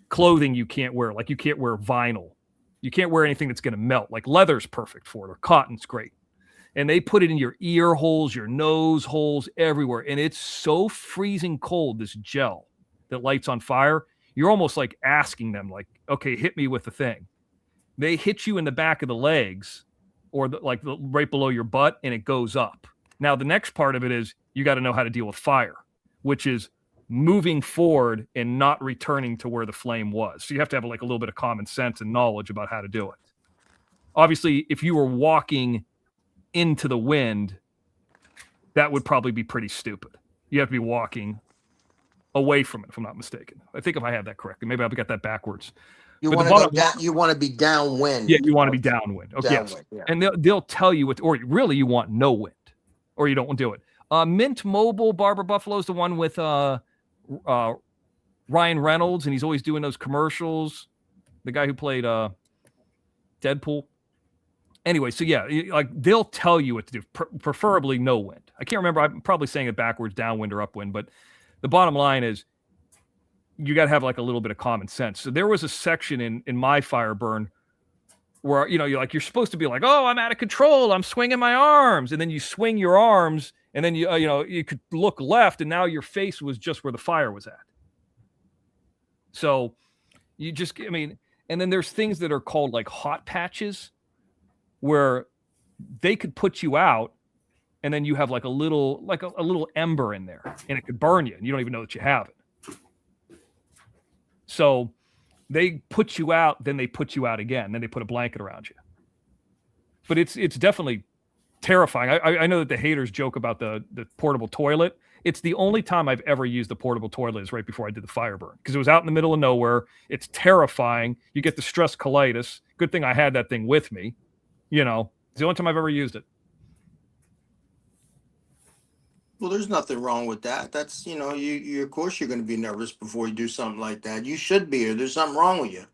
clothing you can't wear. Like you can't wear vinyl. You can't wear anything that's going to melt. Like leather's perfect for it, or cotton's great. And they put it in your ear holes, your nose holes, everywhere. And it's so freezing cold, this gel that lights on fire. You're almost like asking them, like, okay, hit me with the thing. They hit you in the back of the legs or right below your butt, and it goes up. Now, the next part of it is you got to know how to deal with fire, which is moving forward and not returning to where the flame was. So you have to have like a little bit of common sense and knowledge about how to do it. Obviously, if you were walking into the wind, that would probably be pretty stupid. You have to be walking away from it, if I'm not mistaken. I think if I have that correctly, maybe I've got that backwards. You But want to go down, you want to be downwind. Yeah, you want to be downwind. Okay, yes. Downwind, yeah. And they'll tell you what, or really you want no wind, or you don't want to do it. Mint Mobile Barber Buffalo is the one with Ryan Reynolds, and he's always doing those commercials. The guy who played Deadpool. Anyway, so yeah, like they'll tell you what to do, preferably no wind. I can't remember. I'm probably saying it backwards, downwind or upwind, but the bottom line is you got to have like a little bit of common sense. So there was a section in my fire burn where, you're supposed to be like, oh, I'm out of control. I'm swinging my arms. And then you swing your arms and then you could look left and now your face was just where the fire was at. So and then there's things that are called like hot patches where they could put you out and then you have like a little ember in there and it could burn you and you don't even know that you have it. So they put you out, then they put you out again, then they put a blanket around you. But it's definitely terrifying. I know that the haters joke about the portable toilet. It's the only time I've ever used the portable toilet is right before I did the fire burn because it was out in the middle of nowhere. It's terrifying. You get the stress colitis. Good thing I had that thing with me. It's the only time I've ever used it. Well, there's nothing wrong with that. That's, you of course you're going to be nervous before you do something like that. You should be, or there's something wrong with you.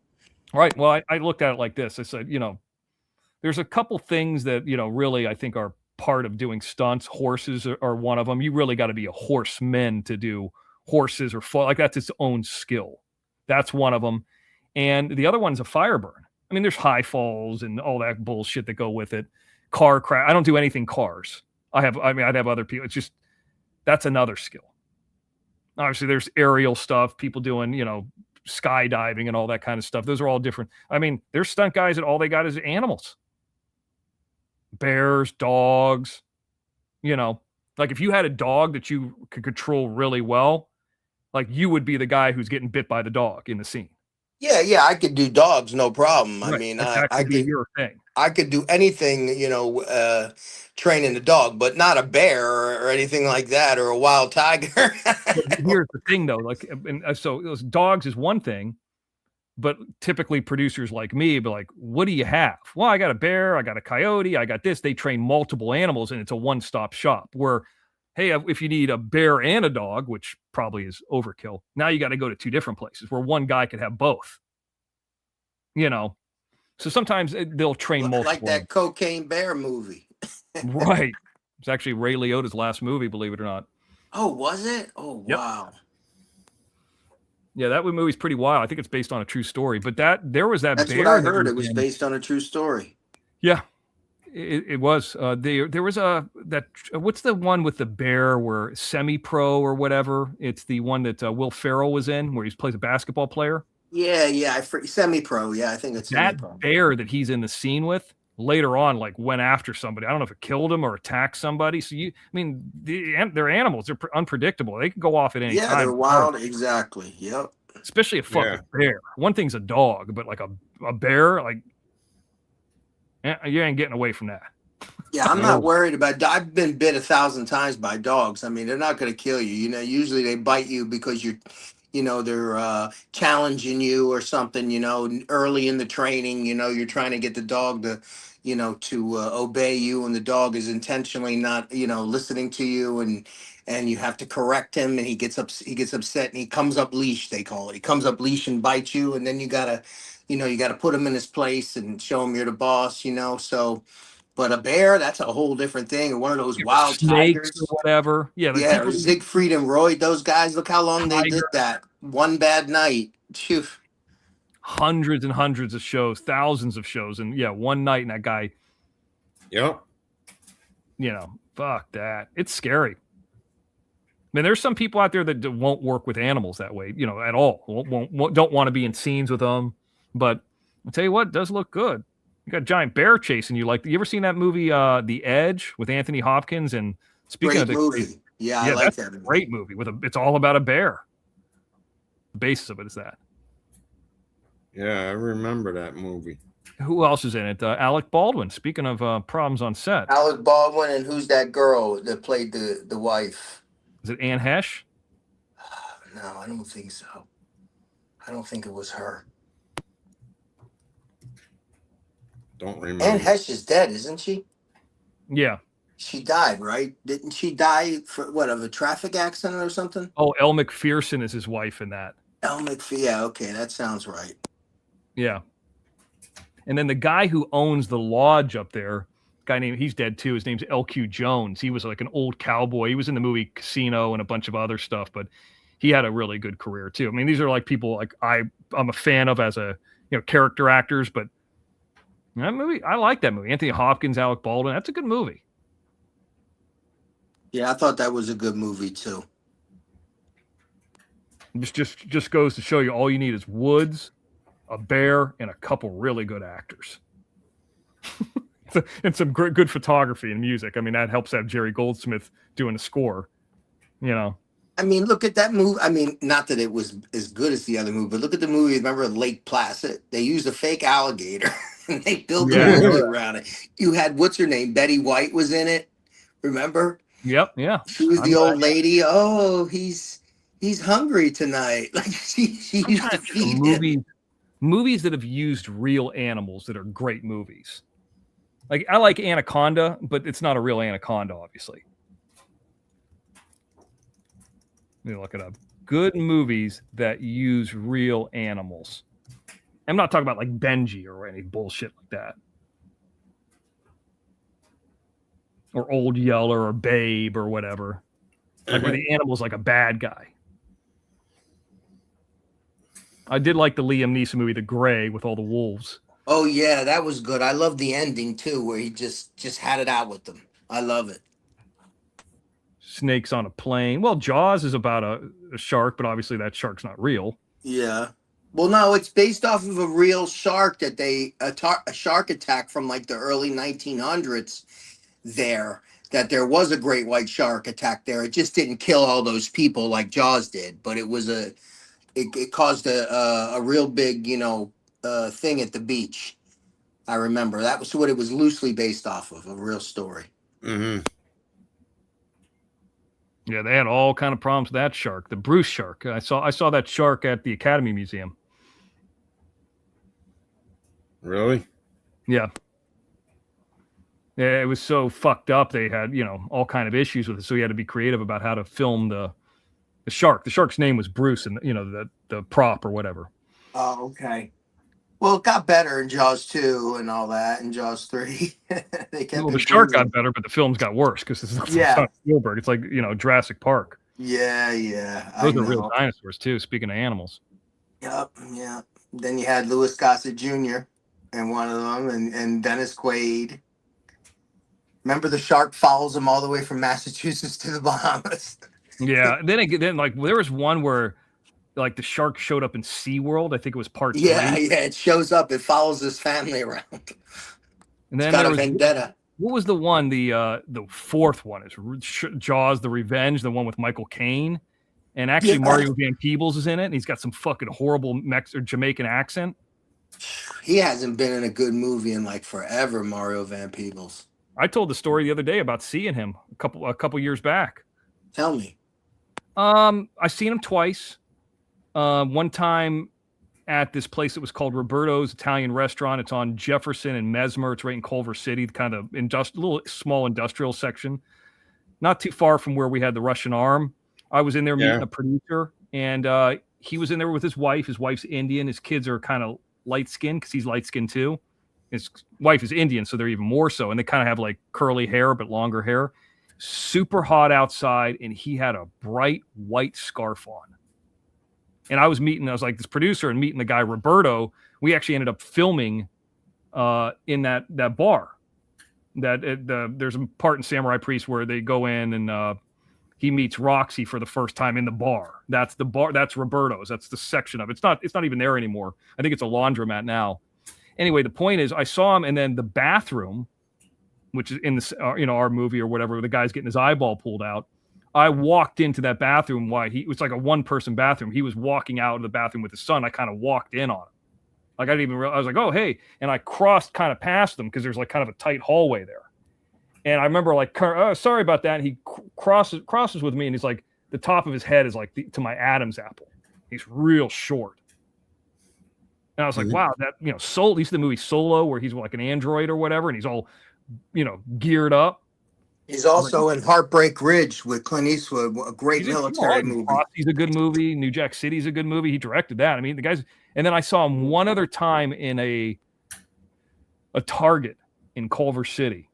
Right. Well, I looked at it like this. I said, there's a couple things that, really I think are part of doing stunts. Horses are one of them. You really got to be a horseman to do horses or fall. Like that's its own skill. That's one of them. And the other one's a fire burn. I mean, there's high falls and all that bullshit that go with it. Car crash. I don't do anything cars. I'd have other people. It's just, that's another skill. Obviously, there's aerial stuff, people doing, skydiving and all that kind of stuff. Those are all different. I mean, there's stunt guys that all they got is animals. Bears, dogs, like if you had a dog that you could control really well, like you would be the guy who's getting bit by the dog in the scene. Yeah, I could do dogs, no problem. Right. I mean, That I could be could, your thing. I could do anything, training a dog, but not a bear or anything like that, or a wild tiger. But here's the thing, though. So those dogs is one thing, but typically producers like me be like, "What do you have?" Well, I got a bear, I got a coyote, I got this. They train multiple animals, and it's a one-stop shop. Where, hey, if you need a bear and a dog, which probably is overkill, now you got to go to two different places where one guy could have both. So sometimes they'll train multiple. Like that Cocaine Bear movie. Right. It's actually Ray Liotta's last movie, believe it or not. Oh, was it? Oh, Yep. wow. Yeah, that movie's pretty wild. I think it's based on a true story. But there was that That's bear. what I heard. It was based on a true story. Yeah, it was. There was what's the one with the bear where semi-pro or whatever? It's the one that Will Ferrell was in where he plays a basketball player. Yeah. Semi-pro. Yeah, I think it's That semi-pro. bear that he's in the scene with later on, like went after somebody. I don't know if it killed him or attacked somebody. So I mean, they're animals. They're unpredictable. They can go off at any time. They're wild. Exactly. Yep. Especially a fucking bear. One thing's a dog, but like a bear, like you ain't getting away from that. Yeah, I'm not worried about. I've been bit 1,000 times by dogs. I mean, they're not going to kill you. Usually they bite you because they're challenging you or something. Early in the training, you're trying to get the dog to obey you, and the dog is intentionally not, listening to you, and you have to correct him, and he gets upset, and he comes up leash. They call it. He comes up leash and bites you, and then you gotta put him in his place and show him you're the boss. So. But a bear, that's a whole different thing. Or one of those wild snakes tigers or whatever. Yeah, or Siegfried and Roy, those guys. Look how long they did that. One bad night. Phew. Hundreds and hundreds of shows, thousands of shows, and one night, and that guy. Yep. Fuck that. It's scary. I mean, there's some people out there that won't work with animals that way, at all. Don't want to be in scenes with them. But I'll tell you what, it does look good. You got a giant bear chasing you. Like, you ever seen that movie, The Edge, with Anthony Hopkins? And speaking of the movie, I like that movie. Great movie it's all about a bear. The basis of it is that. Yeah, I remember that movie. Who else is in it? Alec Baldwin. Speaking of problems on set. Alec Baldwin, and who's that girl that played the wife? Is it Anne Hesh? No, I don't think so. I don't think it was her. Don't remember. Anne Hesh is dead, isn't she? Yeah. She died, right? Didn't she die of a traffic accident or something? Oh, Elle Macpherson is his wife in that. Elle Macpherson. Yeah, okay, that sounds right. Yeah. And then the guy who owns the lodge up there, he's dead too. His name's L.Q. Jones. He was like an old cowboy. He was in the movie Casino and a bunch of other stuff, but he had a really good career too. I mean, these are like people like I'm a fan of as a character actors, but that movie, I like that movie. Anthony Hopkins, Alec Baldwin. That's a good movie. Yeah, I thought that was a good movie too. Just goes to show you all you need is woods, a bear, and a couple really good actors. And some good photography and music. I mean, that helps have Jerry Goldsmith doing the score. I mean, look at that movie. I mean, not that it was as good as the other movie, but look at the movie. Remember Lake Placid? They used a fake alligator and they built a movie around it. You had, what's her name? Betty White was in it. Remember? Yep. Yeah. She was the old lady. Oh, he's hungry tonight. Like she used to feed him. Movies that have used real animals that are great movies. Like, I like Anaconda, but it's not a real anaconda, obviously. Let me look it up. Good movies that use real animals. I'm not talking about like Benji or any bullshit like that. Or Old Yeller or Babe or whatever. Like where the animal's like a bad guy. I did like the Liam Neeson movie, The Gray, with all the wolves. Oh yeah, that was good. I love the ending too, where he just had it out with them. I love it. Snakes on a plane. Well, Jaws is about a shark, but obviously that shark's not real. Yeah. Well, no, it's based off of a real shark that a shark attack from like the early 1900s there, that there was a great white shark attack there. It just didn't kill all those people like Jaws did, but it was it caused a real big, thing at the beach. I remember that was what it was loosely based off of, a real story. Mm-hmm. Yeah, they had all kind of problems with that shark, the Bruce shark. I saw that shark at the Academy Museum. Really? Yeah. Yeah, it was so fucked up. They had, all kind of issues with it. So you had to be creative about how to film the shark. The shark's name was Bruce, and the prop or whatever. Oh, okay. Well, it got better in Jaws 2 and all that, and Jaws 3. The shark got better, but the films got worse because it's not Spielberg. It's like, Jurassic Park. Yeah. Those are real dinosaurs, too, speaking of animals. Yep, yeah. Then you had Louis Gossett Jr. and one of them, and Dennis Quaid. Remember the shark follows him all the way from Massachusetts to the Bahamas? Yeah. Then like there was one where like the shark showed up in SeaWorld. I think it was part Yeah, 3. yeah, it shows up. It follows his family around. And then It's got there a was vendetta. what was the one? The fourth one is Jaws: The Revenge, the one with Michael Caine, and actually Yeah. Mario Van Peebles is in it, and he's got some fucking horrible or Jamaican accent. He hasn't been in a good movie in like forever, Mario Van Peebles. I told the story the other day about seeing him a couple years back. Tell me. I seen him twice. One time at this place that was called Roberto's Italian Restaurant. It's on Jefferson and Mesmer. It's right in Culver City, kind of little small industrial section, not too far from where we had the Russian Arm. I was in there meeting a producer, and he was in there with his wife. His wife's Indian. His kids are kind of light skinned because he's light skinned too. His wife is Indian, so they're even more so. And they kind of have like curly hair, but longer hair. Super hot outside, and he had a bright white scarf on. And I was like this producer and meeting the guy, Roberto. We actually ended up filming in that bar. There's a part in Samurai Priest where they go in and he meets Roxy for the first time in the bar. That's the bar. That's Roberto's. That's the section of it. It's not even there anymore. I think it's a laundromat now. Anyway, the point is I saw him, and then the bathroom, which is in the our movie or whatever, the guy's getting his eyeball pulled out. I walked into that bathroom. It was like a one-person bathroom. He was walking out of the bathroom with his son. I kind of walked in on him. Like I didn't even realize. I was like, oh, hey. And I crossed kind of past them because there's like kind of a tight hallway there. And I remember like, oh, sorry about that. And he crosses with me, and he's like, the top of his head is like to my Adam's apple. He's real short. And I was like, wow, that, Soul, he's the movie Solo where he's like an android or whatever. And he's all, geared up. He's also in Heartbreak Ridge with Clint Eastwood, a great military movie. He's a good movie. New Jack City's a good movie. He directed that. I mean, the guy's. And then I saw him one other time in a Target in Culver City.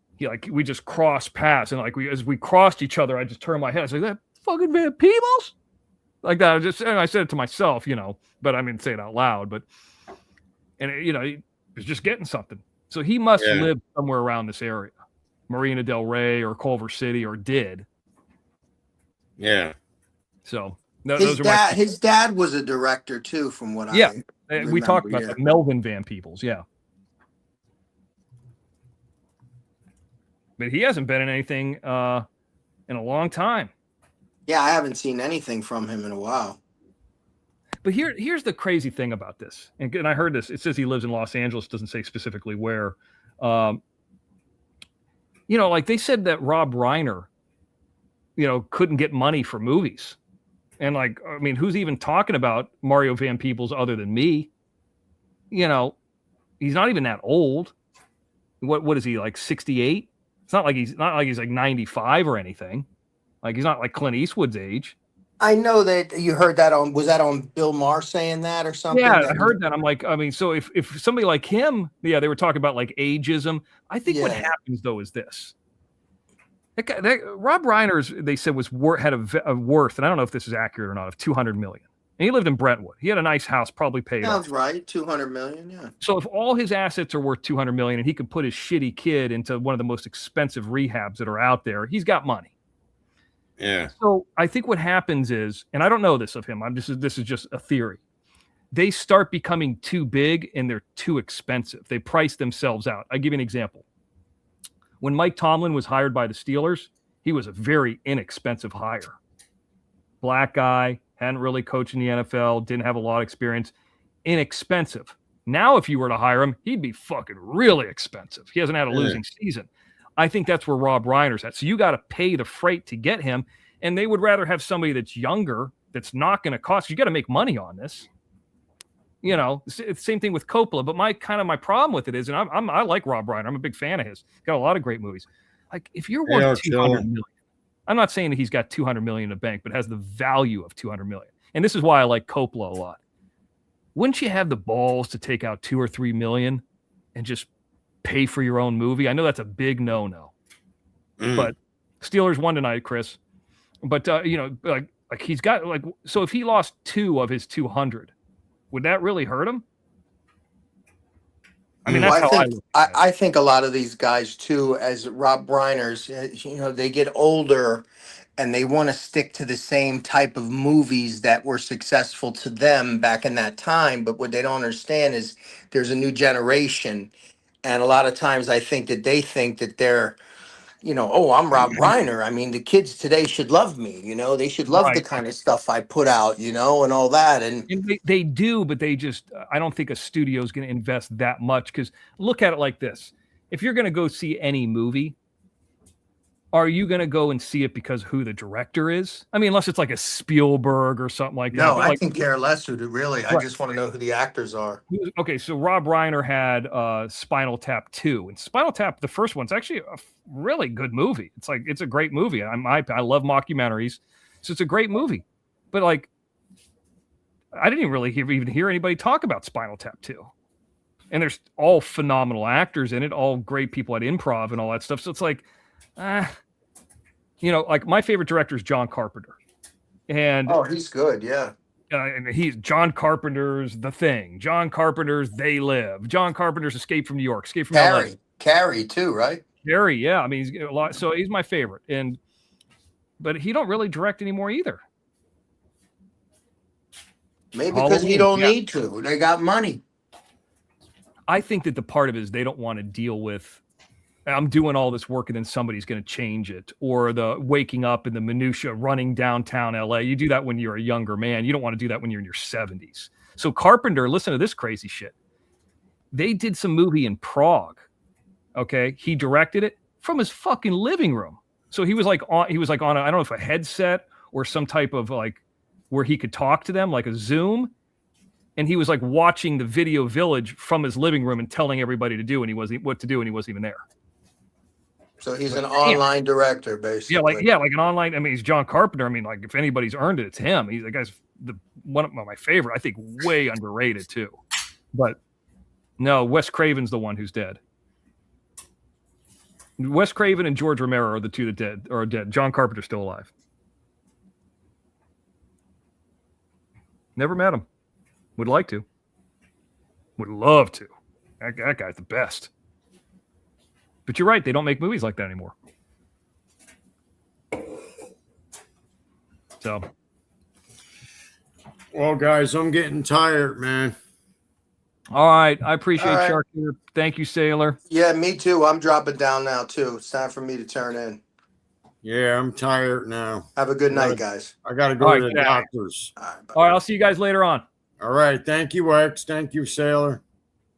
We just crossed paths, and as we crossed each other, I just turned my head. I was like, "That fucking Van Peebles," like that. I said it to myself, but I didn't say it out loud. But he was just getting something. So he must live somewhere around this area. Marina Del Rey or Culver City, or did. Yeah. So his dad was a director too, from what I remember. We talked about that. Melvin Van Peebles, yeah. But he hasn't been in anything in a long time. Yeah, I haven't seen anything from him in a while. But here's the crazy thing about this, and I heard this. It says he lives in Los Angeles. Doesn't say specifically where. Like they said that Rob Reiner, couldn't get money for movies. And who's even talking about Mario Van Peebles other than me? He's not even that old. What is he, like 68? It's not like he's like 95 or anything. Like he's not like Clint Eastwood's age. I know that you heard that was that on Bill Maher saying that or something? Yeah, I heard that. I'm like, so if somebody like him, they were talking about like ageism. I think what happens though is this. Rob Reiner's, they said, had a worth, and I don't know if this is accurate or not, of $200 million. And he lived in Brentwood. He had a nice house, probably paid off. Sounds right, $200 million, yeah. So if all his assets are worth $200 million, and he could put his shitty kid into one of the most expensive rehabs that are out there, he's got money. Yeah. So I think what happens is, and I don't know this of him, this is just a theory. They start becoming too big and they're too expensive. They price themselves out. I'll give you an example. When Mike Tomlin was hired by the Steelers, he was a very inexpensive hire. Black guy, hadn't really coached in the NFL, didn't have a lot of experience. Inexpensive. Now, if you were to hire him, he'd be fucking really expensive. He hasn't had a losing season. I think that's where Rob Reiner's at. So you got to pay the freight to get him, and they would rather have somebody that's younger, that's not going to cost. You got to make money on this. It's the same thing with Coppola. But my problem with it is, and I like Rob Reiner. I'm a big fan of his. He's got a lot of great movies. Like if you're worth $200 million, I'm not saying that he's got $200 million in the bank, but has the value of $200 million. And this is why I like Coppola a lot. Wouldn't you have the balls to take out $2 or $3 million and just pay for your own movie? I know that's a big no-no, but Steelers won tonight, Chris. But like he's got so if he lost 2 of his 200, would that really hurt him? I mean, Well, that's how I think look at it. I think a lot of these guys too, as Rob Reiner's, they get older and they want to stick to the same type of movies that were successful to them back in that time. But what they don't understand is there's a new generation, and a lot of times I think that they think that they're, oh, I'm Rob Reiner. I mean, the kids today should love me. They should love the Right. kind of stuff I put out, and all that. And And they do, but they just, I don't think a studio is going to invest that much, because look at it like this. If you're going to go see any movie, are you going to go and see it because who the director is? I mean, unless it's like a Spielberg or something like that. no, But I like, can care less who to really. I Right. just want to know who the actors are. okay, so Rob Reiner had Spinal Tap 2. And Spinal Tap, the first one's actually a really good movie. It's a great movie. I love mockumentaries. So it's a great movie. But like, I didn't even hear anybody talk about Spinal Tap 2. And there's all phenomenal actors in it, all great people at improv and all that stuff. So it's like, like my favorite director is John Carpenter. And Oh, he's good. Yeah. and he's John Carpenter's The Thing, John Carpenter's They Live, John Carpenter's Escape from New York, Escape from LA. Carrie too, right? Carrie, yeah. I mean, he's a lot. So he's my favorite. But he don't really direct anymore either. Maybe because he Halloween, don't yeah. need to. They got money. I think that the part of it is they don't want to deal with, I'm doing all this work and then somebody's going to change it, or the waking up in the minutia, running downtown LA. You do that when you're a younger man. You don't want to do that when you're in your 70s. So Carpenter, listen to this crazy shit. They did some movie in Prague. Okay. He directed it from his fucking living room. So he was like on I don't know if a headset or some type of like where he could talk to them, like a Zoom. And he was like watching the Video Village from his living room and telling everybody what to do, and he wasn't even there. So he's an online director, basically. Yeah, like an online. I mean, he's John Carpenter. I mean, like if anybody's earned it, it's him. He's the guy's one of my favorite. I think way underrated too. But no, Wes Craven's the one who's dead. Wes Craven and George Romero are the two that are dead. John Carpenter's still alive. Never met him. Would like to. Would love to. That guy's the best. But you're right. They don't make movies like that anymore. So. Well, guys, I'm getting tired, man. All right. I appreciate All right. Shark here. Thank you, Sailor. Yeah, me too. I'm dropping down now too. It's time for me to turn in. Yeah, I'm tired now. Have a good night, guys. I got to go All to right, the Jack. doctors. All right. I'll see you guys later on. All right. Thank you, X. Thank you, Sailor.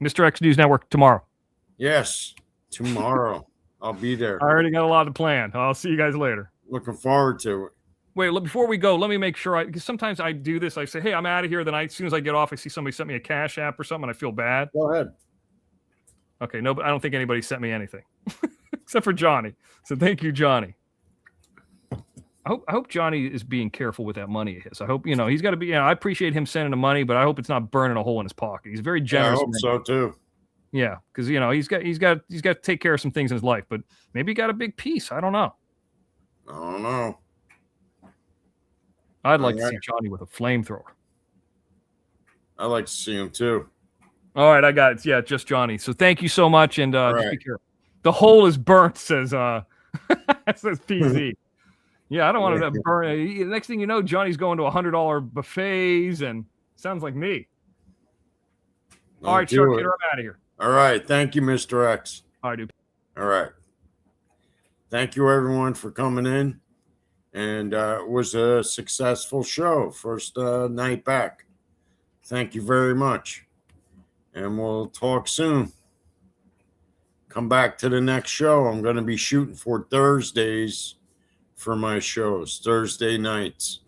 Mr. X News Network tomorrow. Yes, tomorrow. I'll be there. I already got a lot to plan. I'll see you guys later. Looking forward to it. Wait, before we go, let me make sure because sometimes I do this. I say, hey, I'm out of here. Then as soon as I get off, I see somebody sent me a Cash App or something, and I feel bad. Go ahead. Okay, no, but I don't think anybody sent me anything except for Johnny. So thank you, Johnny. I hope Johnny is being careful with that money of his. I hope, he's got to be, I appreciate him sending the money, but I hope it's not burning a hole in his pocket. He's very Yeah, I generous. hope so too. Yeah, because he's got to take care of some things in his life, but maybe he got a big piece. I don't know. I don't know. I'd like to see Johnny with a flamethrower. I like to see him too. All right, I got it. Yeah, just Johnny. So thank you so much, and just right. be careful. The hole is burnt, says says PZ. Yeah, I don't want to burn. The next thing you know, Johnny's going to $100 buffets, and sounds like me. All right, Shark Kidder, I'm out of here. All right. Thank you, Mr. X. All right, dude. All right. Thank you, everyone, for coming in. And it was a successful show. First night back. Thank you very much. And we'll talk soon. Come back to the next show. I'm going to be shooting for Thursdays for my shows, Thursday nights.